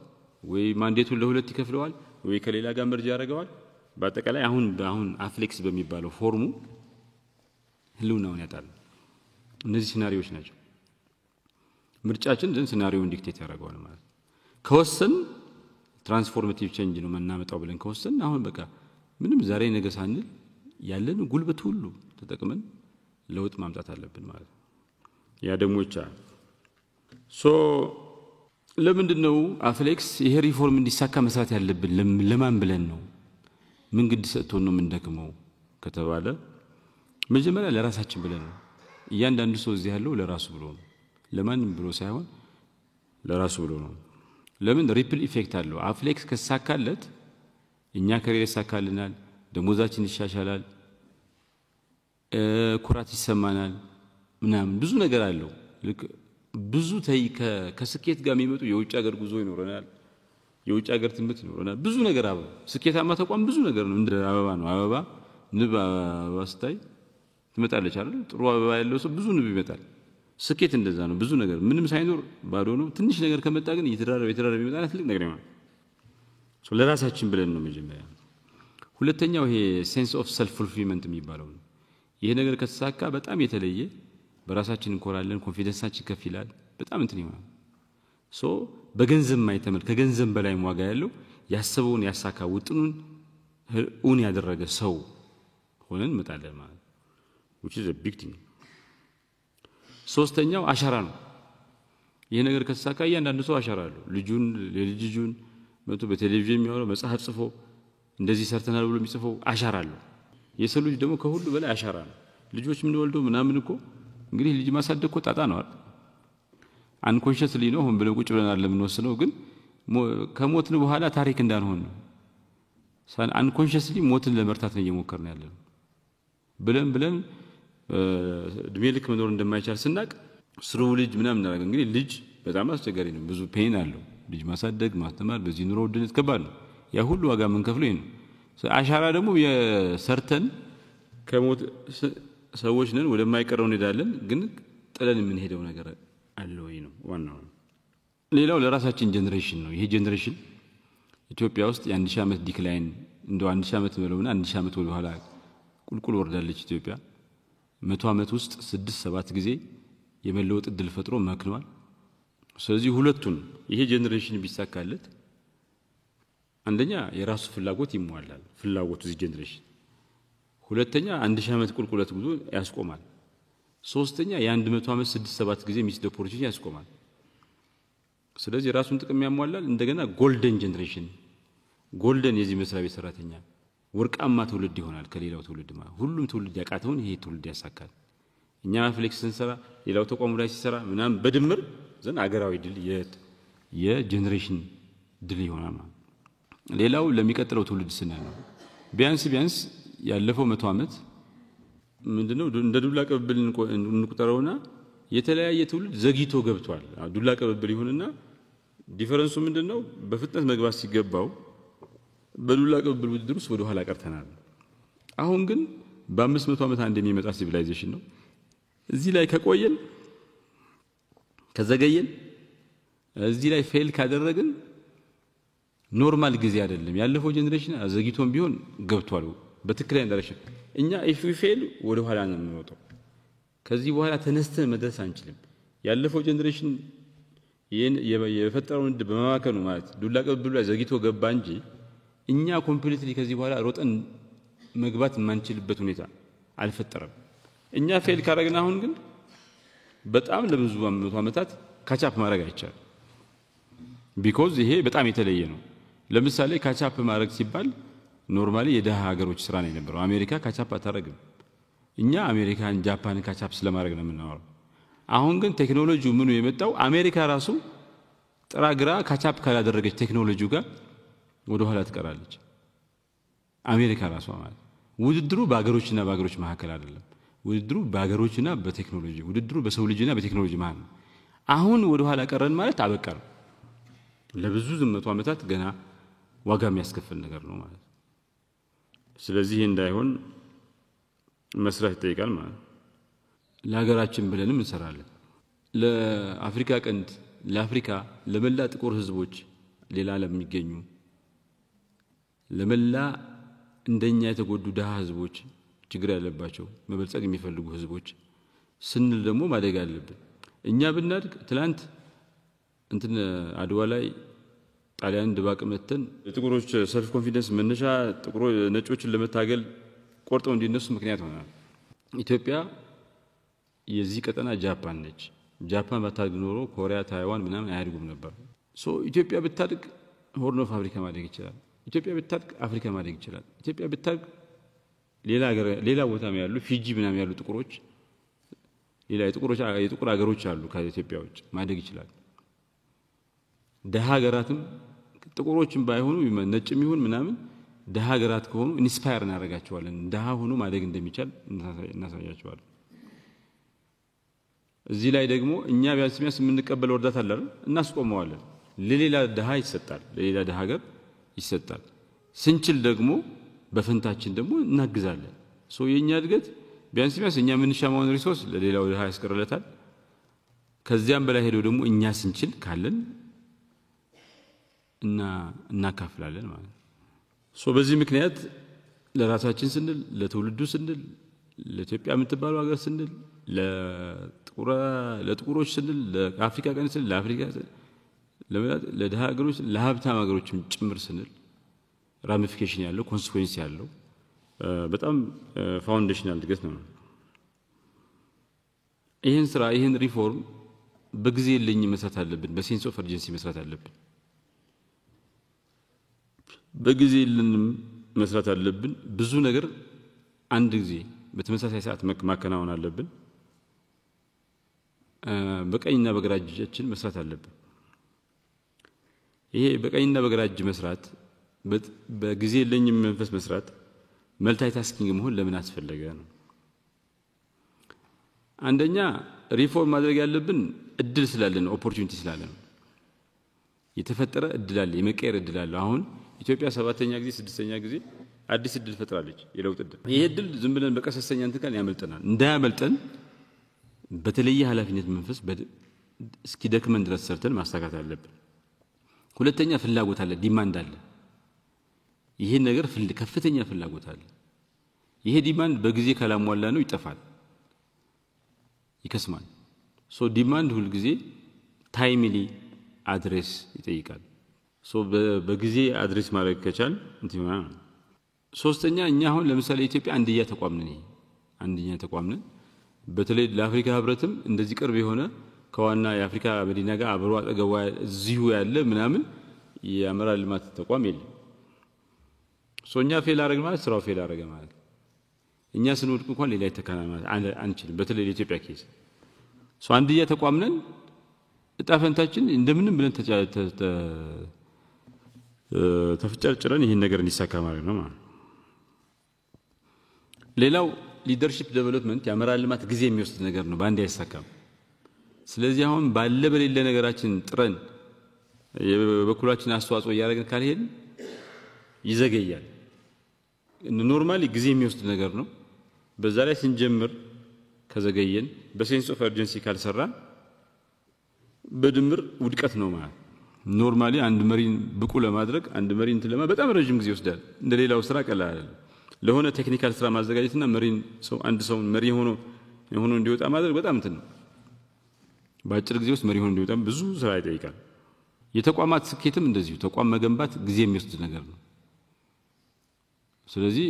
ወይ ማንዴቱን ለሁለት ይከፍለዋል ወይ ከሌላ ጋር መርጃ ያደርገዋል። በአጠቃላይ አሁን አፍሌክስ በሚባለው ፎርሙ ህልውናውን ያጣል። እነዚህ ሲናሪዮዎች ናቸው። ምርጫችን ግን ሲናሪዮውን ዲክቴት ያደርገዋል ማለት ከወሰን ትራንስፎርማቲቭ ቼንጅ ነው መናመጣው ብለን ከወሰን አሁን በቃ ምንም ዛሬ ነገ ሳንል ያለን ጉልበት ሁሉ ተጠቅመን ለውጥ ማምጣት አለብን ማለት ነው። ያ ደግሞ ይቻላል። ለምንድነው አፍሌክስ ይሄ ሪፎርም እንዲሳካ መስራት ያለብን ለማን ብለን ነው? ምን ግድ ሰጥቶን ነው የምንደክመው ከተባለ መጀመሪያ ለራሳችን ብለን ነው። እያንዳንዱ ሰው እዚህ ያለው ለራሱ ብሎ ነው። ለማንም ብሎ ሳይሆን ለራሱ ብሎ ነው። ለምን ሪፕል ኢፌክት አለው። አፍሌክስ ከሳካለት እኛ ከሬ ይሳካልናል፣ ደሞዛችን ይሻሻላል፣ ኩራት ይሰማናል ምናምን ብዙ ነገር አለው። ልክ ብዙ ከስኬት ጋር የሚመጡ የውጭ ሀገር ጉዞ ይኖረናል። የውጭ ሀገር ትምህርት ይኖረናል ብዙ ነገር አበባ ስኬታማ ተቋም ብዙ ነገር ነው እንደ አበባ ነው አበባ ንብ አበባ ስታይ ትመጣለች አይደል ጥሩ አበባ ያለው ሰው ብዙ ንብ ይመጣል ስኬት እንደዛ ነው ብዙ ነገር ምንም ሳይኖር ባዶ ነው ትንሽ ነገር ከመጣ ግን የተደራረበ ይመጣል ትልቅ ነገር ነው ለራሳችን ብለን ነው መጀመሪያ ሁለተኛው ይሄ ሴንስ ኦፍ ሰልፍ ፉልፊልመንት የሚባለው ነው ይሄ ነገር ከተሳካ በጣም የተለየ በራሳችን እንኮራለን ኮንፊደንሳችን ከፍ ይላል በጣም እንትን ይሆናል በገንዘብ ማይተመል ከገንዘብ በላይ ዋጋ ያለው ያሰበውን ያሳካ ውጥኑን ኡን ያደረገ ሰው ሆነን መጣለን ማለት which is a big thing ሶስተኛው አሻራ ነው ይሄ ነገር ከተሳካ እያንዳንዱ ሰው አሻራ አለው ልጁን መቶ በቴሌቪዥን የሚያወራው መጽሐፍ ጽፎ እንደዚህ ሰርተናል ብሎ የሚጽፈው አሻራ አለው የሰው ልጅ ደግሞ ከሁሉ በላይ አሻራ ነው ልጆች ምን ወልዶ ምናምን እኮ እንግዲህ ልጅ ማሳደግ እኮ ጣጣ ነው አይደል አንኮንሺየስሊ ነው ሆን ብለው ቁጭ ብለናል ለምንወስነው ግን ከሞትን በኋላ ታሪክ እንዳንሆን ነው አንኮንሺየስሊ ሞትን ለመርታት ነው እየሞከርን ያለው ብለን እድሜ ልክ መኖር እንደማይቻል ስናቅ ስሩ ልጅ ምናምን እናደርግ እንግዲህ ልጅ በጣም አስቸጋሪ ነው ብዙ ፔን አለው ልጅ ማሳደግ ማስተማር በዚህ ኑሮ ውድነት ከባድ ነው ያ ሁሉ ዋጋ ምን ከፍለው ነው አሻራ ደግሞ የሰርተን ከሞት ሰዎች ነን ወደማይቀረው እንሄዳለን ግን ጥለን ምን ሄደው ነገር አለ ወይ ነው ዋናው ሌላው ለራሳችን ጀነሬሽን ነው ይሄ ጀነሬሽን ኢትዮጵያ ውስጥ የ1000 ዓመት ዲክላይን እንደው 1000 ዓመት ብለውና 1000 ዓመት ወደ ኋላ ቁልቁል ወርዳለች ኢትዮጵያ 100 ዓመት ውስጥ 6-7 ጊዜ የመለወጥ እድል ፈጥሮ መክኗል ስለዚህ ሁለቱን ይሄ ጀነሬሽን ቢሳካለት አንደኛ የራሱ ፍላጎት ይሟላል ፍላጎቱ እዚህ ጀነሬሽን ሁለተኛ 1000 ዓመት ቁልቁለት ጉዞ ያስቆማል ሶስተኛ የ100 ዓመት 6-7 ጊዜ ሚስድ ኦፖርቹኒቲ ያስቆማል ስለዚህ ራሱን ጥቅም ያሟላል እንደገና ጎልደን ጀነሬሽን ጎልደን የዚህ መስሪያ ቤት ሰራተኛ ወርቃማ ትውልድ ይሆናል ከሌላው ትውልድ ማለት ሁሉም ትውልድ ያቃተውን ይሄ ትውልድ ያሳካል እኛ ፍሌክስ ስንሰራ ሌላው ተቋሙ ላይ ሲሰራ ምናምን በድምር ዘን አገራዊ ድል የጀነሬሽን ድል ይሆናል ማለት ሌላው ለሚቀጥለው ትውልድ ስንል ነው ቢያንስ ያለፈው 100 ዓመት ምንድነው እንደ ዱላ ቀበብል እንቁጠረውና የተለያየ ትውልድ ዘግይቶ ገብቷል ዱላ ቀበብል ይሁንና ዲፈረንሱ ምንድነው በፍጥነት መግባት ሲገባው በዱላ ቀበብል ውድድር ውስጥ ወደ ኋላ ቀርተናል አሁን ግን በ500 ዓመት አንድ የሚመጣ ሲቪላይዜሽን ነው እዚህ ላይ ከቆየን ከዘገየን እዚህ ላይ ፌል ካደረግን ኖርማል ጊዜ አይደለም ያለፈው ጀነሬሽን ዘግይቶም ቢሆን ገብቷል በትክክለኛ ደረጃ እኛ if we fail ወደ ኋላ ነው የምንወጣው ከዚህ በኋላ ተነስተን መድረስ አንችልም ያለፈው ጀነሬሽን የፈጠረውን እንደ በማከኑ ማለት ዱላ ቀበሉ ላይ ዘግይቶ ገባ እንጂ እኛ ኮምፕሊትሊ ከዚህ በኋላ ሮጠን መግባት ማንችልበት ሁኔታ አልፈጠረም እኛ ፌል ካረግና አሁን ግን በጣም ለብዙ ዓመታት ካቻፕ ማድረግ አይቻልም because ይሄ በጣም የተለየ ነው ለምሳሌ ካቻፕ ማድረግ ሲባል ኖርማሊ የደሃ ሀገሮች ስራ ነው የነበረው አሜሪካ ካቻፕ አታረግም እኛ አሜሪካን ጃፓን ካቻፕ ስለማድረግ ነው የምናወራው አሁን ግን ቴክኖሎጂው ምኑ የመጣው አሜሪካ ራሱ ጥራግራ ካቻፕ ካላደረገች ቴክኖሎጂው ጋር ወደ ኋላ ትቀራለች አሜሪካ ራሷ ማለት ውድድሩ በአገሮችና በአገሮች መካከል አይደለም ውድድሩ በአገሮችና በቴክኖሎጂ ውድድሩ በሰው ልጅና በቴክኖሎጂ መሃል ነው አሁን ወደ ኋላ ቀረን ማለት አበቃ ነው ለብዙ 100 ዓመታት ገና ዋጋ የሚያስከፍል ነገር ነው ማለት ስለዚህ እንዳይሆን መስራት ይጠይቃል ማለት ለሀገራችን ብለንም እንሰራለን ለአፍሪካ ቀንድ ለአፍሪካ ለመላ ጥቁር ህዝቦች ሌላ ለሚገኙ ለመላ እንደኛ የተጎዱ ደሃ ህዝቦች ችግር ያለባቸው መበልጸግ የሚፈልጉ ህዝቦች ስንል ደግሞ ማደግ አለብን እኛ ብናድግ ትላንት እንትን አድዋ ላይ ጣሊያን ድባቅ መተን ጥቁሮች ሰልፍ ኮንፊደንስ መነሻ ጥቁሮ ነጮችን ለመታገል ቆርጠው እንዲነሱ ምክንያት ሆናል ኢትዮጵያ የዚህ ቀጠና ጃፓን ነች ጃፓን ባታድግ ኖሮ ኮሪያ ታይዋን ምናምን አያድጉም ነበር ኢትዮጵያ ብታድግ ሆርን ኦፍ አፍሪካ ማደግ ይችላል ኢትዮጵያ ብታድግ አፍሪካ ማደግ ይችላል ኢትዮጵያ ብታድግ ሌላ ቦታም ያሉ ፊጂ ምናምን ያሉ ጥቁሮች ሌላ የጥቁር ሀገሮች አሉ ከኢትዮጵያ ውጭ ማደግ ይችላል ደሃ ሀገራትም ጥቁሮችም ባይሆኑ ነጭም ይሁን ምናምን ደሃ ሀገራት ከሆኑ ኢንስፓየር እናደርጋቸዋለን ደሃ ሆኖ ማደግ እንደሚቻል እናሳያቸዋለን እዚህ ላይ ደግሞ እኛ ቢያንስ የምንቀበለው እርዳታ አለ እናስቆመዋለን ለሌላ ድሃ ይሰጣል ለሌላ ድሃ ሀገር ይሰጣል ስንችል ደግሞ በፈንታችን ደግሞ እናግዛለን የኛ እድገት ቢያንስ እኛ ምንሻማውን ሪሶርስ ለሌላው ድሃ ያስቀርለታል ከዚያም በላይ ሄዶ ደግሞ እኛ ስንችል ካለን እና እናካፍላለን ማለት ነው በዚህ ምክንያት ለራሳችን ስንል ለትውልዱ ስንል ለኢትዮጵያ የምትባለው ሀገር ስንል ለጥቁሮች ስንል ለአፍሪካ ቀን ስንል ለአፍሪካ ለድሃ ሀገሮች ለሀብታም ሀገሮችም ጭምር ስንል ራሚፊኬሽን ያለው ኮንሲኩዌንስ ያለው በጣም ፋውንዴሽናል እድገት ነው ይሄን ስራ ይሄን ሪፎርም በጊዜ ለኝ መስራት አለብን በሴንስ ኦፍ አርጀንሲ መስራት አለብን በጊዜ ለንም መስራት አለብን ብዙ ነገር አንድ ጊዜ በተመሳሳይ ሰዓት ማከናወን አለብን በቀኝና በግራ እጃችን መስራት አለብን ይሄ በቀኝና በግራ እጅ መስራት በጊዜ ለኝ መንፈስ መስራት መልታይ ታስኪንግ መሆን ለምን አስፈለገ ነው አንደኛ ሪፎርም ማድረግ ያለብን እድል ስላለን ኦፖርቹኒቲ ስላለን የተፈጠረ እድል አለ የመቀየር እድል አለ አሁን ኢትዮጵያ 7ኛ ጊዜ 6ኛ ጊዜ አዲስ እድል ፈጥራለች የለውጥ እድል ይሄ እድል ዝም ብለን በቀሰሰኛ እንትን ያመልጠናል እንዳያመልጠን በተለየ ኃላፊነት መንፈስ እስኪ ደክመን ድረስ ሰርተን ማስተካከል አለብን ሁለተኛ ፍላጎት አለ ዲማንድ አለ ይሄ ነገር ከፍተኛ ፍላጎት አለ ይሄ ዲማንድ በጊዜ ካላሟላ ነው ይጠፋል ይከስማል ዲማንድ ሁሉ ጊዜ ታይምሊ አድሬስ ይጠይቃል በጊዜ አድሬስ ማድረግ ከቻል እንትና ሶስተኛ እኛ አሁን ለምሳሌ ኢትዮጵያ አንድያ ተቋም ነን በተለይ ለአፍሪካ ህብረትም እንደዚህ ቅርብ የሆነ ከዋና የአፍሪካ መዲና ጋር አብሮ አጠገቧ እዚሁ ያለ ምናምን የአመራር ልማት ተቋም የለም እኛ ፌል አረግ ማለት ስራው ፌል አረገ ማለት እኛ ስንወድቅ እንኳን ሌላ ይተካና ማለት አንችልም በተለይ ለኢትዮጵያ ኬስ አንድያ ተቋም ነን እጣፈንታችን እንደምንም ብለን ተፍጨርጭረን ይሄን ነገር እንዲሳካ ማለት ነው ማለት ሌላው ሊደርሺፕ ዴቨሎፕመንት ያመራር ልማት ጊዜ የሚወስድ ነገር ነው ባንዴ አይሳካም ስለዚህ አሁን ባለ በሌለ ነገራችን ጥረን የበኩላችን አስተዋጽኦ ያደረግን ካልሄድን ይዘገያል ኖርማሊ ጊዜ የሚወስድ ነገር ነው በዛ ላይ ስንጀምር ከዘገየን በሴንስ ኦፍ አርጀንሲ ካልሰራን በድምር ውድቀት ነው ማለት ኖርማሊ አንድ መሪን ብቁ ለማድረግ አንድ መሪን እንትን በጣም ረጅም ጊዜ ይወስዳል እንደሌላው ስራ ቀላል አይደለም ለሆነ ቴክኒካል ስራ ማዘጋጀትና መሪን አንድ ሰው መሪ ሆኖ እንዲወጣ ማድረግ በጣም እንትን ነው በአጭር ጊዜ ውስጥ መሪ ሆኖ እንዲወጣ ብዙ ስራ ይጠይቃል የተቋማት ስኬትም እንደዚሁ ተቋም መገንባት ጊዜ የሚወስድ ነገር ነው ስለዚህ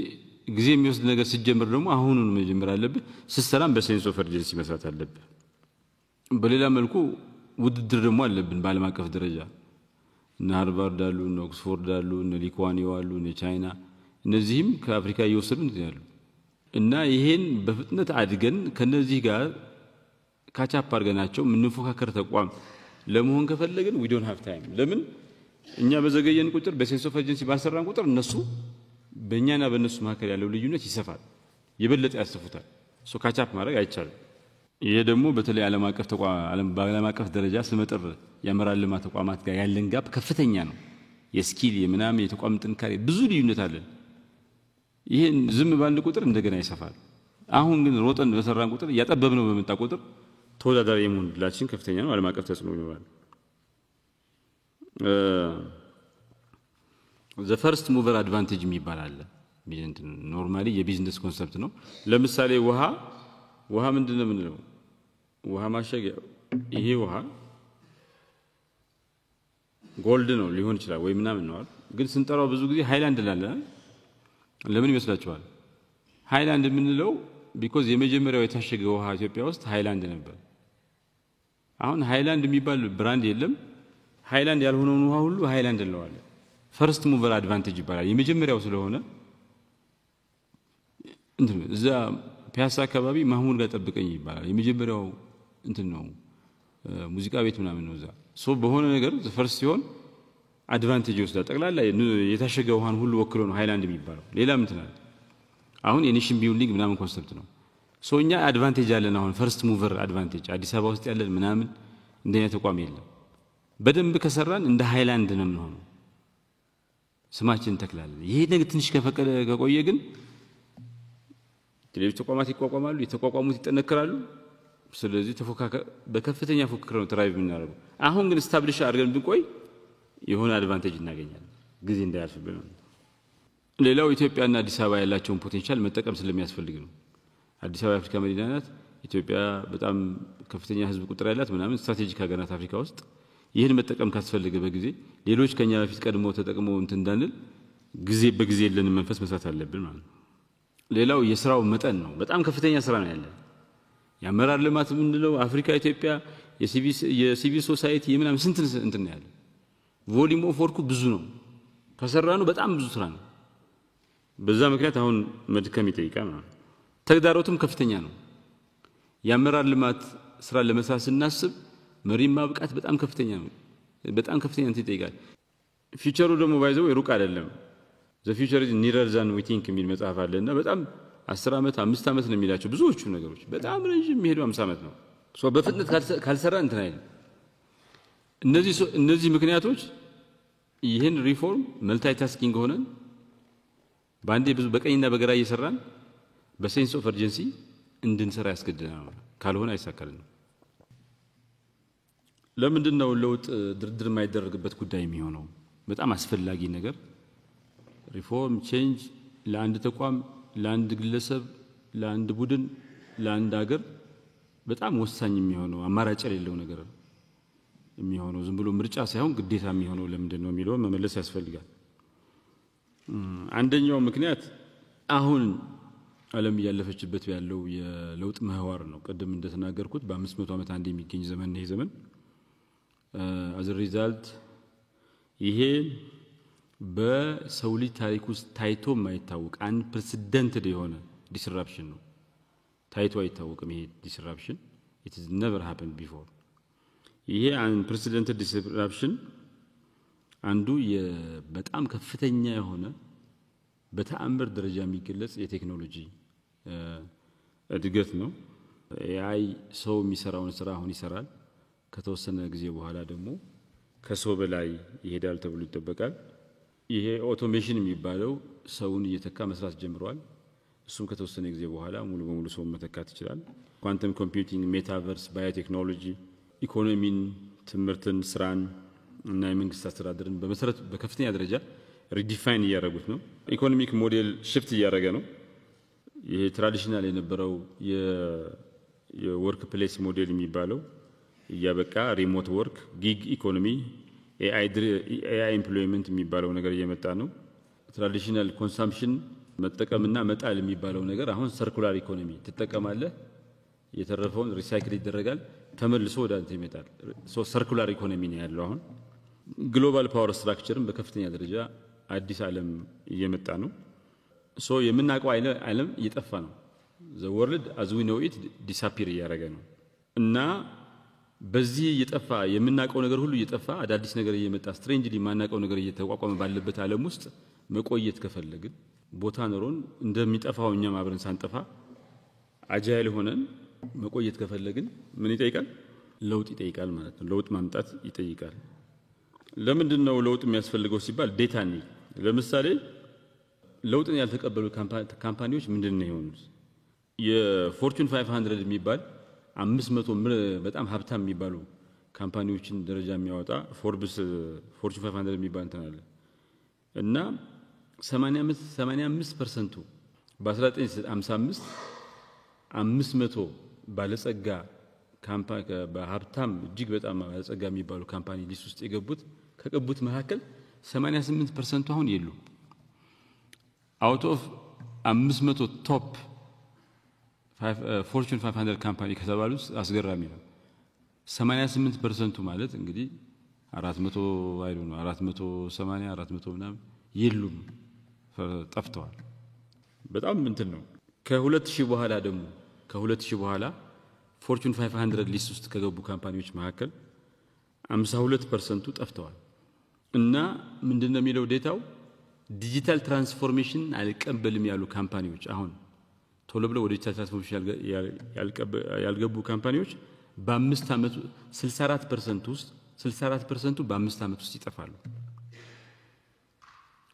ጊዜ የሚወስድ ነገር ሲጀምር ደግሞ አሁኑን መጀመር አለብህ ሲሰራም በሴንስ ኦፍ አርጀንሲ መስራት አለብህ በሌላ መልኩ ውድድር ደግሞ አለብን በዓለም አቀፍ ደረጃ እና ሃርቫርድ አሉ እና ኦክስፎርድ አሉ እና ሊኳኒዮ አሉ እና ቻይና እነዚህም ከአፍሪካ እየወሰዱን ይላሉ እና ይሄን በፍጥነት አድገን ከነዚህ ጋር ካቻፕ አድርገናቸው ምንፎካከር ተቋም ለመሆን ከፈለግን we don't have time ለምን እኛ በዘገየን ቁጥር በሴንስ ኦፍ አርጀንሲ ባሰራን ቁጥር እነሱ በእኛና በእነሱ መካከል ያለው ልዩነት ይሰፋል የበለጠ ያስፉታል ካቻፕ ማድረግ አይቻልም ይሄ ደግሞ በተለይ ዓለም አቀፍ ደረጃ ስመጥር ያመራር ልማት ተቋማት ጋር ያለን ጋፕ ከፍተኛ ነው የስኪል የምናም የተቋም ጥንካሬ ብዙ ልዩነት አለ ይሄን ዝም ባልን ቁጥር እንደገና ይሰፋል አሁን ግን ሮጠን በሰራን ቁጥር ያጠበብነው በመጣ ቁጥር ተወዳዳሪ የመሆን ድላችን ከፍተኛ ነው ዓለም አቀፍ ተጽዕኖ ይኖራል the first mover advantage የሚባል አለ ኖርማሊ የቢዝነስ ኮንሰፕት ነው ለምሳሌ ውሃ ምንድነው የምንለው ውሃ ማሸግ ይሄ ውሃ ጎልድ ነው ሊሆን ይችላል ወይ ምናምን ነው ግን ስንጠራው ብዙ ጊዜ ሃይላንድ ላለ ለምን ይመስላችኋል ሃይላንድ የምንለው because የመጀመሪያው የታሸገ ውሃ ኢትዮጵያ ውስጥ ሃይላንድ ነበር አሁን ሃይላንድ የሚባል ብራንድ የለም ሃይላንድ ያልሆነው ውሃ ሁሉ ሃይላንድ እንለዋለን ፈርስት ሙቨር አድቫንቴጅ ይባላል የመጀመሪያው ስለሆነ እንትን እዛ ፒያሳ አካባቢ ማህሙድ ጋር ጠብቀኝ ይባላል የመጀመሪያው እንትን ነው ሙዚቃ ቤት ምናምን ነው እዛ በሆነ ነገር ፈርስት ሲሆን አድቫንቴጅ ይወስዳል ጠቅላላ የታሸገ ውሃን ሁሉ ወክሎ ነው ሃይላንድ የሚባለው ሌላ ምን ትናል አሁን የኔሽን ቢልዲንግ ምናምን ኮንሰፕት ነው እኛ አድቫንቴጅ አለን አሁን ፈርስት ሙቨር አድቫንቴጅ አዲስ አበባ ውስጥ ያለን ምናምን እንደኛ ተቋም የለም በደንብ ከሰራን እንደ ሃይላንድ ነው የምንሆነው ስማችን ተክላለን ይሄ ነገር ትንሽ ከፈቀደ ከቆየ ግን ሌሎች ተቋማት ይቋቋማሉ የተቋቋሙት ይጠነከራሉ ስለዚህ በከፍተኛ ፉክክር ነው ትራይቭ የምናደርገው አሁን ግን ስታብሊሽ አድርገን ብንቆይ የሆነ አድቫንቴጅ እናገኛለን ጊዜ እንዳያልፍብን ሌላው ኢትዮጵያና አዲስ አበባ ያላቸውን ፖቴንሻል መጠቀም ስለሚያስፈልግ ነው አዲስ አበባ አፍሪካ መዲና ናት ኢትዮጵያ በጣም ከፍተኛ ህዝብ ቁጥር ያላት ምናምን ስትራቴጂክ ሀገር ናት አፍሪካ ውስጥ ይሄን መጠቀም ካስፈልገ በጊዜ ሌሎች ከኛ በፊት ቀድሞ ተጠቅመው እንዳንል ጊዜ በጊዜ የለን መንፈስ መስራት አለብን ማለት ነው ሌላው የሥራው መጠን ነው በጣም ከፍተኛ ስራ ነው ያለው ያመራር ልማት ምንድነው አፍሪካ ኢትዮጵያ የሲቪል ሶሳይቲ የምናም ስንት እንትን ያለው ቮሊዩም ኦፍ ወርኩ ብዙ ነው ከሰራነው በጣም ብዙ ስራ ነው በዛ ምክንያት አሁን መድከም ይጠይቃል ማለት ተግዳሮቱም ከፍተኛ ነው ያመራር ልማት ስራ ለመስራት ስናስብ መሪም ማብቃት በጣም ከፍተኛ ነው በጣም ከፍተኛ እንትን ይጠይቃል ፊውቸሩ ደግሞ ባይዘው ሩቅ አይደለም the future is nearer than we think የሚል መጽሐፍ አለና በጣም 10 አመት 5 አመት ነው የሚላቸው ብዙዎቹ ነገሮች በጣም ረጅም የሚሄዱ 50 አመት ነው ሶ በፍጥነት ካልሰራ እንትን አይደለም እነዚህ ምክንያቶች ይሄን ሪፎርም መልታይ ታስኪንግ ሆነን ባንዴ ብዙ በቀኝና በግራ እየሰራን በሴንስ ኦፍ urgency እንድንሰራ ያስገድደናል ካልሆነ አይሳካልንም ለምንድነው ለውጥ ድርድር የማይደረግበት ጉዳይ የሚሆነው በጣም አስፈላጊ ነገር ሪፎርም ቼንጅ ለአንድ ተቋም ለአንድ ግለሰብ ለአንድ ቡድን ለአንድ ሀገር በጣም ወሳኝ የሚሆነው አማራጭ የሌለው ነገር የሚሆነው ዝም ብሎ ምርጫ ሳይሆን ግዴታ የሚሆነው ለምንድነው የሚለው መመለስ ያስፈልጋል አንደኛው ምክንያት አሁን ዓለም ያለፈችበት ያለው የለውጥ ምህዋር ነው ቀደም እንደተናገርኩት በ500 ዓመት አንድ የሚገኝ ዘመን ነው ዘመን as a result ይሄ በሰው ልጅ ታሪክ ውስጥ ታይቶ የማይታወቅ unprecedented የሆነ disruption ነው ታይቶ አይታወቅም ይሄ disruption it has never happened before ይሄ unprecedented disruption አንዱ በጣም ከፍተኛ የሆነ በተአምር ደረጃ የሚገለጽ የቴክኖሎጂ እድገት ነው AI ሰው የሚሰራውን ስራ አሁን ይሰራል ከተወሰነ ጊዜ በኋላ ደግሞ ከሰው በላይ ይሄዳል ተብሎ ይጠበቃል ይሄ ኦቶሜሽን የሚባለው ሰውን እየተካ መስራት ጀምሯል እሱም ከተወሰነ ጊዜ በኋላ ሙሉ በሙሉ ሰው መተካት ይችላል ኳንተም ኮምፒውቲንግ ሜታቨርስ ባዮቴክኖሎጂ ኢኮኖሚን ትምህርትን ስራን እና የመንግስት አስተዳደርን በመሰረት በከፍተኛ ደረጃ ሪዲፋይን ያደረጉት ነው ኢኮኖሚክ ሞዴል ሽፍት ያደረገ ነው ይሄ ትራዲሽናል የነበረው የወርክ ፕሌስ ሞዴል የሚባለው ያበቃ ሪሞት ወርክ ጊግ ኢኮኖሚ AI ኤምፕሎይመንት የሚባለው ነገር እየመጣ ነው ትራዲሽናል ኮንሰምፕሽን መጠቀምና መጣል የሚባለው ነገር አሁን ሰርኩላር ኢኮኖሚ ተጠቀማለህ የተረፈውን ሪሳይክል ይደረጋል ተመልሶ ወደ አንተ ይመጣል ሶ ሰርኩላር ኢኮኖሚ ነው ያለው አሁን ግሎባል ፓወር ስትራክቸርን በከፍተኛ ደረጃ አዲስ ዓለም እየመጣ ነው ሶ የምናቀው ዓለም እየጠፋ ነው the world as we know it disappear እያደረገ ነው እና በዚህ እየጠፋ የምናቀው ነገር ሁሉ እየጠፋ አዳዲስ ነገር እየመጣ ስትሬንጅሊ ማናቀው ነገር እየተቋቋመ ባለበት ዓለም ውስጥ መቆየት ከፈለግን ቦታ ኖሮን እንደሚጠፋው እኛም አብረን ሳንጠፋ አጃይል ሆነን መቆየት ከፈለግን ምን ይጠይቃል ለውጥ ይጠይቃል ማለት ነው ለውጥ ማምጣት ይጠይቃል ለምንድነው ለውጥ የሚያስፈልገው ሲባል ዴታ ነው ለምሳሌ ለውጥን ያልተቀበሉ ካምፓኒዎች ምንድነው የሆኑት የፎርቹን 500 የሚባል 500 በጣም ሀብታም የሚባሉ ካምፓኒዎችን ደረጃ የሚያወጣ ፎርብስ ፎርቹን 500 የሚባል እንትን አለ እና 85% በ1955 500 ባለጸጋ ካምፓኒ በሀብታም እጅግ በጣም ባለጸጋ የሚባሉ ካምፓኒ ሊስት ውስጥ የገቡት ከገቡት መካከል 88% አሁን የሉ out of 500 ቶፕ ፎርቹን 500 ካምፓኒ ከተባሉት አስገራሚ ነው 88% ማለት እንግዲህ 400 አይሉ ነው 480 400 ምናምን የሉም ጠፍተዋል በጣም እንትን ነው ከ2000 በኋላ ደግሞ ከ2000 በኋላ ፎርቹን 500 ሊስት ውስጥ ከገቡ ካምፓኒዎች መካከል 52% ጠፍተዋል እና ምንድነው የሚለው ዴታው ዲጂታል ትራንስፎርሜሽን አልቀበልም ያሉ ካምፓኒዎች አሁን ቶሎ ብለው ወደ ዲጂታል ትራንስፎርሜሽን ያልገቡ ካምፓኒዎች በ5 አመት 64% ውስጥ 64% በ5 ዓመት ውስጥ ይጠፋሉ።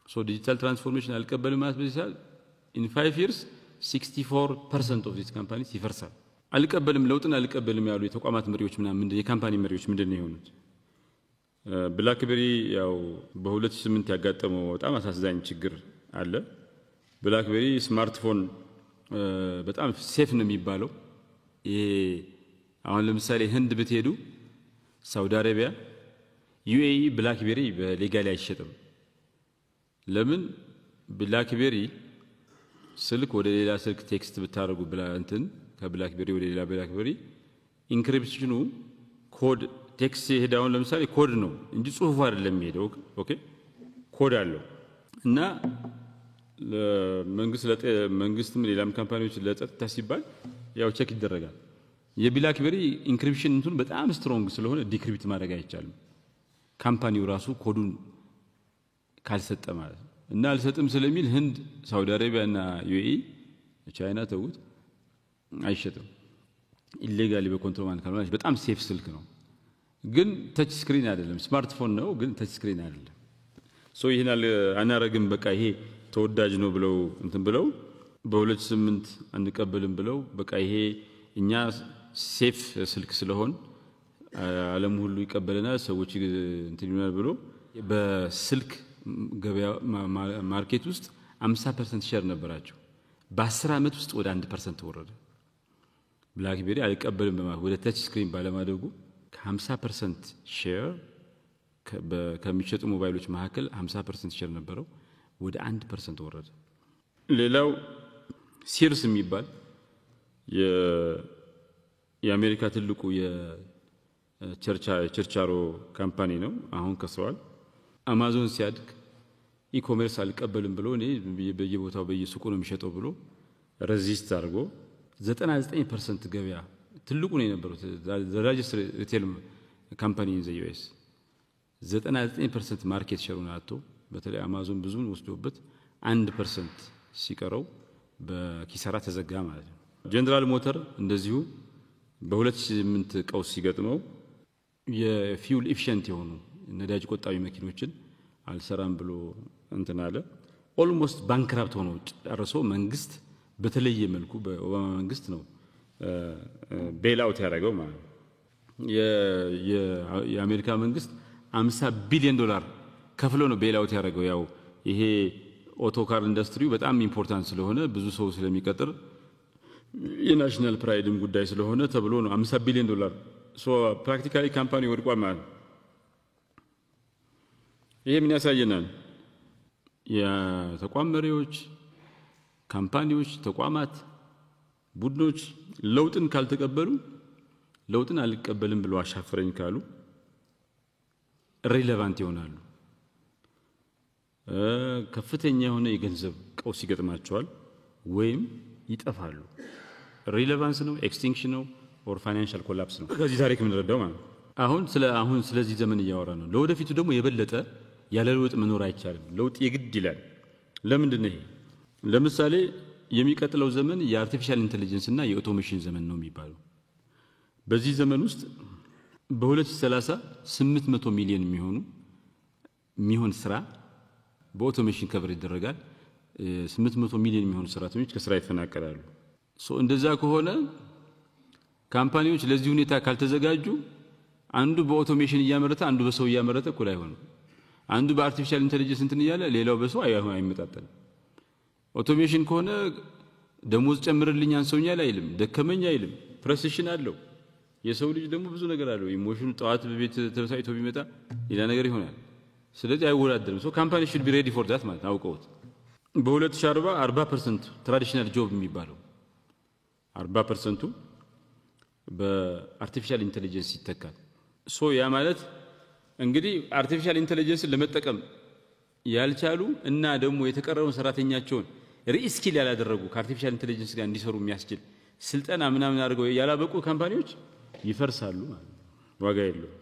ሶ ዲጂታል ትራንስፎርሜሽን አልቀበልም ማለት በዚህ in 5 years 64% of these companies ይፈርሳል። አልቀበልም ለውጥን አልቀበልም ያሉ የተቋማት መሪዎች ምናምን የካምፓኒ መሪዎች ምንድነው የሆኑት? ብላክቤሪ ያው በ2008 ያጋጠመው በጣም አሳዛኝ ችግር አለ። ብላክቤሪ ስማርትፎን በጣም ሴፍ ነው የሚባለው። አሁን ለምሳሌ ህንድ ብትሄዱ ሳውዲ አረቢያ ዩኤኢ ብላክቤሪ በሌጋሊ አይሸጥም። ለምን? ብላክቤሪ ስልክ ወደ ሌላ ስልክ ቴክስት ብታረጉ እንትን ከብላክቤሪ ወደ ሌላ ብላክቤሪ ኢንክሪፕሽኑ ኮድ ቴክስት ሄዳውን ለምሳሌ ኮድ ነው እንጂ ጽሁፍ አይደለም የሚሄደው። ኦኬ ኮድ አለው እና መንግስትም ሌላም ካምፓኒዎች ለጸጥታ ሲባል ያው ቼክ ይደረጋል። የብላክቤሪ ኢንክሪፕሽን እንትን በጣም ስትሮንግ ስለሆነ ዲክሪፕት ማድረግ አይቻልም። ካምፓኒው ራሱ ኮዱን ካልሰጠ ማለት ነው። እና አልሰጥም ስለሚል ህንድ፣ ሳውዲ አረቢያና ዩኤኢ ቻይና ተውት አይሸጥም። ኢሌጋሊ በኮንትሮባንድ ካልሆነ በጣም ሴፍ ስልክ ነው። ግን ተች ስክሪን አይደለም፣ ስማርትፎን ነው ግን ተች ስክሪን አይደለም። ሶ ይሄን አናረግም በቃ ይሄ ተወዳጅ ነው ብለው እንትን ብለው በ2008 አንቀበልም ብለው በቃ ይሄ እኛ ሴፍ ስልክ ስለሆን ዓለም ሁሉ ይቀበለናል ሰዎች እንትን ይሆናል ብሎ በስልክ ገበያ ማርኬት ውስጥ 50% ሼር ነበራቸው። በ10 ዓመት ውስጥ ወደ 1% ወረደ። ብላክቤሪ አልቀበልም በማለት ወደ ተች ስክሪን ባለማደጉ ከ50% ሼር ከሚሸጡ ሞባይሎች መካከል 50% ሼር ነበረው ወደ 1% ወረደ። ሌላው ሲርስ የሚባል የአሜሪካ ትልቁ የቸርቻሮ ካምፓኒ ነው። አሁን ከስሯል። አማዞን ሲያድግ ኢኮሜርስ አልቀበልም ብሎ እኔ በየቦታው በየሱቁ ነው የሚሸጠው ብሎ ሬዚስት አድርጎ 99% ገበያ ትልቁ ነው የነበረው ዘላጅስ ሪቴል ካምፓኒ ኢን ዘ ዩኤስ 99% ማርኬት ሼሩን አጥቶ በተለይ አማዞን ብዙን ወስዶበት 1% ሲቀረው በኪሳራ ተዘጋ ማለት ነው። ጀነራል ሞተር እንደዚሁ በ2008 ቀውስ ሲገጥመው የፊውል ኤፊሺየንት የሆኑ ነዳጅ ቆጣቢ መኪኖችን አልሰራም ብሎ እንትን አለ። ኦልሞስት ባንክራፕት ሆኖ ጨርሶ መንግስት በተለየ መልኩ በኦባማ መንግስት ነው ቤል አውት ያደረገው ማለት ነው። የአሜሪካ መንግስት $50 ቢሊዮን ከፍሎ ነው ቤል አውት ያደረገው። ያው ይሄ ኦቶካር ኢንዱስትሪው በጣም ኢምፖርታንት ስለሆነ ብዙ ሰው ስለሚቀጥር የናሽናል ፕራይድም ጉዳይ ስለሆነ ተብሎ ነው $50 ቢሊዮን ሶ ፕራክቲካሊ ካምፓኒ ወድቋል ማለት። ይሄ ምን ያሳየናል? የተቋም መሪዎች፣ ካምፓኒዎች፣ ተቋማት፣ ቡድኖች ለውጥን ካልተቀበሉ ለውጥን አልቀበልም ብሎ አሻፈረኝ ካሉ ሪሌቫንት ይሆናሉ። ከፍተኛ የሆነ የገንዘብ ቀውስ ይገጥማቸዋል ወይም ይጠፋሉ። ሪሌቫንስ ነው፣ ኤክስቲንክሽን ነው ኦር ፋይናንሻል ኮላፕስ ነው። ከዚህ ታሪክ ምን ረዳው ማለት አሁን ስለዚህ ዘመን እያወራ ነው። ለወደፊቱ ደግሞ የበለጠ ያለ ለውጥ መኖር አይቻልም። ለውጥ የግድ ይላል። ለምንድን ነው ይሄ? ለምሳሌ የሚቀጥለው ዘመን የአርቲፊሻል ኢንተለጀንስ እና የኦቶሜሽን ዘመን ነው የሚባለው። በዚህ ዘመን ውስጥ በ2030 800 ሚሊዮን የሚሆን ስራ በኦቶሜሽን ከቨር ይደረጋል። 800 ሚሊዮን የሚሆኑ ሰራተኞች ከስራ ይፈናቀላሉ። እንደዛ ከሆነ ካምፓኒዎች ለዚህ ሁኔታ ካልተዘጋጁ አንዱ በኦቶሜሽን እያመረተ አንዱ በሰው እያመረተ እኩል አይሆንም። አንዱ በአርቲፊሻል ኢንተለጀንስ እንትን እያለ ሌላው በሰው አይመጣጠንም። ኦቶሜሽን ከሆነ ደሞዝ ጨምርልኝ አንሰውኛል አይልም፣ ደከመኝ አይልም፣ ፕሬሲሽን አለው። የሰው ልጅ ደግሞ ብዙ ነገር አለው። ኢሞሽኑ ጠዋት በቤት ተበሳጭቶ ቢመጣ ሌላ ነገር ይሆናል። ስለዚህ አይወዳደርም። ካምፓኒ should be ready for that ማለት አውቀውት በ2040 40% ትራዲሽናል ጆብ የሚባለው 40% በአርቲፊሻል ኢንተለጀንስ ይተካል። ያ ማለት እንግዲህ አርቲፊሻል ኢንተለጀንስን ለመጠቀም ያልቻሉ እና ደግሞ የተቀረውን ሰራተኛቸውን ሪስኪል ያላደረጉ ከአርቲፊሻል ኢንተለጀንስ ጋር እንዲሰሩ የሚያስችል ስልጠና ምናምን አድርገው ያላበቁ ካምፓኒዎች ይፈርሳሉ ማለት ነው። ዋጋ የለውም።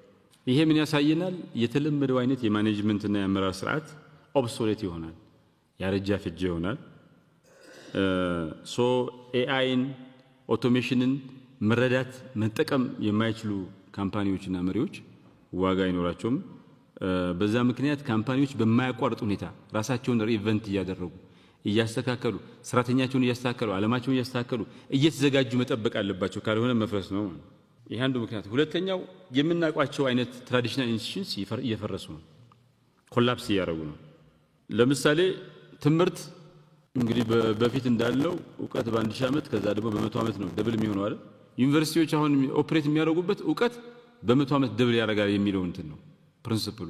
ይሄ ምን ያሳየናል? የተለመደው አይነት የማኔጅመንት እና የአመራር ስርዓት ኦብሶሌት ይሆናል፣ ያረጃ ፍጅ ይሆናል። ኤአይን ኦቶሜሽንን መረዳት መጠቀም የማይችሉ ካምፓኒዎችና መሪዎች ዋጋ አይኖራቸውም በዛ ምክንያት ካምፓኒዎች በማያቋርጥ ሁኔታ ራሳቸውን ሪኢንቨንት ያደረጉ እያስተካከሉ ሰራተኛቸውን እያስተካከሉ ዓለማቸውን እያስተካከሉ እየተዘጋጁ መጠበቅ አለባቸው ካልሆነ መፍረስ ነው ይሄ አንዱ ምክንያት ሁለተኛው የምናቋቸው አይነት ትራዲሽናል ኢንስቲትዩሽንስ እየፈረሱ ነው ኮላፕስ ያደረጉ ነው ለምሳሌ ትምርት እንግዲህ በፊት እንዳለው ዕውቀት በአንድ ሺህ ዓመት ከዛ ደግሞ በመቶ ዓመት ነው ደብል የሚሆነው አይደል ዩኒቨርሲቲዎች አሁን ኦፕሬት የሚያደርጉበት ዕውቀት በመቶ ዓመት ደብል ያደርጋል የሚለው እንትን ነው ፕሪንሲፕሉ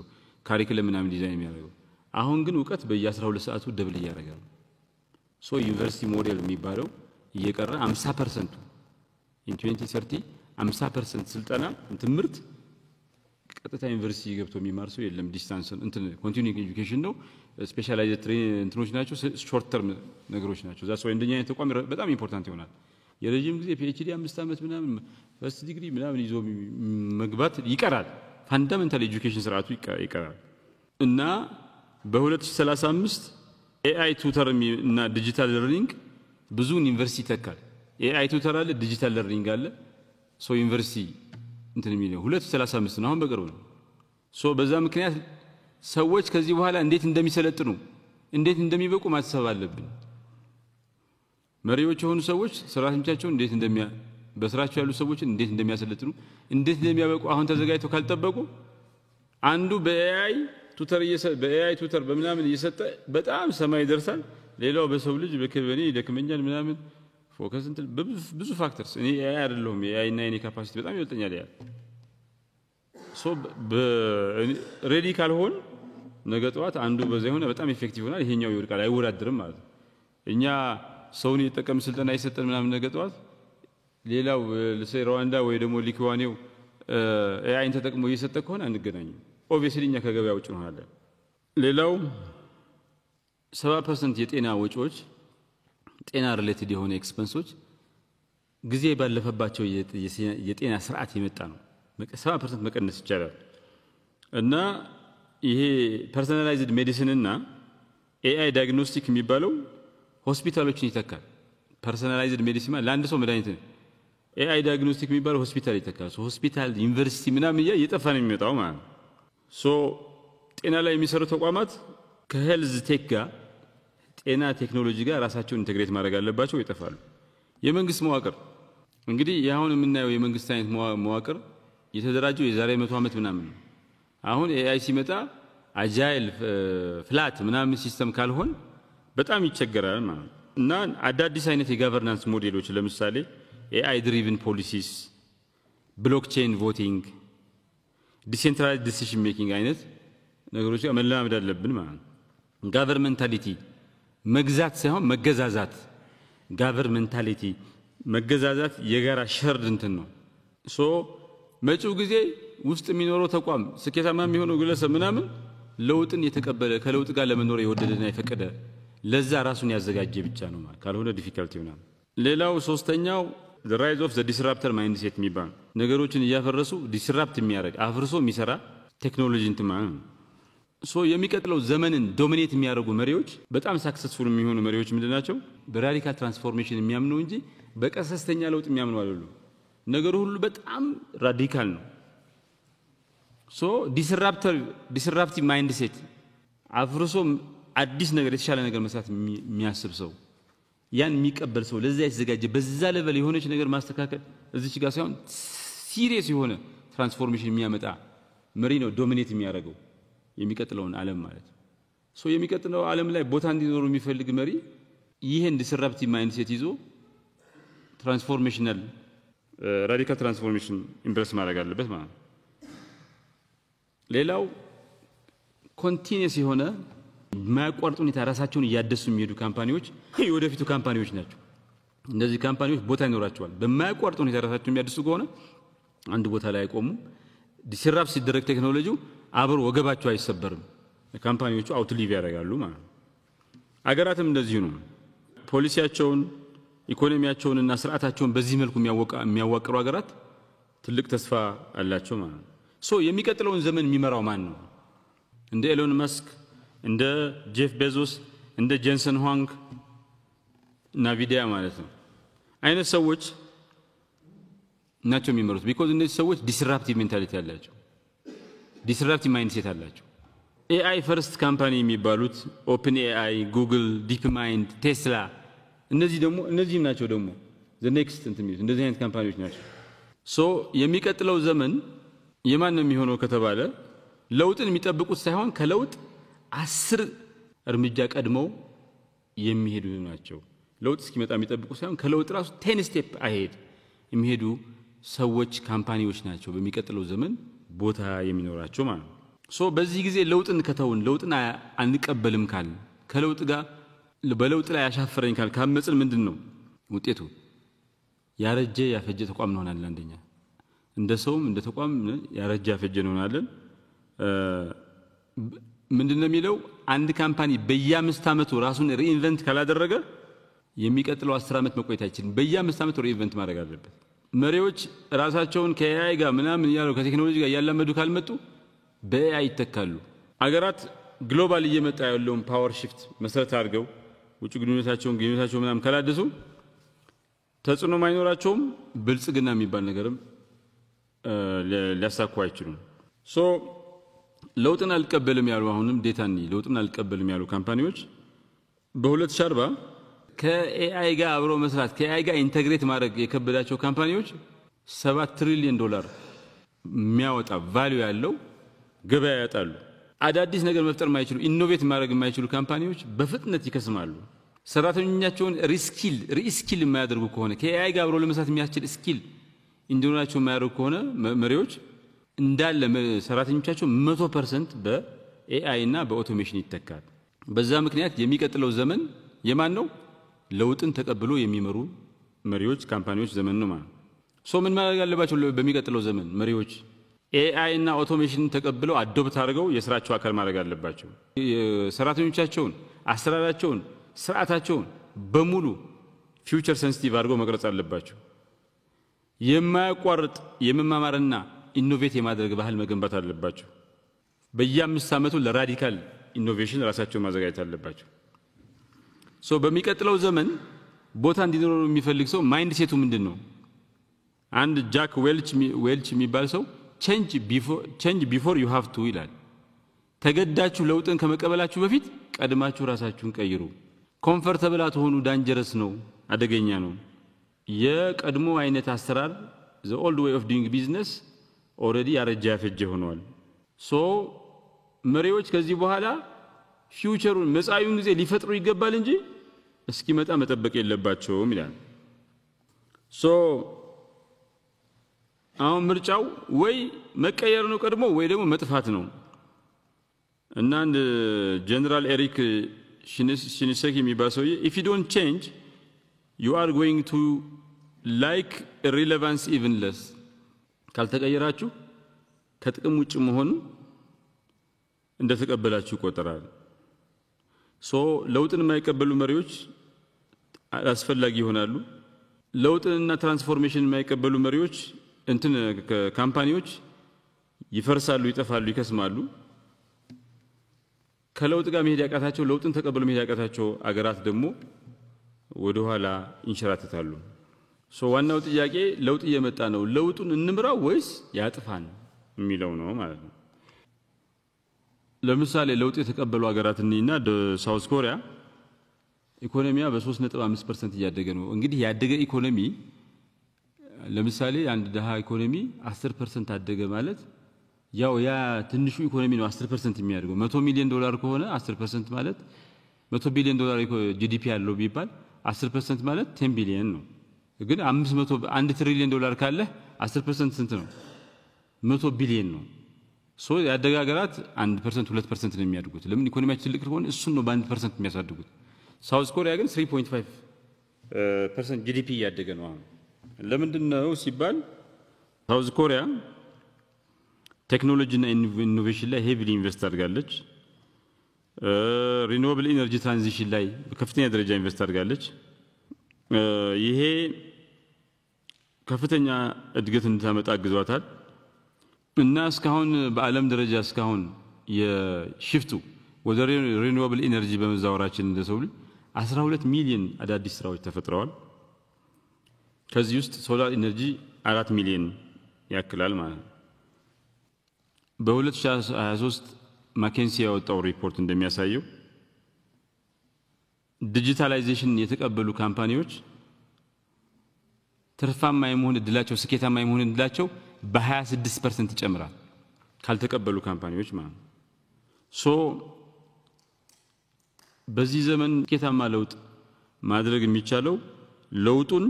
ካሪኩለም ምናምን ዲዛይን የሚያደርገው አሁን ግን ዕውቀት በየ12 ሰዓቱ ደብል ያደርጋል ሶ ዩኒቨርሲቲ ሞዴል የሚባለው እየቀረ 50% in 2030 50% ስልጠና ትምርት ቀጥታ ዩኒቨርሲቲ ገብቶ የሚማር ሰው የለም ዲስታንስ እንትን ኮንቲኒዩይንግ ኤጁኬሽን ነው ስፔሻላይዝድ እንትኖች ናቸው ሾርት ተርም ነገሮች ናቸው ዛስ ወይ እንደኛ አይነት ተቋም በጣም ኢምፖርታንት ይሆናል የረጅም ጊዜ PhD 5 ዓመት ምናምን ፈርስት ዲግሪ ምናምን ይዞ መግባት ይቀራል ፋንዳሜንታል ኤጁኬሽን ስርዓቱ ይቀራል እና በ2035 AI ቱተር እና ዲጂታል ለርኒንግ ብዙ ዩኒቨርሲቲ ተካል AI ቱተር አለ ዲጂታል ለርኒንግ አለ ሶ ዩኒቨርሲቲ እንትን የሚለው 2035 ነው አሁን በቅርቡ ነው ሶ በዛ ምክንያት ሰዎች ከዚህ በኋላ እንዴት እንደሚሰለጥኑ እንዴት እንደሚበቁ ማሰብ አለብን መሪዎች የሆኑ ሰዎች ሰራተኞቻቸውን እንዴት በስራቸው ያሉ ሰዎች እንዴት እንደሚያሰለጥኑ እንዴት እንደሚያበቁ አሁን ተዘጋጅተው ካልተጠበቁ አንዱ በAI ቱተር በምናምን እየሰጠ በጣም ሰማይ ይደርሳል ሌላው በሰው ልጅ በከበኔ ደክመኛል ምናምን ፎከስ እንትን ብዙ ፋክተርስ እኔ AI አይደለሁም AI እና የኔ ካፓሲቲ በጣም ይወልጠኛል ያ ሶ ሬዲ ካልሆን ነገ ጠዋት አንዱ በዛ ይሆነ በጣም ኢፌክቲቭ ይሆናል ይሄኛው ይወድቃል አይወዳደርም ማለት እኛ ሰውን እየተጠቀም ስልጠና ይሰጠን ምናምን ነገ ጠዋት ሌላው ለሴራዋንዳ ወይ ደግሞ ሊክዋኔው AI ተጠቅሞ እየሰጠ ከሆነ አንገናኝም ኦብቪየስሊ እኛ ከገበያ ውጭ እንሆናለን ሌላው 70% የጤና ወጪዎች ጤና ሪሌትድ የሆነ ኤክስፐንሶች ጊዜ ባለፈባቸው የጤና ስርዓት የመጣ ነው 70% መቀነስ ይቻላል እና ይሄ ፐርሰናላይዝድ ሜዲሲን እና AI ዳያግኖስቲክ የሚባለው ሆስፒታሎችን ይተካል ፐርሰናላይዝድ ሜዲሲን ለአንድ ሰው መድኃኒት ነው AI ዳያግኖስቲክ የሚባለው ሆስፒታል ይተካል ሶ ሆስፒታል ዩኒቨርሲቲ ምናምን እየጠፋ ነው የሚመጣው ማለት ሶ ጤና ላይ የሚሰሩ ተቋማት ከሄልዝ ቴክ ጋር ጤና ቴክኖሎጂ ጋር ራሳቸውን ኢንተግሬት ማድረግ አለባቸው ይጠፋሉ የመንግስት መዋቅር እንግዲህ ያሁን የምናየው የመንግስት አይነት መዋቅር የተደራጀው የዛሬ 100 ዓመት ምናምን አሁን AI ሲመጣ አጃይል ፍላት ምናምን ሲስተም ካልሆን በጣም ይቸገራል ማለት እና አዳዲስ አይነት የጋቨርናንስ ሞዴሎች ለምሳሌ AI ድሪቭን ፖሊሲስ ብሎክቼን ቮቲንግ ዲሴንትራላይዝድ ዲሲዥን ሜኪንግ አይነት ነገሮች መለማመድ አለብን ማለት ጋቨርንመንታሊቲ መግዛት ሳይሆን መገዛዛት ጋቨርንመንታሊቲ መገዛዛት የጋራ ሸርድ እንትን ነው ሶ መጪው ጊዜ ውስጥ የሚኖረው ተቋም ስኬታማ የሚሆነው ግለሰብ ምናምን ለውጥን የተቀበለ ከለውጥ ጋር ለመኖር የወደደና የፈቀደ ለዛ ራሱን ያዘጋጀ ብቻ ነው ማለት ካልሆነ ዲፊካልቲ ይሆናል ሌላው ሶስተኛው the rise of the disruptor mindset የሚባል ነገሮችን እያፈረሱ ዲስራፕት የሚያደርግ አፍርሶ የሚሰራ ቴክኖሎጂ እንትን ማለት ነው ሶ የሚቀጥለው ዘመንን ዶሚኔት የሚያደርጉ መሪዎች በጣም ሰክሰስፉል የሚሆኑ መሪዎች ምንድናቸው በራዲካል ትራንስፎርሜሽን የሚያምኑ እንጂ በቀሰስተኛ ለውጥ የሚያምኑ አይደሉም ነገሩ ሁሉ በጣም ራዲካል ነው ሶ ዲስራፕቲቭ ማይንድሴት አፍርሶ አዲስ ነገር የተሻለ ነገር መስራት የሚያስብ ሰው ያን የሚቀበል ሰው ለዛ የተዘጋጀ በዛ ሌቨል የሆነች ነገር ማስተካከል እዚች ጋር ሳይሆን ሲሪየስ የሆነ ትራንስፎርሜሽን የሚያመጣ መሪ ነው ዶሚኔት የሚያደርገው የሚቀጥለውን ዓለም ማለት ሶ የሚቀጥለው ዓለም ላይ ቦታ እንዲኖር የሚፈልግ መሪ ይሄን ዲስራፕቲቭ ማይንድሴት ይዞ ትራንስፎርሜሽናል ራዲካል ትራንስፎርሜሽን ኢምፕረስ ማድረግ አለበት ማለት ሌላው ኮንቲኒየስ የሆነ ማያቋርጥ ሁኔታ ራሳቸውን እያደሱ የሚሄዱ ካምፓኒዎች የወደፊቱ ካምፓኒዎች ናቸው እነዚህ ካምፓኒዎች ቦታ ይኖራቸዋል በማያቋርጥ ሁኔታ ራሳቸውን የሚያደሱ ከሆነ አንድ ቦታ ላይ አይቆሙም ዲስራፕት ሲደረግ ቴክኖሎጂው አብሮ ወገባቸው አይሰበርም ካምፓኒዎቹ አውትሊቭ ያደርጋሉ ማለት አገራትም እንደዚህ ነው ፖሊሲያቸውን ኢኮኖሚያቸውንና ስርዓታቸውን በዚህ መልኩ የሚያዋቅሩ አገራት ትልቅ ተስፋ አላቸው ማለት ሶ የሚቀጥለውን ዘመን የሚመራው ማን ነው እንደ ኤሎን መስክ እንደ ጄፍ ቤዞስ እንደ ጄንሰን ሁዋንግ ናቪዲያ ማለት ነው አይነት ሰዎች ናቸው የሚመሩት ቢኮዝ እነዚህ ሰዎች ዲስራፕቲቭ ሜንታሊቲ ያላቸው ዲስራፕቲቭ ማይንድሴት አላቸው። ኤአይ ፈርስት ካምፓኒ የሚባሉት ኦፕን ኤአይ፣ ጉግል፣ ዲፕ ማይንድ፣ ቴስላ እነዚህ ናቸው ደግሞ the next እንትሚሉት እንደዚህ አይነት ካምፓኒዎች ናቸው። ሶ የሚቀጥለው ዘመን የማን ነው የሚሆነው ከተባለ ለውጥን የሚጠብቁት ሳይሆን ከለውጥ 10 እርምጃ ቀድመው የሚሄዱ ናቸው። ለውጥ እስኪመጣ የሚጠብቁ ሳይሆን ከለውጥ ራሱ 10 ስቴፕ አሄድ የሚሄዱ ሰዎች ካምፓኒዎች ናቸው በሚቀጥለው ዘመን ቦታ የሚኖራቸው ማለት ነው። ሶ በዚህ ጊዜ ለውጥን ከተውን ለውጥን አንቀበልም ካል ከለውጥ ጋር በለውጥ ላይ ያሻፈረኝ ካል ካመጽን ምንድነው ውጤቱ? ያረጀ ያፈጀ ተቋም እንሆናለን። አንደኛ እንደ ሰውም እንደ ተቋም ያረጀ ያፈጀ እንሆናለን። ምንድነው የሚለው አንድ ካምፓኒ በየ5 ዓመቱ ራሱን ሪኢንቨንት ካላደረገ የሚቀጥለው 10 ዓመት መቆየት አይችልም። በየ5 ዓመቱ ሪኢንቨንት ማድረግ አለበት። መሪዎች ራሳቸውን ከኤአይ ጋር ምናምን ያለው ከቴክኖሎጂ ጋር ያላመዱ ካልመጡ በኤአይ ይተካሉ። አገራት ግሎባል እየመጣ ያለውን ፓወር ሺፍት መሰረት አድርገው ውጭ ግንኙነታቸውን ምናምን ካላደሱ ተጽዕኖ ማይኖራቸውም ብልጽግና የሚባል ነገርም ሊያሳኩ አይችሉም። ሶ ለውጥን አልቀበልም ያሉ አሁንም ዴታኒ ለውጥን አልቀበልም ያሉ ካምፓኒዎች በ2040 ከኤአይ ጋር አብሮ መስራት ከኤአይ ጋር ኢንተግሬት ማድረግ የከበዳቸው ካምፓኒዎች $7 ትሪሊየን የሚያወጣ ቫልዩ ያለው ገበያ ያጣሉ። አዳዲስ ነገር መፍጠር ማይችሉ ኢኖቬት ማድረግ የማይችሉ ካምፓኒዎች በፍጥነት ይከስማሉ። ሰራተኞቻቸውን ሪስኪል የማያደርጉ ከሆነ ከኤአይ ጋር አብሮ ለመስራት የሚያስችል ስኪል እንዲኖራቸው የማያደርጉ ከሆነ መሪዎች እንዳለ ሰራተኞቻቸው 100% በኤአይ እና በኦቶሜሽን ይተካል። በዛ ምክንያት የሚቀጥለው ዘመን የማን ነው? ለውጥን ተቀብሎ የሚመሩ መሪዎች ካምፓኒዎች ዘመን ነው ማለት። ሶ ምን ማድረግ አለባቸው በሚቀጥለው ዘመን መሪዎች? ኤአይ እና ኦቶሜሽን ተቀብለው አዶፕት አድርገው የስራቸው አካል ማድረግ አለባቸው። ሰራተኞቻቸውን አሰራራቸውን ስርዓታቸውን በሙሉ ፊውቸር ሴንሲቲቭ አድርገው መቅረጽ አለባቸው። የማያቋርጥ የመማማርና ኢኖቬት የማድረግ ባህል መገንባት አለባቸው። በየ5 ዓመቱ ለራዲካል ኢኖቬሽን ራሳቸውን ማዘጋጀት አለባቸው። ሶ በሚቀጥለው ዘመን ቦታ እንዲኖረው የሚፈልግ ሰው ማይንድ ሴቱ ምንድነው? አንድ ጃክ ዌልች የሚባል ሰው change before you have to ይላል። ተገዳችሁ ለውጥን ከመቀበላችሁ በፊት ቀድማችሁ ራሳችሁን ቀይሩ። ኮምፎርታብል አትሆኑ፣ ዳንጀረስ ነው፣ አደገኛ ነው። የቀድሞ አይነት አሰራር the old way of doing business already ያረጀ ያፈጀ ሆኗል። ሶ መሪዎች ከዚህ በኋላ ፊውቸሩን መጻዩን ጊዜ ሊፈጥሩ ይገባል እንጂ እስኪመጣ መጠበቅ የለባቸውም ይላል። ሶ አሁን ምርጫው ወይ መቀየር ነው ቀድሞ ወይ ደግሞ መጥፋት ነው። እና አንድ ጀነራል ኤሪክ ሽኒሴኪ የሚባል ሰውዬ if you don't change you are going to like irrelevance even less ካልተቀየራችሁ ከጥቅም ውጭ መሆን እንደተቀበላችሁ ይቆጠራል። ሶ ለውጥን የማይቀበሉ መሪዎች አስፈላጊ ይሆናሉ። ለውጥንና ትራንስፎርሜሽን የማይቀበሉ መሪዎች ካምፓኒዎች ይፈርሳሉ፣ ይጠፋሉ፣ ይከስማሉ። ከለውጥ ጋር መሄድ ያቃታቸው ለውጥን ተቀበሉ መሄድ ያቃታቸው አገራት ደግሞ ወደ ኋላ ይንሸራተታሉ። ሶ ዋናው ጥያቄ ለውጥ እየመጣ ነው፣ ለውጡን እንምራው ወይስ ያጥፋን የሚለው ነው ማለት ነው። ለምሳሌ ለውጥ የተቀበሉ አገራትና ሳውዝ ኮሪያ ኢኮኖሚያ በ3.5% እያደገ ነው። እንግዲህ ያደገ ኢኮኖሚ ለምሳሌ አንድ ደሃ ኢኮኖሚ 10% አደገ ማለት ያው ያ ትንሹ ኢኮኖሚ ነው 10% የሚያደርገው። $100 ሚሊዮን ከሆነ 10% ማለት $100 ቢሊዮን ጂዲፒ ያለው ቢባል 10% ማለት 10 ቢሊዮን ነው። ግን 1 ትሪሊዮን ዶላር ካለ 10% ስንት ነው? 100 ቢሊዮን ነው። ሶ ያደገ ሀገራት 1% 2% ነው የሚያድጉት። ለምን? ኢኮኖሚያቸው ትልቅ ከሆነ እሱን ነው በ1% የሚያሳድጉት። ሳውዝ ኮሪያ ግን 3.5% ጂዲፒ ያደገ ነው። ለምንድን ነው ሲባል ሳውዝ ኮሪያ ቴክኖሎጂ እና ኢኖቬሽን ላይ ሄቪሊ ኢንቨስት አድርጋለች። ሪኒዌብል ኢነርጂ ትራንዚሽን ላይ በከፍተኛ ደረጃ ኢንቨስት አድርጋለች። ይሄ ከፍተኛ እድገት እንድታመጣ አግዟታል። እና እስካሁን በዓለም ደረጃ እስካሁን የሽፍቱ ወደ ሪኒዌብል ኢነርጂ በመዛወራችን እንደሰው 12 ሚሊዮን አዳዲስ ስራዎች ተፈጥረዋል። ከዚህ ውስጥ ሶላር ኢነርጂ 4 ሚሊዮን ያክላል ማለት ነው። በ2023 ማኬንሲ ያወጣው ሪፖርት እንደሚያሳየው ዲጂታላይዜሽን የተቀበሉ ካምፓኒዎች ትርፋማ የመሆን እድላቸው ስኬታማ የመሆን እድላቸው በ26% ይጨምራል ካልተቀበሉ ካምፓኒዎች ማለት ነው። ሶ በዚህ ዘመን ስኬታማ ለውጥ ማድረግ የሚቻለው ለውጡን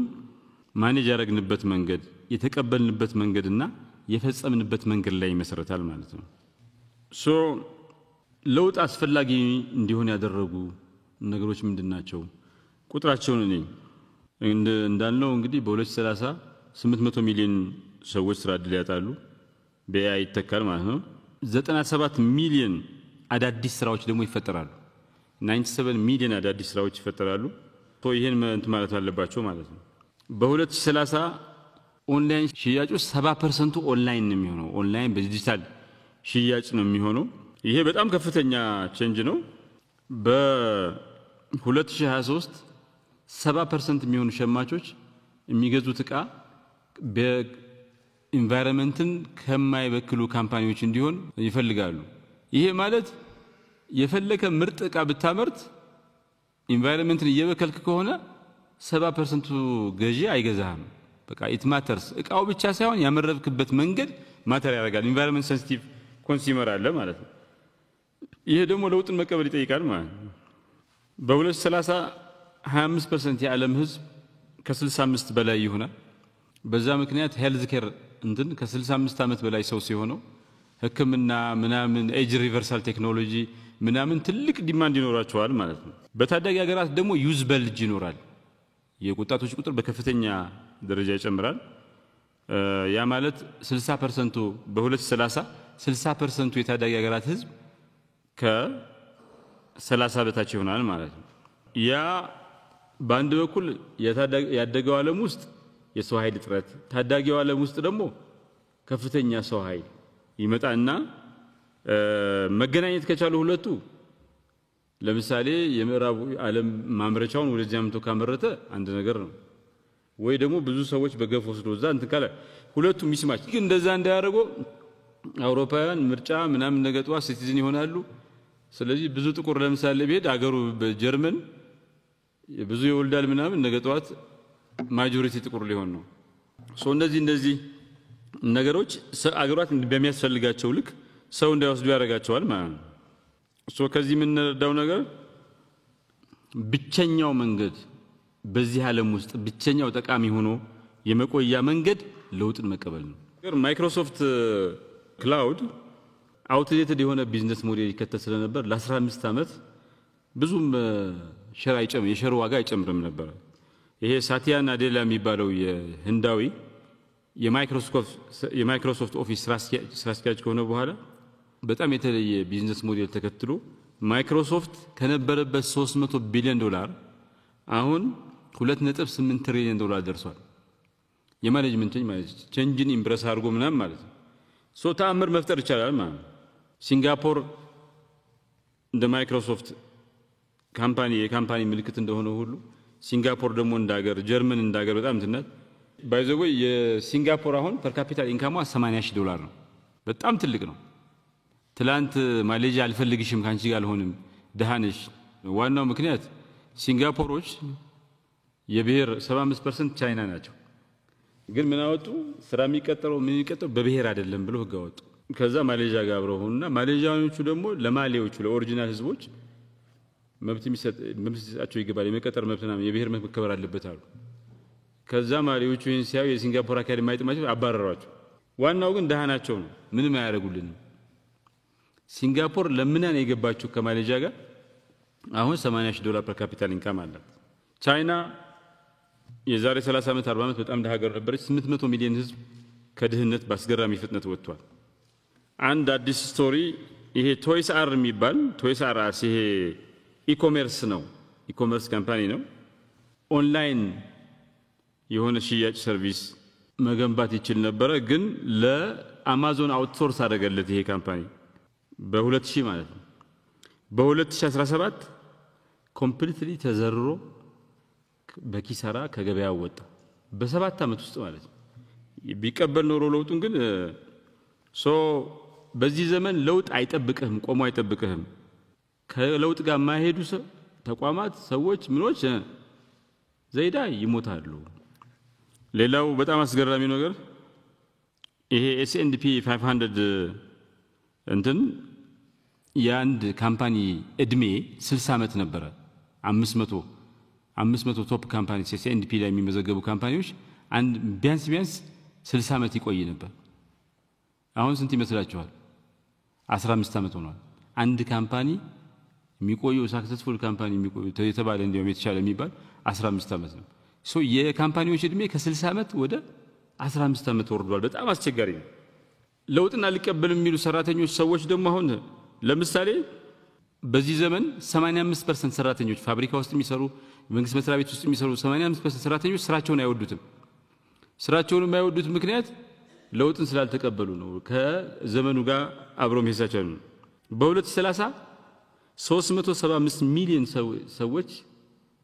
ማኔጅ ያደረግንበት መንገድ የተቀበልንበት መንገድና የፈጸምንበት መንገድ ላይ ይመሰረታል ማለት ነው። ሶ ለውጥ አስፈላጊ እንዲሆን ያደረጉ ነገሮች ምንድናቸው? ቁጥራቸውን እኔ እንዳልነው እንግዲህ በ2030 800 ሚሊዮን ሰዎች ስራ ዕድል ያጣሉ፣ በኤአይ ይተካል ማለት ነው። 97 ሚሊዮን አዳዲስ ስራዎች ደግሞ ይፈጠራሉ። 97 ሚሊዮን አዳዲስ ስራዎች ይፈጠራሉ። ይሄን ማለት አለባቸው ማለት ነው። በ2030 ኦንላይን ሽያጭ 70% ኦንላይን ነው የሚሆነው። ኦንላይን በዲጂታል ሽያጭ ነው የሚሆነው። ይሄ በጣም ከፍተኛ ቼንጅ ነው። በ2023 70% የሚሆኑ ሸማቾች የሚገዙት ዕቃ በኢንቫይሮንመንትን ከማይበክሉ ካምፓኒዎች እንዲሆን ይፈልጋሉ። ይሄ ማለት የፈለከ ምርጥ ዕቃ ብታመርት ኢንቫይሮንመንትን እየበከልክ ከሆነ 70% ገዢ አይገዛህም። በቃ ኢት ማተርስ ዕቃው ብቻ ሳይሆን ያመረብክበት መንገድ ማተር ያደርጋል። ኢንቫይሮንመንት ሴንሲቲቭ ኮንሱመር አለ ማለት ነው። ይሄ ደግሞ ለውጥን መቀበል ይጠይቃል ማለት ነው። በ2030 25% የዓለም ህዝብ ከ65 በላይ ይሆናል። በዛ ምክንያት ሄልዝ ኬር እንትን ከ65 ዓመት በላይ ሰው ሲሆነው ህክምና ምናምን ኤጅ ሪቨርሳል ቴክኖሎጂ ምናምን ትልቅ ዲማንድ ይኖራቸዋል ማለት ነው። በታዳጊ ሀገራት ደግሞ ዩዝበል ልጅ ይኖራል። የወጣቶች ቁጥር በከፍተኛ ደረጃ ይጨምራል። ያ ማለት 60% በ2030 60% የታዳጊ ሀገራት ህዝብ ከ30 በታች ይሆናል ማለት ነው። ያ በአንድ በኩል ያደገው ዓለም ውስጥ የሰው ኃይል እጥረት፣ ታዳጊው ዓለም ውስጥ ደግሞ ከፍተኛ ሰው ኃይል ይመጣና መገናኘት ከቻሉ ሁለቱ ለምሳሌ የምዕራቡ ዓለም ማምረቻውን ወደዚያ አምጥቶ ካመረተ አንድ ነገር ነው። ወይ ደግሞ ብዙ ሰዎች በገፍ ወስዶ እዛ እንትን ካለ ሁለቱ ሚስማች ግን እንደዛ እንዳያደርጉ አውሮፓውያን ምርጫ ምናምን ነገጥዋ ሲቲዝን ይሆናሉ። ስለዚህ ብዙ ጥቁር ለምሳሌ ቢሄድ አገሩ በጀርመን ብዙ ይወልዳል ምናምን ነገጥዋት ማጆሪቲ ጥቁር ሊሆን ነው። ሶ እንደዚህ ነገሮች አገራት በሚያስፈልጋቸው ልክ ሰው እንዳይወስዱ ያደርጋቸዋል ማለት ነው። ሶ ከዚህ የምንረዳው ነገር ብቸኛው መንገድ በዚህ ዓለም ውስጥ ብቸኛው ጠቃሚ ሆኖ የመቆያ መንገድ ለውጥን መቀበል ነው። ማይክሮሶፍት ክላውድ አውትዴትድ የሆነ ቢዝነስ ሞዴል ይከተል ስለነበር ለ15 ዓመት ብዙም የሸር ዋጋ አይጨምርም ነበር። ይሄ ሳቲያ ናዴላ የሚባለው የህንዳዊ የማይክሮሶፍት ኦፊስ ስራ አስኪያጅ ከሆነ በኋላ በጣም የተለየ ቢዝነስ ሞዴል ተከትሎ ማይክሮሶፍት ከነበረበት 300 ቢሊዮን ዶላር አሁን 2.8 ትሪሊዮን ዶላር ደርሷል። የማኔጅመንት ቼንጅን ኢምፕረስ አድርጎ ምናምን ማለት ነው። ሶ ተአምር መፍጠር ይቻላል ማለት ነው። ሲንጋፖር እንደ ማይክሮሶፍት የካምፓኒ ምልክት እንደሆነ ሁሉ ሲንጋፖር ደግሞ እንዳገር ጀርመን እንዳገር በጣም እንትናት ባይ ዘ ወይ የሲንጋፖር አሁን ፐር ካፒታል ኢንካሟ $80,000 ነው። በጣም ትልቅ ነው። ትላንት ማሌዥያ አልፈልግሽም ካንቺ ጋር አልሆንም ደሃነሽ። ዋናው ምክንያት ሲንጋፖሮች የብሔር 75% ቻይና ናቸው። ግን ምን አወጡ? ስራ የሚቀጠረው በብሔር አይደለም ብሎ ህግ አወጡ። ከዛ ማሌዥያ ጋር አብረው ሆኑና ማሌዥያኖቹ ደግሞ ለማሌዎቹ ለኦሪጂናል ህዝቦች መብት የሚሰጣቸው ይገባል። የመቀጠር መብትና የብሔር መብት መከበር አለበት አሉ። ከዛ ማሌዎቹ ይህን ሲያዩ የሲንጋፖር አካባቢ ማይጥማቸው አባረሯቸው። ዋናው ግን ደሃናቸው ነው። ምንም አያደርጉልንም። ሲንጋፖር ለምናን የገባቸው ከማሌዥያ ጋር አሁን $80,000 ፐር ካፒታል ኢንካም አላት። ቻይና የዛሬ 30 ዓመት 40 ዓመት በጣም ደሃ ሀገር ነበረች። 800 ሚሊዮን ህዝብ ከድህነት በአስገራሚ ፍጥነት ወጥቷል። አንድ አዲስ ስቶሪ ይሄ ቶይስ አር የሚባል ቶይስ አር አስ ይሄ ኢኮሜርስ ነው። ኢኮሜርስ ካምፓኒ ነው። ኦንላይን የሆነ ሽያጭ ሰርቪስ መገንባት ይችል ነበረ። ግን ለአማዞን አውትሶርስ አደረገለት ይሄ ካምፓኒ በ2000 ማለት ነው። በ2017 ኮምፕሊትሊ ተዘርሮ በኪሳራ ከገበያ ወጣ። በ7 ዓመት ውስጥ ማለት ነው። ቢቀበል ኖሮ ለውጡን ግን በዚህ ዘመን ለውጥ አይጠብቅህም ቆሞ አይጠብቅህም ከለውጥ ጋር ማይሄዱ ተቋማት ሰዎች ምኖች ዘይዳ ይሞታሉ ሌላው በጣም አስገራሚ ነገር ይሄ S&P 500 እንትን የአንድ ካምፓኒ እድሜ 60 ዓመት ነበር 500 ቶፕ ካምፓኒስ S&P ላይ የሚመዘገቡ ካምፓኒዎች አንድ ቢያንስ 60 ዓመት ይቆይ ነበር አሁን ስንት ይመስላችኋል 15 ዓመት ሆኗል አንድ ካምፓኒ የሚቆየው ሰክሰስፉል ካምፓኒ የሚቆየው የተባለ እንደውም የተሻለ የሚባል 15 ዓመት ነው ሶ የካምፓኒዎች እድሜ ከ60 ዓመት ወደ 15 ዓመት ወርዷል በጣም አስቸጋሪ ነው ለውጥና ሊቀበል የሚሉ ሰራተኞች ሰዎች ደግሞ አሁን ለምሳሌ በዚህ ዘመን 85% ሰራተኞች ፋብሪካ ውስጥ የሚሰሩ መንግስት መስሪያ ቤት ውስጥ የሚሰሩ 85% ሰራተኞች ስራቸውን አይወዱትም ስራቸውን የማይወዱት ምክንያት ለውጥን ስላልተቀበሉ ነው ከዘመኑ ጋር አብሮ መሄሳቸው ነው በ2030 375 ሚሊዮን ሰዎች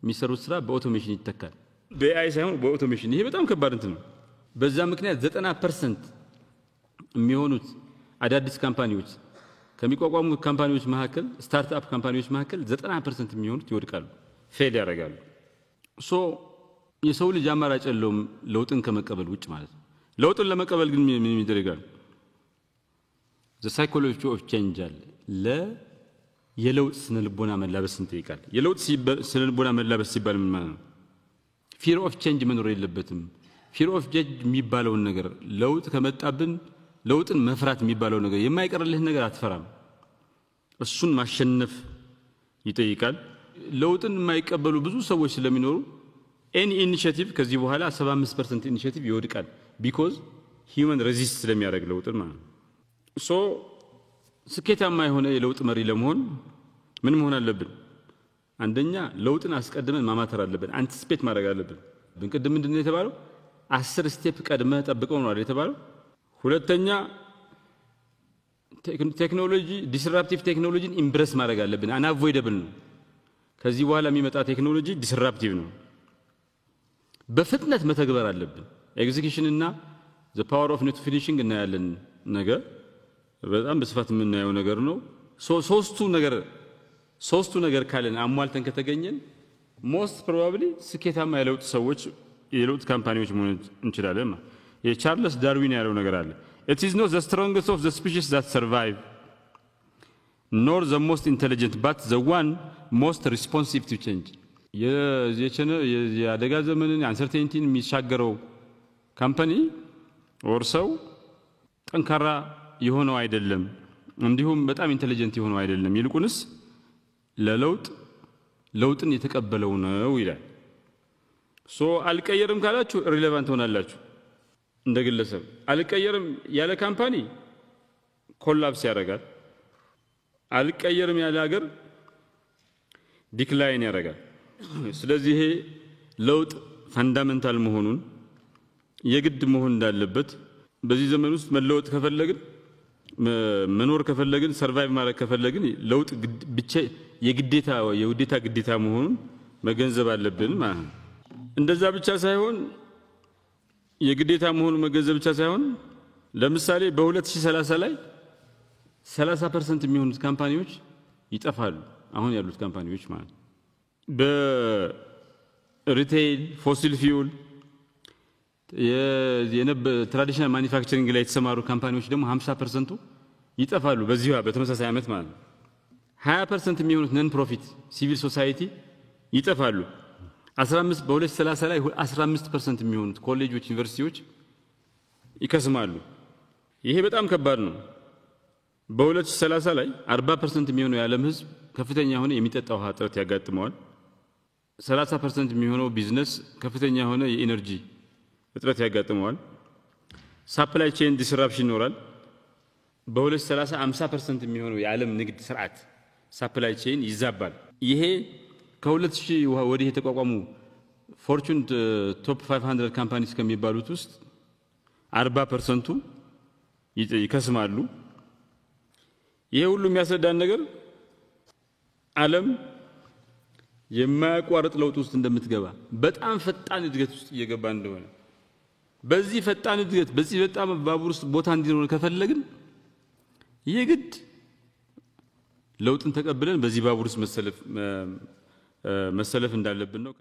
የሚሰሩት ስራ በአውቶሜሽን ይተካል በአይ ሳይሆን በአውቶሜሽን ይሄ በጣም ከባድ እንት ነው በዛ ምክንያት 90% የሚሆኑት አዳዲስ ካምፓኒዎች ከሚቋቋሙ ካምፓኒዎች መካከል ስታርትአፕ ካምፓኒዎች መካከል 90% የሚሆኑት ይወድቃሉ ፌል ያደርጋሉ ሶ የሰው ልጅ አማራጭ የለውም ለውጥን ከመቀበል ውጭ ማለት ነው ለውጥን ለመቀበል ግን ምን ይደረጋል the psychology of change የለውጥ ስነልቦና መላበስ እንጠይቃል የለውጥ ስነልቦና መላበስ ሲባል ምን ማለት ነው fear of change መኖር የለበትም fear of change የሚባለው ነገር ለውጥ ከመጣብን ለውጥን መፍራት የሚባለው ነገር የማይቀርልህ ነገር አትፈራም እሱን ማሸነፍ ይጠይቃል ለውጥን የማይቀበሉ ብዙ ሰዎች ስለሚኖሩ any initiative ከዚህ በኋላ 75% initiative ይወድቃል because human resist ስለሚያደርግ ለውጥን ማለት so ስኬታማ የሆነ የለውጥ መሪ ለመሆን ምን መሆን አለብን አንደኛ ለውጥን አስቀድመን ማማተር አለብን አንቲሲፔት ማድረግ አለብን በእንቅድም ምንድነው የተባለው 10 ስቴፕ ቀድመህ ጠብቀው ነው አይደል የተባለው ሁለተኛ ቴክኖሎጂ ዲስራፕቲቭ ቴክኖሎጂን ኢምብሬስ ማድረግ አለብን አንአቮይደብል ነው ከዚህ በኋላ የሚመጣ ቴክኖሎጂ ዲስራፕቲቭ ነው በፍጥነት መተግበር አለብን ኤግዚኪዩሽን እና the power of net finishing እና ያለን ነገር በጣም በስፋት የምናየው ነገር ነው ሶስቱ ነገር ካለን አሟልተን ከተገኘን most probably ስኬታማ የለውጥ ሰዎች የለውጥ ካምፓኒዎች መሆን እንችላለን የቻርልስ ዳርዊን ያለው ነገር አለ it is not the strongest of the species that survive nor the most intelligent but the one most responsive to change የአደጋ ዘመንን አንሰርቴኒቲን የሚሻገረው ካምፓኒ or ሰው ጠንካራ የሆነው አይደለም እንዲሁም በጣም ኢንተለጀንት የሆነው አይደለም ይልቁንስ ለውጥን የተቀበለው ነው ይላል ሶ አልቀየርም ካላችሁ ሪሌቫንት ሆናላችሁ እንደግለሰብ አልቀየርም ያለ ካምፓኒ ኮላፕስ ያደርጋል አልቀየርም ያለ ሀገር ዲክላይን ያደርጋል ስለዚህ ለውጥ ፈንዳሜንታል መሆኑን የግድ መሆን እንዳለበት በዚህ ዘመን ውስጥ መለወጥ ከፈለግን መኖር ከፈለግን ሰርቫይቭ ማድረግ ከፈለግን ለውጥ ብቻ የውዴታ ግዴታ መሆኑን መገንዘብ አለብን ማለት ነው እንደዛ ብቻ ሳይሆን የግዴታ መሆኑን መገንዘብ ብቻ ሳይሆን ለምሳሌ በ2030 ላይ 30% የሚሆኑት ካምፓኒዎች ይጠፋሉ አሁን ያሉት ካምፓኒዎች ማለት በሪቴይል ፎሲል ፊውል ትራዲሽናል ማኒፋክቸሪንግ ላይ የተሰማሩ ካምፓኒዎች ደግሞ 50% ይጠፋሉ በዚህ በተመሳሳይ አመት ማለት 20% የሚሆኑት ነን ፕሮፊት ሲቪል ሶሳይቲ ይጠፋሉ 15 በ2030 ላይ 15% የሚሆኑት ኮሌጆች ዩኒቨርሲቲዎች ይከስማሉ ይሄ በጣም ከባድ ነው በ2030 ላይ 40% የሚሆነው የዓለም ህዝብ ከፍተኛ የሆነ የሚጠጣው ውሃ እጥረት ያጋጥመዋል 30% የሚሆነው ቢዝነስ ከፍተኛ የሆነ የኤነርጂ እጥረት ያጋጥመዋል ሳፕላይ ቼን ዲስራፕሽን ይኖራል በ2030 50% የሚሆነው የዓለም ንግድ ስርዓት ሳፕላይ ቼን ይዛባል ይሄ ከ2000 ወዲህ የተቋቋሙ ፎርቹን ቶፕ 500 ካምፓኒስ ከሚባሉት ውስጥ 40% ይከስማሉ ይሄ ሁሉ የሚያስረዳን ነገር ዓለም የማያቋርጥ ለውጥ ውስጥ እንደምትገባ በጣም ፈጣን እድገት ውስጥ እየገባ እንደሆነ በዚህ ፈጣን እድገት በዚህ በጣም ባቡር ውስጥ ቦታ እንዲኖር ከፈለግን የግድ ለውጥን ተቀብለን በዚህ ባቡር ውስጥ መሰለፍ እንዳለብን ነው።